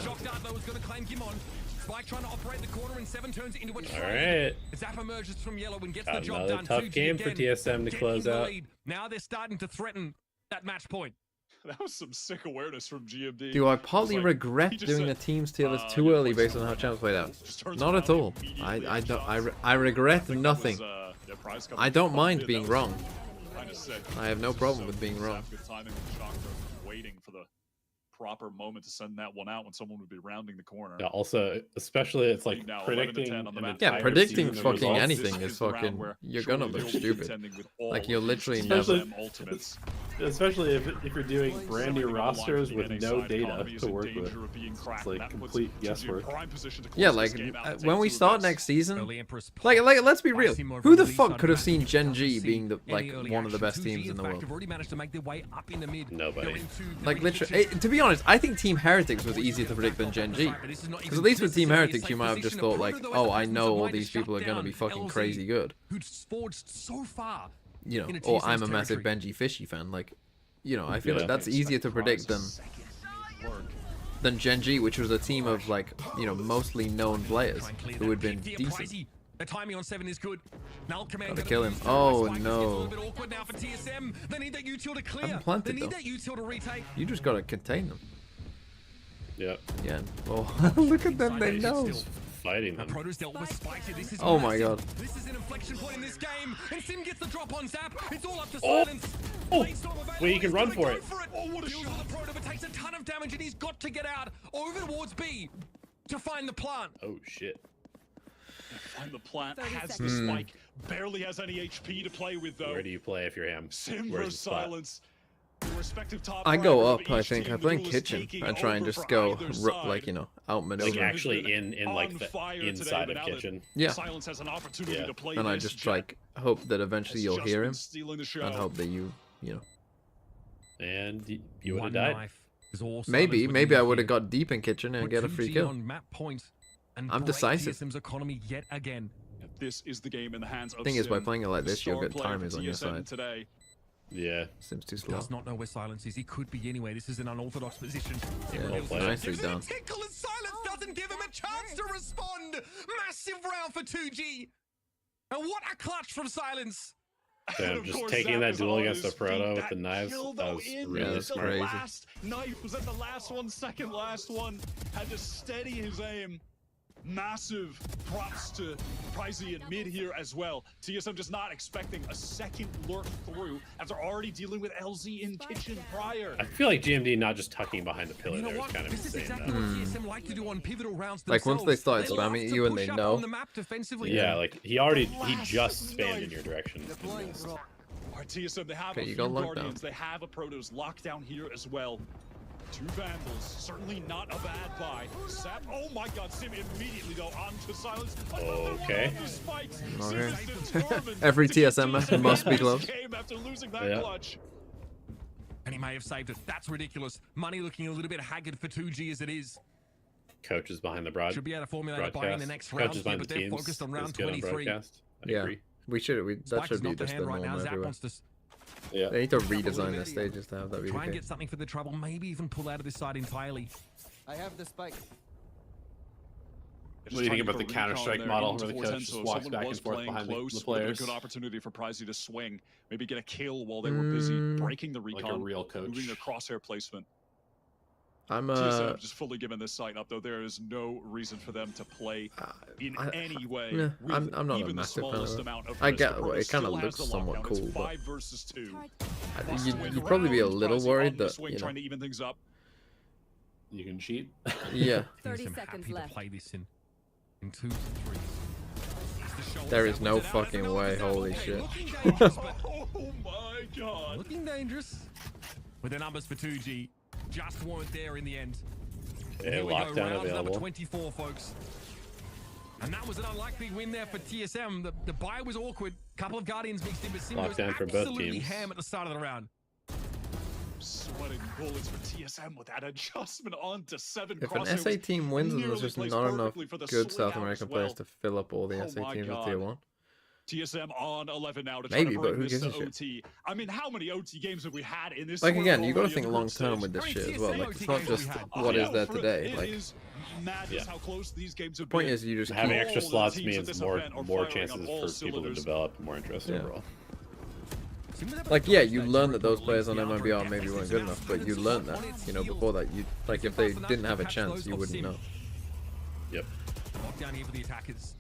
Speaker 5: Got another tough game for TSM to close out.
Speaker 2: Now they're starting to threaten that match point.
Speaker 3: That was some sick awareness from GMD.
Speaker 1: Do I partly regret doing a team's tier list too early based on how champs played out? Not at all. I regret nothing. I don't mind being wrong. I have no problem with being wrong.
Speaker 3: Waiting for the proper moment to send that one out when someone would be rounding the corner.
Speaker 5: Yeah, also, especially it's like predicting.
Speaker 1: Yeah, predicting fucking anything is fucking. You're gonna look stupid. Like you're literally never.
Speaker 10: Especially if you're doing brand new rosters with no data to work with. It's like complete guesswork.
Speaker 1: Yeah, like when we start next season, like let's be real. Who the fuck could have seen Gen G being the like one of the best teams in the world?
Speaker 5: Nobody.
Speaker 1: Like literally, to be honest, I think Team Heretics was easier to predict than Gen G. Because at least with Team Heretics, you might have just thought like, oh, I know all these people are gonna be fucking crazy good. You know, or I'm a massive Benji Fishy fan. Like, you know, I feel like that's easier to predict than Gen G, which was a team of like, you know, mostly known players who had been decent.
Speaker 2: The timing on 7 is good.
Speaker 1: Gotta kill him. Oh no.
Speaker 2: They need that util to clear.
Speaker 1: I'm planted,
Speaker 2: they need that util to retake.
Speaker 1: You just gotta contain them.
Speaker 5: Yeah.
Speaker 1: Yeah. Oh, look at them. They know.
Speaker 5: Fighting them.
Speaker 1: Oh my god.
Speaker 2: This is an inflection point in this game, and Sim gets the drop on Zap. It's all up to Silence.
Speaker 5: Oh, wait, he can run for it.
Speaker 2: Oh, what a shot. The Proto takes a ton of damage, and he's got to get out over towards B to find the plant.
Speaker 5: Oh shit.
Speaker 3: Find the plant, has the spike, barely has any HP to play with though.
Speaker 5: Where do you play if you're him?
Speaker 3: Sim versus Silence.
Speaker 1: I go up, I think. I play in kitchen. I try and just go, like, you know, outmaneuver.
Speaker 5: Like actually in like the inside of kitchen.
Speaker 1: Yeah. And I just like hope that eventually you'll hear him, and hope that you know.
Speaker 5: And you would have died.
Speaker 1: Maybe I would have got deep in kitchen and get a free kill. I'm decisive.
Speaker 3: This is the game in the hands of
Speaker 1: thing is, by playing it like this, you'll get timers on your side.
Speaker 3: Today,
Speaker 10: Yeah.
Speaker 1: Seems too slow.
Speaker 2: Does not know where Silence is. He could be anyway. This is an unorthodox position.
Speaker 1: Yeah, nicely done.
Speaker 2: Tickle and Silence doesn't give him a chance to respond. Massive round for 2G. And what a clutch from Silence.
Speaker 10: Damn, just taking that duel against the Proto with the knives, that was really smart.
Speaker 1: Crazy.
Speaker 3: Last knife was at the last one, second last one. Had to steady his aim. Massive props to Pricey in mid here as well. TSM just not expecting a second lurk through after already dealing with LZ in kitchen prior.
Speaker 10: I feel like GMD not just tucking behind the pillar there is kind of
Speaker 2: This is
Speaker 10: insane.
Speaker 2: exactly what TSM like to do on pivotal rounds
Speaker 1: Like once they
Speaker 2: themselves.
Speaker 1: start spamming
Speaker 2: love
Speaker 1: at
Speaker 2: to
Speaker 1: you and
Speaker 2: push
Speaker 1: they
Speaker 2: up
Speaker 1: know.
Speaker 2: on the map defensively.
Speaker 10: Yeah, like he just spammed in your direction.
Speaker 3: Our TSM, they have
Speaker 1: Okay,
Speaker 3: a
Speaker 1: you
Speaker 3: few
Speaker 1: got lockdown.
Speaker 3: Guardians, they have a Protoss lockdown here as well. 2 Vandals, certainly not a bad buy. Sap, oh my god, Sim immediately though onto Silence.
Speaker 10: Okay.
Speaker 1: Every TSM must be close.
Speaker 3: After losing that clutch.
Speaker 2: And he may have saved it. That's ridiculous. Money looking a little bit haggard for 2G as it is.
Speaker 10: Coach is behind the broad.
Speaker 2: Should be able to formulate a buy in the next
Speaker 10: Coach
Speaker 2: round
Speaker 10: is
Speaker 2: here,
Speaker 10: behind
Speaker 2: but
Speaker 10: the
Speaker 2: they're
Speaker 10: teams.
Speaker 2: focused on round
Speaker 10: Is good on
Speaker 2: 23.
Speaker 10: broadcast. I
Speaker 1: Yeah.
Speaker 10: agree.
Speaker 1: That
Speaker 2: Spike
Speaker 1: should
Speaker 2: is
Speaker 1: be
Speaker 2: not the
Speaker 1: just the
Speaker 2: hand right now.
Speaker 1: norm
Speaker 2: Zap
Speaker 1: everywhere.
Speaker 2: wants to
Speaker 10: Yeah.
Speaker 1: They need to redesign their stages to have that be
Speaker 2: try
Speaker 1: the
Speaker 2: and get
Speaker 1: case.
Speaker 2: something for the trouble, maybe even pull out of this side entirely.
Speaker 11: I have the spike.
Speaker 10: What do you think about the Counter-Strike model where the coach just walks back and forth behind the players?
Speaker 3: A good opportunity for Pricey to swing, maybe get a kill while they were busy breaking the recon,
Speaker 10: Like a real coach.
Speaker 3: moving their crosshair placement.
Speaker 1: I'm
Speaker 3: TSM just fully giving this site up, though there is no reason for them to play in any way.
Speaker 1: Yeah,
Speaker 3: with
Speaker 1: I'm not a
Speaker 3: even the
Speaker 1: massive fan of
Speaker 3: smallest
Speaker 1: it.
Speaker 3: amount of
Speaker 1: I
Speaker 3: risk.
Speaker 1: get
Speaker 3: The
Speaker 1: well,
Speaker 3: Protoss
Speaker 1: it kind of
Speaker 3: still has
Speaker 1: looks
Speaker 3: the
Speaker 1: somewhat
Speaker 3: lockdown. It's
Speaker 1: cool, but
Speaker 3: 5 versus 2.
Speaker 1: you'd probably be a little worried that,
Speaker 3: Swing,
Speaker 1: you know,
Speaker 3: trying to even things up.
Speaker 10: You can cheat.
Speaker 1: yeah,
Speaker 9: 30
Speaker 2: TSM
Speaker 9: seconds
Speaker 2: happy
Speaker 9: left.
Speaker 2: to play this in 2s and 3s.
Speaker 1: there is no fucking way. Holy shit.
Speaker 3: Oh my god.
Speaker 2: Looking dangerous. With the numbers for 2G, just weren't there in the end.
Speaker 10: Okay,
Speaker 2: Here we go,
Speaker 10: lockdown
Speaker 2: round number
Speaker 10: available.
Speaker 2: 24, folks. And that was an unlikely win there for TSM. The buy was awkward. Couple of Guardians mixed in, but Sim goes
Speaker 10: Lockdown for both
Speaker 2: absolutely
Speaker 10: teams.
Speaker 2: ham at the start of the round.
Speaker 3: Sweating bullets for TSM with that adjustment on to 7
Speaker 1: If an
Speaker 3: crosshairs.
Speaker 1: SA team wins and there's
Speaker 3: Nearly
Speaker 1: just
Speaker 3: plays
Speaker 1: not enough
Speaker 3: perfectly for the
Speaker 1: good
Speaker 3: swing
Speaker 1: South
Speaker 3: out
Speaker 1: American
Speaker 3: as
Speaker 1: players
Speaker 3: well.
Speaker 1: to fill up all the
Speaker 3: Oh
Speaker 1: SA
Speaker 3: my
Speaker 1: teams with
Speaker 3: God.
Speaker 1: tier 1.
Speaker 3: TSM on 11 now to try
Speaker 1: Maybe,
Speaker 3: to
Speaker 1: but
Speaker 3: bring
Speaker 1: who
Speaker 3: this
Speaker 1: gives
Speaker 3: to
Speaker 1: a shit?
Speaker 3: OT. I mean, how many OT games have we had in this?
Speaker 1: Like
Speaker 3: tournament
Speaker 1: again, you gotta
Speaker 3: already in
Speaker 1: think
Speaker 3: the
Speaker 1: long
Speaker 3: group
Speaker 1: term
Speaker 3: stage?
Speaker 1: with this
Speaker 2: Very
Speaker 1: shit as well.
Speaker 2: TSM
Speaker 1: Like it's not
Speaker 2: games
Speaker 1: just
Speaker 2: we had.
Speaker 1: what is
Speaker 3: know,
Speaker 1: there
Speaker 3: for-
Speaker 1: today.
Speaker 3: it
Speaker 1: Like
Speaker 3: is madness how close these games have
Speaker 1: point
Speaker 3: been.
Speaker 1: is you just
Speaker 10: Having
Speaker 1: keep,
Speaker 10: extra
Speaker 3: all the
Speaker 10: slots
Speaker 3: teams at
Speaker 10: means
Speaker 3: this
Speaker 10: more
Speaker 3: event are
Speaker 10: more
Speaker 3: firing
Speaker 10: chances
Speaker 3: on all
Speaker 10: for people to
Speaker 3: cylinders.
Speaker 10: develop, more interest
Speaker 1: Yeah.
Speaker 10: overall.
Speaker 1: like yeah, you learn that those players on MMBR maybe weren't good enough, but you learned that, you know, before that. You like if they didn't have a chance, you wouldn't know.
Speaker 10: Yep.
Speaker 2: Lockdown here for the attackers.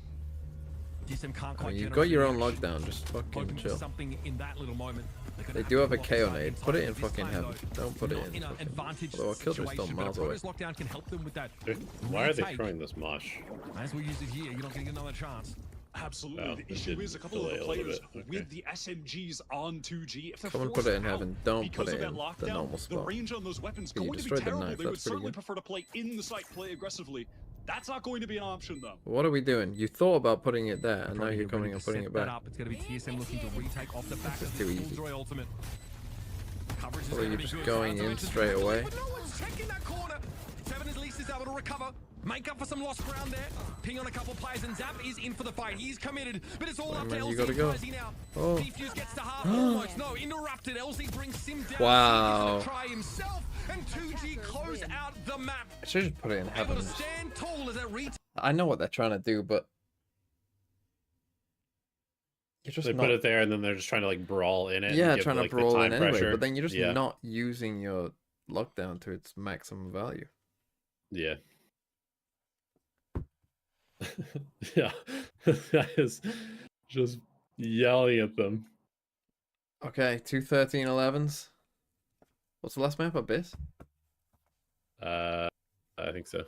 Speaker 2: TSM can't
Speaker 1: I
Speaker 2: quite
Speaker 1: mean, you've
Speaker 2: generate
Speaker 1: got your
Speaker 2: the
Speaker 1: own
Speaker 2: action.
Speaker 1: lockdown, just fucking
Speaker 2: Hoping for
Speaker 1: chill.
Speaker 2: something in that little moment.
Speaker 1: They do have a KO nade. Put it in fucking heaven. Don't put it in.
Speaker 2: an
Speaker 1: Fucking,
Speaker 2: advantage
Speaker 1: although a Killjoy's still
Speaker 2: situation, but
Speaker 1: miles
Speaker 2: a
Speaker 1: away.
Speaker 2: Protoss lockdown can help them with that.
Speaker 10: Why are they
Speaker 2: retake.
Speaker 10: throwing this mosh?
Speaker 2: Might as well use it here. You're not going to get another chance.
Speaker 3: Absolutely.
Speaker 10: Oh,
Speaker 3: The
Speaker 10: it
Speaker 3: issue
Speaker 10: did
Speaker 3: is a couple of
Speaker 10: delay
Speaker 3: the
Speaker 10: a little
Speaker 3: players
Speaker 10: bit. Okay.
Speaker 3: with the SMGs on 2G. If they're
Speaker 1: Come and
Speaker 3: forced
Speaker 1: put it in
Speaker 3: out
Speaker 1: heaven. Don't
Speaker 3: because
Speaker 1: put it
Speaker 3: of that
Speaker 1: in the
Speaker 3: lockdown,
Speaker 1: normal
Speaker 3: the
Speaker 1: spot.
Speaker 3: range on those weapons
Speaker 1: Yeah, you
Speaker 3: going to be
Speaker 1: destroyed the
Speaker 3: terrible.
Speaker 1: knife,
Speaker 3: They would
Speaker 1: that's pretty
Speaker 3: certainly
Speaker 1: good.
Speaker 3: prefer to play in the site, play aggressively. That's not going to be an option though.
Speaker 1: What are we doing? You thought about putting it there, and now
Speaker 2: Probably
Speaker 1: you're coming
Speaker 2: ready
Speaker 1: and
Speaker 2: to
Speaker 1: putting
Speaker 2: set
Speaker 1: it
Speaker 2: that
Speaker 1: back.
Speaker 2: up. It's going to be TSM looking to retake off the back
Speaker 1: This
Speaker 2: of
Speaker 1: is
Speaker 2: the
Speaker 1: too easy.
Speaker 2: Killjoy ultimate. Coverage is
Speaker 1: Or
Speaker 2: gonna
Speaker 1: you're
Speaker 2: be
Speaker 1: just
Speaker 2: good.
Speaker 1: going
Speaker 2: Sounds
Speaker 1: in
Speaker 2: like
Speaker 1: straight
Speaker 2: it's
Speaker 1: away.
Speaker 2: But no one's checking that corner. Seven at least is able to recover. Make up for some lost ground there. Ping on a couple players, and Zap is in for the fight. He's committed, but it's all up to
Speaker 1: Man,
Speaker 2: LZ.
Speaker 1: you gotta go.
Speaker 2: Now.
Speaker 1: Oh.
Speaker 2: Defuse gets to half, almost. No, interrupted. LZ brings Sim down.
Speaker 1: Wow.
Speaker 2: He's gonna try himself, and 2G close out the map.
Speaker 1: I should just put it in
Speaker 2: Able
Speaker 1: heaven.
Speaker 2: to stand tall as that retake.
Speaker 1: I know what they're trying to do, but you're just
Speaker 10: They
Speaker 1: not.
Speaker 10: put it there and then they're just trying to like brawl in it. and
Speaker 1: Yeah,
Speaker 10: give,
Speaker 1: trying
Speaker 10: like,
Speaker 1: to
Speaker 10: the
Speaker 1: brawl
Speaker 10: time
Speaker 1: in anyway,
Speaker 10: pressure.
Speaker 1: but then you're just
Speaker 10: Yeah.
Speaker 1: not using your lockdown to its maximum value.
Speaker 10: Yeah. Yeah. That is just yelling at them.
Speaker 1: Okay, 2-13-11s. What's the last map? Abyss?
Speaker 10: I think so.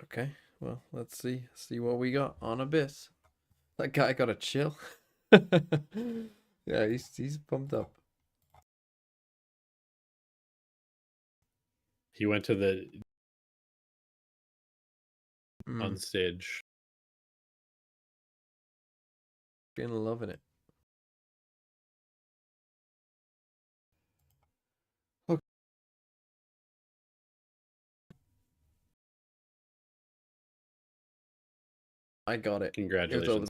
Speaker 1: Okay, well, let's see what we got on Abyss. That guy got a chill. Yeah, he's pumped up.
Speaker 10: He went to the
Speaker 1: Mm,
Speaker 10: on stage.
Speaker 1: been loving it. Okay. I got it.
Speaker 10: Congratulations.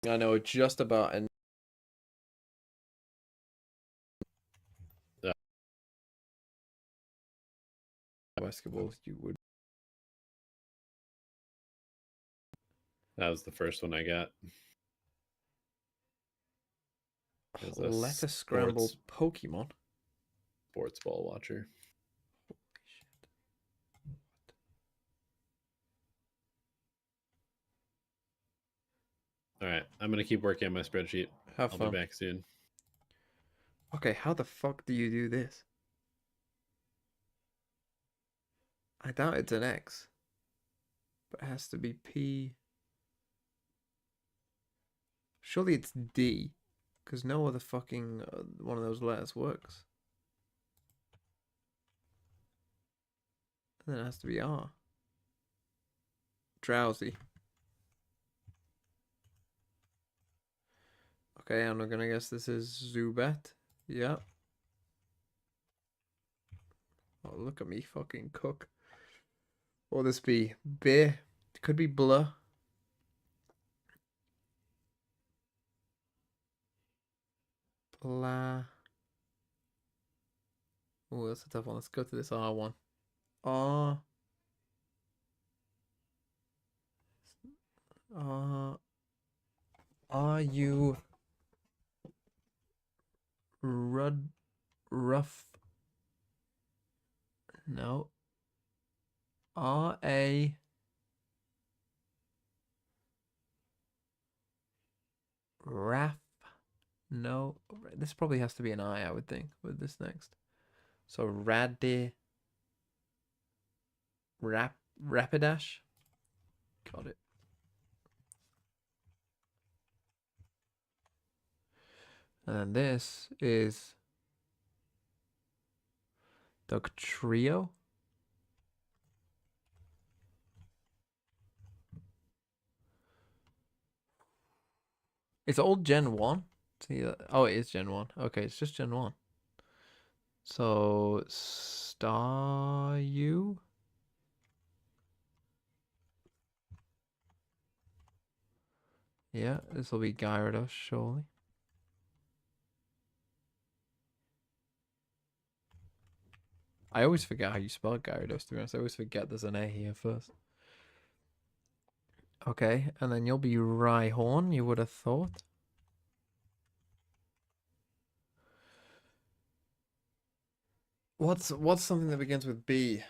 Speaker 1: I know just about basketball, you would.
Speaker 5: That was the first one I got.
Speaker 1: Let us scramble Pokemon.
Speaker 5: Sports ball watcher.
Speaker 1: Holy shit.
Speaker 5: All right, I'm gonna keep working on my spreadsheet.
Speaker 1: Have fun.
Speaker 5: I'll be back soon.
Speaker 1: Okay, how the fuck do you do this? I doubt it's an X, but it has to be P. Surely it's D, because no other fucking one of those letters works. And then it has to be R. Drowsy. Okay, I'm not gonna guess this is Zubat. Yep. Oh, look at me fucking cook. What will this be? Beer? It could be Blur. Blah. Oh, that's a tough one. Let's go to this R one. R. Are you rough? No. R-A. Raff. No. This probably has to be an I would think, with this next. So Rapidash. Got it. And this is Dugtrio. It's old Gen 1. See, oh, it is Gen 1. Okay, it's just Gen 1. So, Staryu? Yeah, this will be Gyarados, surely. I always forget how you spell Gyarados, to be honest. I always forget there's an A here first. Okay, and then you'll be Rhyhorn, you would have thought. What's something that begins with B?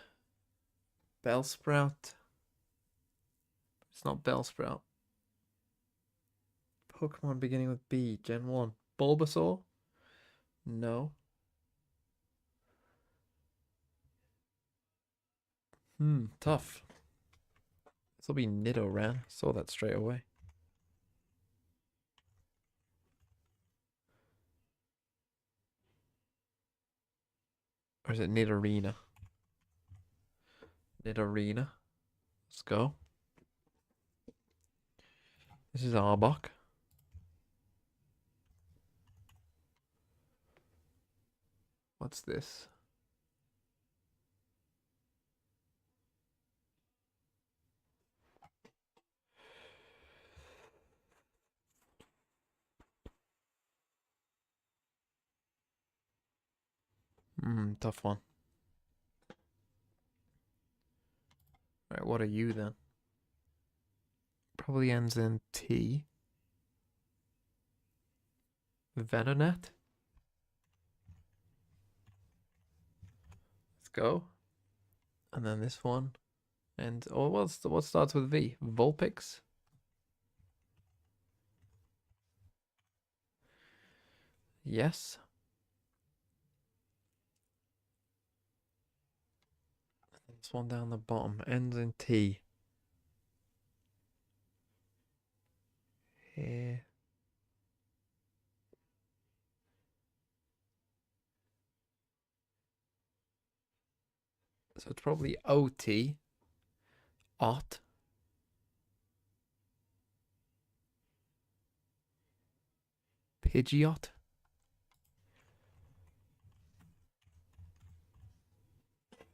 Speaker 1: Bellsprout? It's not Bellsprout. Pokemon beginning with B, Gen 1. Bulbasaur? No. Tough. This will be Nidoran. Saw that straight away. Or is it Nidorina? Nidorina. Let's go. This is Arbok. What's this? Tough one. Right, what are you then? Probably ends in T. Venonat. Let's go. And then this one. And oh, what starts with V? Vulpix. Yes. This one down the bottom ends in T. Here. So it's probably OT. Ot. Pidgeot.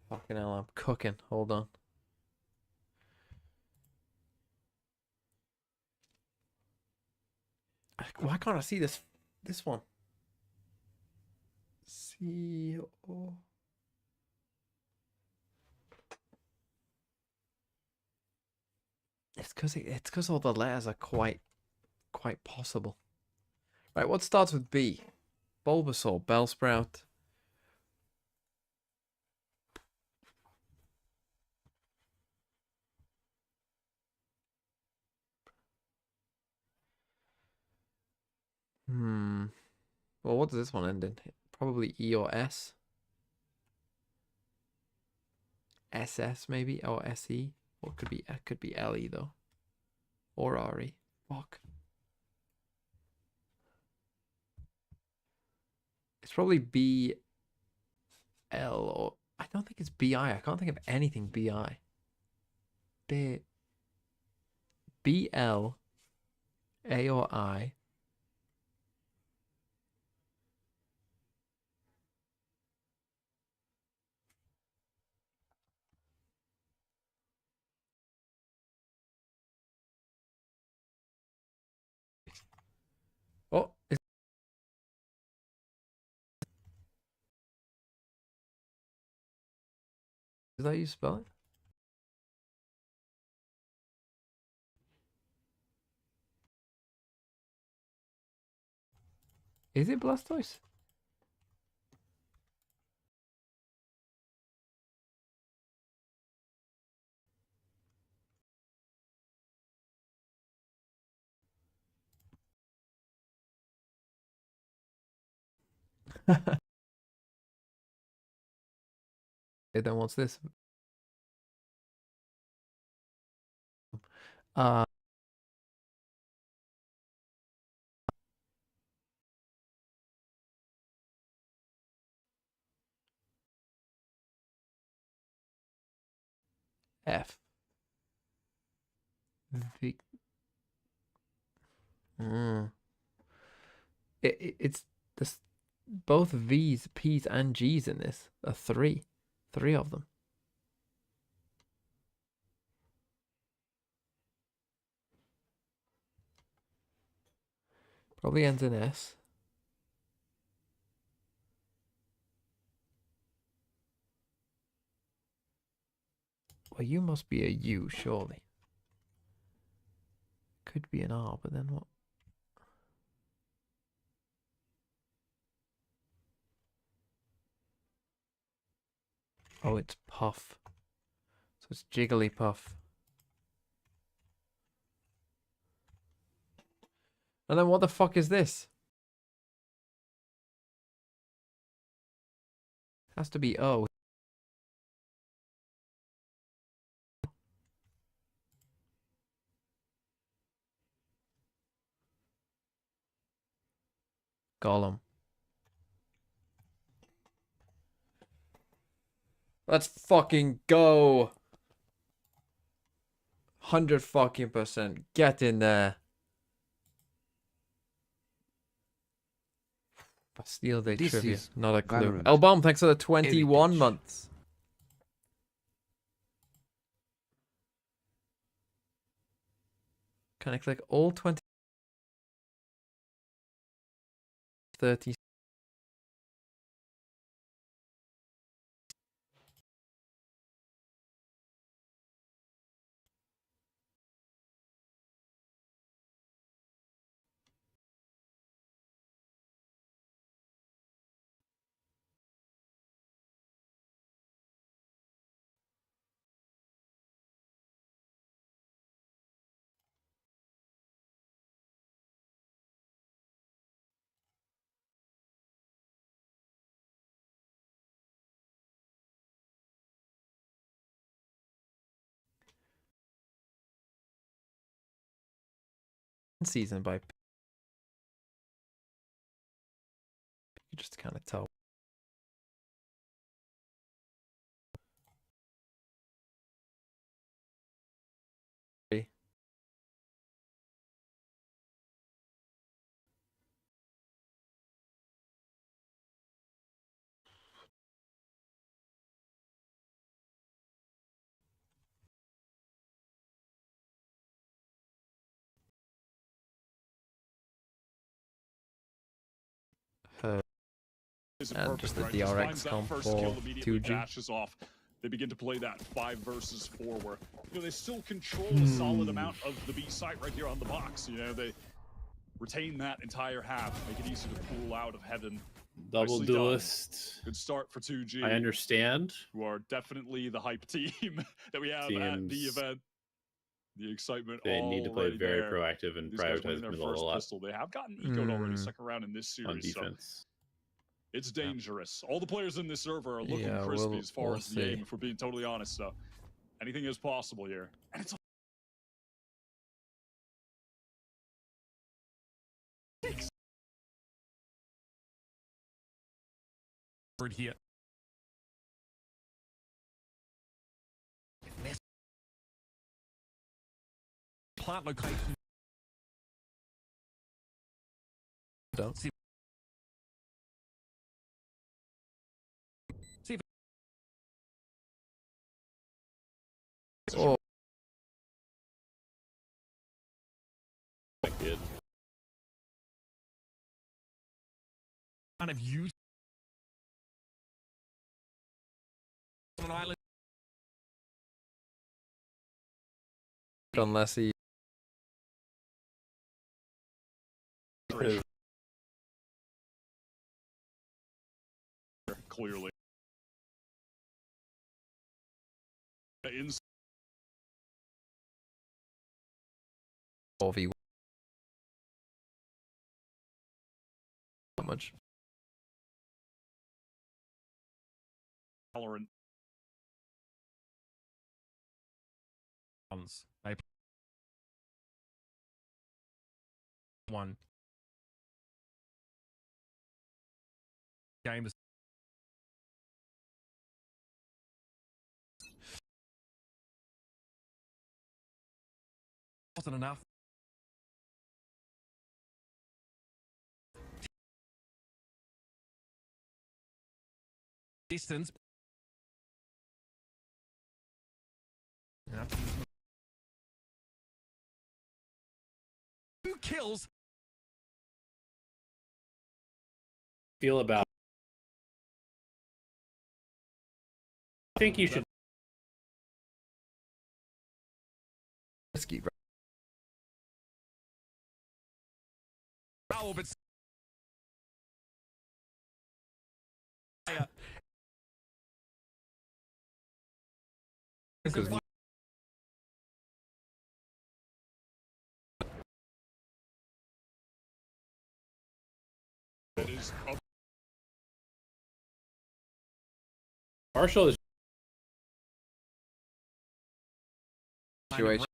Speaker 1: Fucking hell, I'm cooking. Hold on. Why can't I see this one? C-O. It's because all the letters are quite possible. Right, what starts with B? Bulbasaur, Bellsprout. Well, what does this one end in? Probably E or S. SS maybe, or SE. Or it could be LE though. Or RE. Fuck. It's probably BL or I don't think it's BI. I can't think of anything BI. BL A or I. Oh, is that how you spell it? Is it Blastoise? Then what's this? F. V. It's this. Both V's, P's, and G's in this are three of them. Probably ends in S. Well, you must be a U, surely. Could be an R, but then what? Oh, it's Puff. So it's Jigglypuff. And then what the fuck is this? Has to be O. Gollum. Let's fucking go. 100 fucking %. Get in there. Bastille Day trivia. Not a clue. Elbom, thanks for the 21 months. Can I click all 20? 30. Season by. You just kind of tell. And just the DRX comp for 2G.
Speaker 3: Off. they begin to play that 5 versus 4 where, you know, they still control a solid amount of the B site right here on the box. You know, they retain that entire half, make it easy to pull out of heaven.
Speaker 10: Double duelist.
Speaker 3: Good start for 2G.
Speaker 10: I understand.
Speaker 3: Who are definitely the hype team that we have at the event. The excitement.
Speaker 10: They need to play very proactive and prioritize
Speaker 3: their
Speaker 10: middle
Speaker 3: first
Speaker 10: a lot.
Speaker 3: pistol. They have gotten ecoed already second round in this series.
Speaker 10: On defense.
Speaker 3: So it's dangerous. All the players in this server are looking crispy as far as the game, if we're being totally honest. So anything is possible here. And it's
Speaker 2: here. Plant location.
Speaker 1: Don't
Speaker 2: see if
Speaker 1: oh.
Speaker 10: Good.
Speaker 2: Kind of use on an island.
Speaker 1: Unless he
Speaker 3: clearly
Speaker 1: how much
Speaker 3: tolerant
Speaker 2: I one game is wasn't enough. Distance. Yeah. 2 kills.
Speaker 10: Feel about. I think you should.
Speaker 1: risky.
Speaker 2: Oh, but
Speaker 1: Because
Speaker 3: it is up.
Speaker 10: Marshall is
Speaker 1: situation.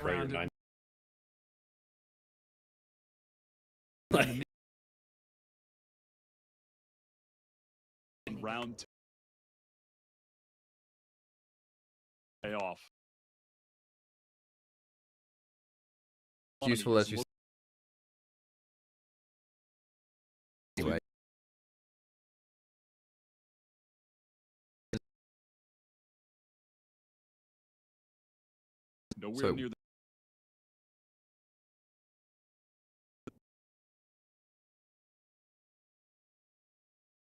Speaker 2: Round
Speaker 3: round pay off.
Speaker 1: Useful as you anyway.
Speaker 3: Nowhere near the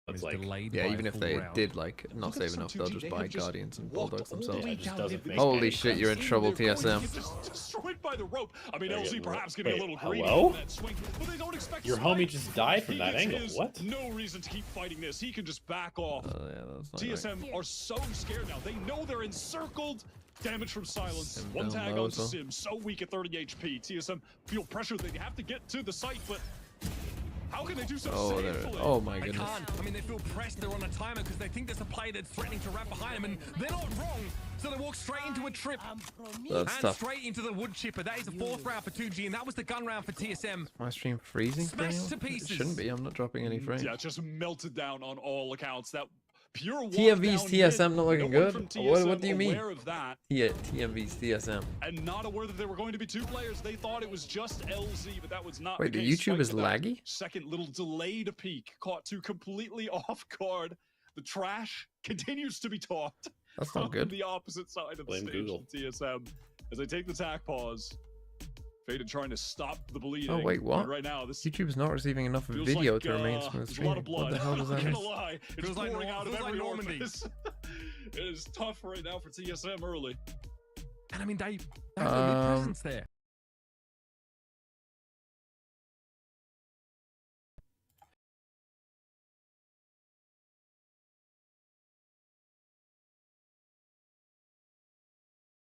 Speaker 10: It's like,
Speaker 1: yeah, even if they did like not save enough, they'll just buy Guardians and Bulldogs themselves.
Speaker 10: it just doesn't make
Speaker 1: Holy
Speaker 10: any
Speaker 1: shit,
Speaker 10: sense.
Speaker 1: you're in trouble, TSM.
Speaker 3: Destroyed by the rope. I mean, LZ perhaps getting a little
Speaker 10: hello?
Speaker 3: greedy on that swing, but they don't expect
Speaker 10: Your homie just died from that angle. What?
Speaker 3: No reason to keep fighting this. He can just back off.
Speaker 1: Yeah, that's not
Speaker 3: TSM
Speaker 1: right.
Speaker 3: are so scared now. They know they're encircled. Damage from silence. One tag onto Sim. So weak at 30 HP. TSM feel pressure. They have to get to the site, but how can they do so safely?
Speaker 1: Oh my
Speaker 2: They
Speaker 1: goodness.
Speaker 2: can't. I mean, they feel pressed. They're on a timer because they think there's a player that's threatening to wrap behind them, and they're not wrong. So they walk straight into a trip
Speaker 1: That's
Speaker 2: and
Speaker 1: tough.
Speaker 2: straight into the wood chipper. That is the 4th round for 2G, and that was the gun round for TSM.
Speaker 1: My stream freezing for
Speaker 2: Smashed
Speaker 1: anyone?
Speaker 2: to
Speaker 1: It
Speaker 2: pieces.
Speaker 1: shouldn't be. I'm not dropping any frames.
Speaker 3: Yeah, just melted down on all accounts. That pure
Speaker 1: TMV's
Speaker 3: walk down
Speaker 1: TSM
Speaker 3: mid,
Speaker 1: not looking
Speaker 3: no one
Speaker 1: good?
Speaker 3: from
Speaker 1: What
Speaker 3: TSM
Speaker 1: do you mean?
Speaker 3: aware of that,
Speaker 1: TMV's TSM.
Speaker 3: and not aware that there were going to be 2 players. They thought it was just LZ, but that was not
Speaker 1: Wait,
Speaker 3: the
Speaker 1: the
Speaker 3: case.
Speaker 1: YouTube is
Speaker 3: Despite that
Speaker 1: laggy?
Speaker 3: Second little delayed peek, caught 2 completely off guard. The trash continues to be talked.
Speaker 1: That's not
Speaker 3: on
Speaker 1: good.
Speaker 3: the opposite side of the
Speaker 10: Blame
Speaker 3: stage
Speaker 10: Google.
Speaker 3: to TSM as they take the tack pause. Faded trying to stop the bleeding.
Speaker 1: Oh wait, what?
Speaker 3: And right now, this
Speaker 1: YouTube's not receiving enough video
Speaker 3: like,
Speaker 1: to remain smooth
Speaker 3: there's a lot of
Speaker 1: streaming. What the
Speaker 3: blood.
Speaker 1: hell does that
Speaker 3: I'm
Speaker 1: mean?
Speaker 3: not gonna lie. It's
Speaker 2: Feels like
Speaker 3: pouring out of
Speaker 2: feels like
Speaker 3: every
Speaker 2: Normandy.
Speaker 3: orifice. It is tough right now for TSM early.
Speaker 2: And I mean, they have the mid presence there.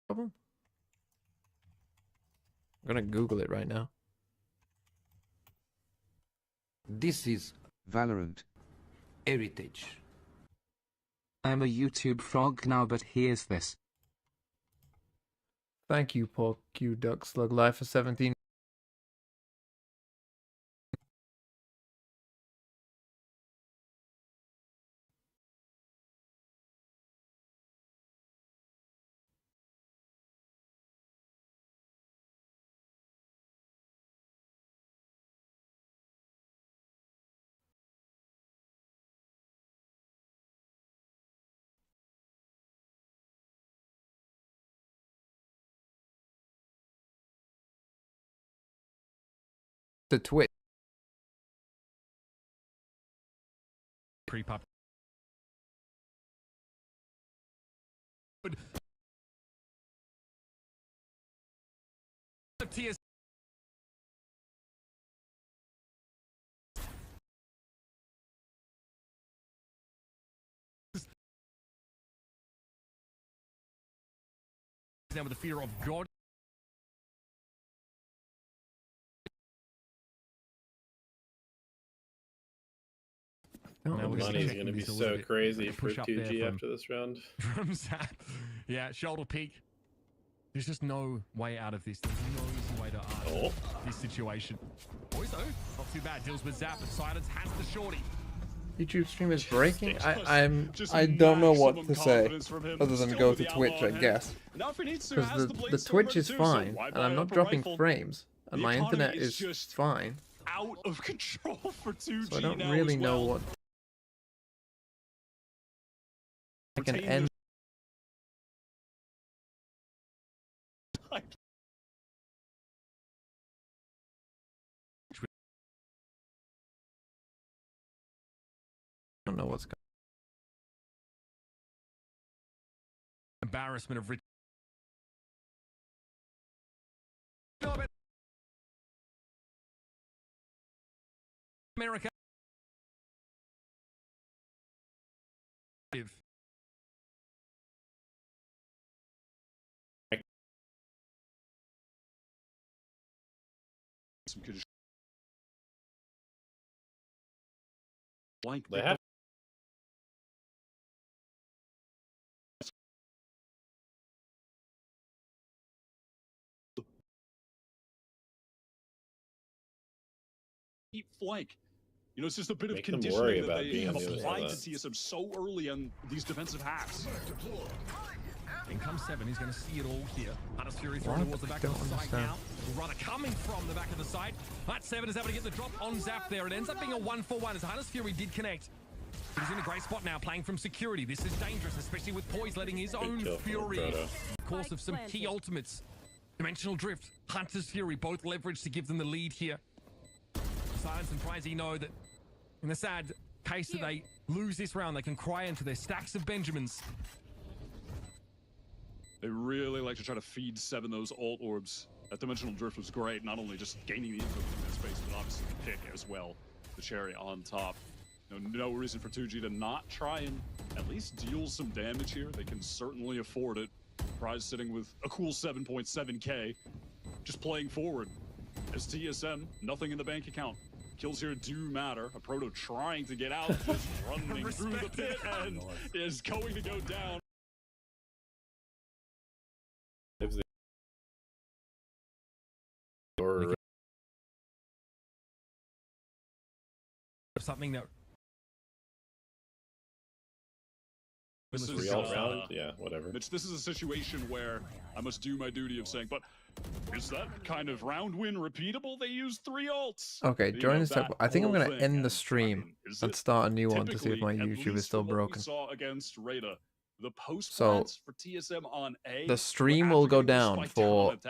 Speaker 1: Problem? I'm gonna Google it right now.
Speaker 11: This is
Speaker 12: Valorant
Speaker 11: heritage.
Speaker 4: I'm a YouTube frog now, but here's this.
Speaker 1: Thank you, Paul Q Duck Slug Life for 17. The Twitch.
Speaker 2: Pre-pop. TS now with the fear of God.
Speaker 5: Now money's going to be so crazy for 2G after this round.
Speaker 2: From Zap. Yeah, shoulder peak. There's just no way out of this. There's no easy way to out of this situation. Boys, though, not too bad. Deals with Zap, but Silence has the shorty.
Speaker 1: YouTube stream is breaking. I don't know what to say other than go to Twitch, I guess. Because the Twitch is fine, and I'm not dropping frames, and my internet is fine.
Speaker 3: Out of control for 2G.
Speaker 1: So I don't really know what I can end. I don't know what's going on.
Speaker 2: Embarrassment of Rich. America.
Speaker 5: They have
Speaker 3: keep flank. You know, it's just a bit of
Speaker 5: Make them
Speaker 3: conditioning
Speaker 5: worry
Speaker 3: that
Speaker 5: about
Speaker 3: they
Speaker 5: being
Speaker 3: have
Speaker 5: on the other
Speaker 3: applied to
Speaker 5: side.
Speaker 3: TSM so early on these defensive halves.
Speaker 2: In comes 7, he's going to see it all here. Hunter's Fury thrown towards the back of the site now. Rather coming from the back of the site. Hunt 7 is able to get the drop on Zap there. It ends up being a 1-for-1 as Hunter's Fury did connect. He's in a great spot now, playing from security. This is dangerous, especially with Poise letting his own Fury. Of course, of some key ultimates. Dimensional Drift, Hunter's Fury, both leveraged to give them the lead here. Silence and Pricey know that in the sad case that they lose this round, they can cry into their stacks of Benjamins.
Speaker 3: They really like to try to feed 7 those ult orbs. That Dimensional Drift was great, not only just gaining the info in that space, but obviously the pick as well. The cherry on top. No reason for 2G to not try and at least deal some damage here. They can certainly afford it. Prize sitting with a cool 7.7k. Just playing forward. As TSM, nothing in the bank account. Kills here do matter. A Proto trying to get out, just running through the pit and is going to go down.
Speaker 5: Or
Speaker 2: something that
Speaker 3: This is
Speaker 5: round, yeah, whatever.
Speaker 3: Mitch, this is a situation where I must do my duty of saying, but is that kind of round win repeatable? They use 3 ults.
Speaker 1: Okay,
Speaker 3: You
Speaker 1: during
Speaker 3: know,
Speaker 1: this
Speaker 3: that
Speaker 1: I think I'm
Speaker 3: whole
Speaker 1: gonna
Speaker 3: thing.
Speaker 1: end the
Speaker 3: And,
Speaker 1: stream
Speaker 3: is
Speaker 1: and
Speaker 3: it
Speaker 1: start a new one to see if my
Speaker 3: typically, at
Speaker 1: YouTube is
Speaker 3: least
Speaker 1: still
Speaker 3: from what
Speaker 1: broken.
Speaker 3: We saw against Rada, the post
Speaker 1: So,
Speaker 3: plans for TSM on A.
Speaker 1: the
Speaker 3: were
Speaker 1: stream
Speaker 3: after
Speaker 1: will go
Speaker 3: getting the
Speaker 1: down
Speaker 3: spike
Speaker 1: for
Speaker 3: on attack.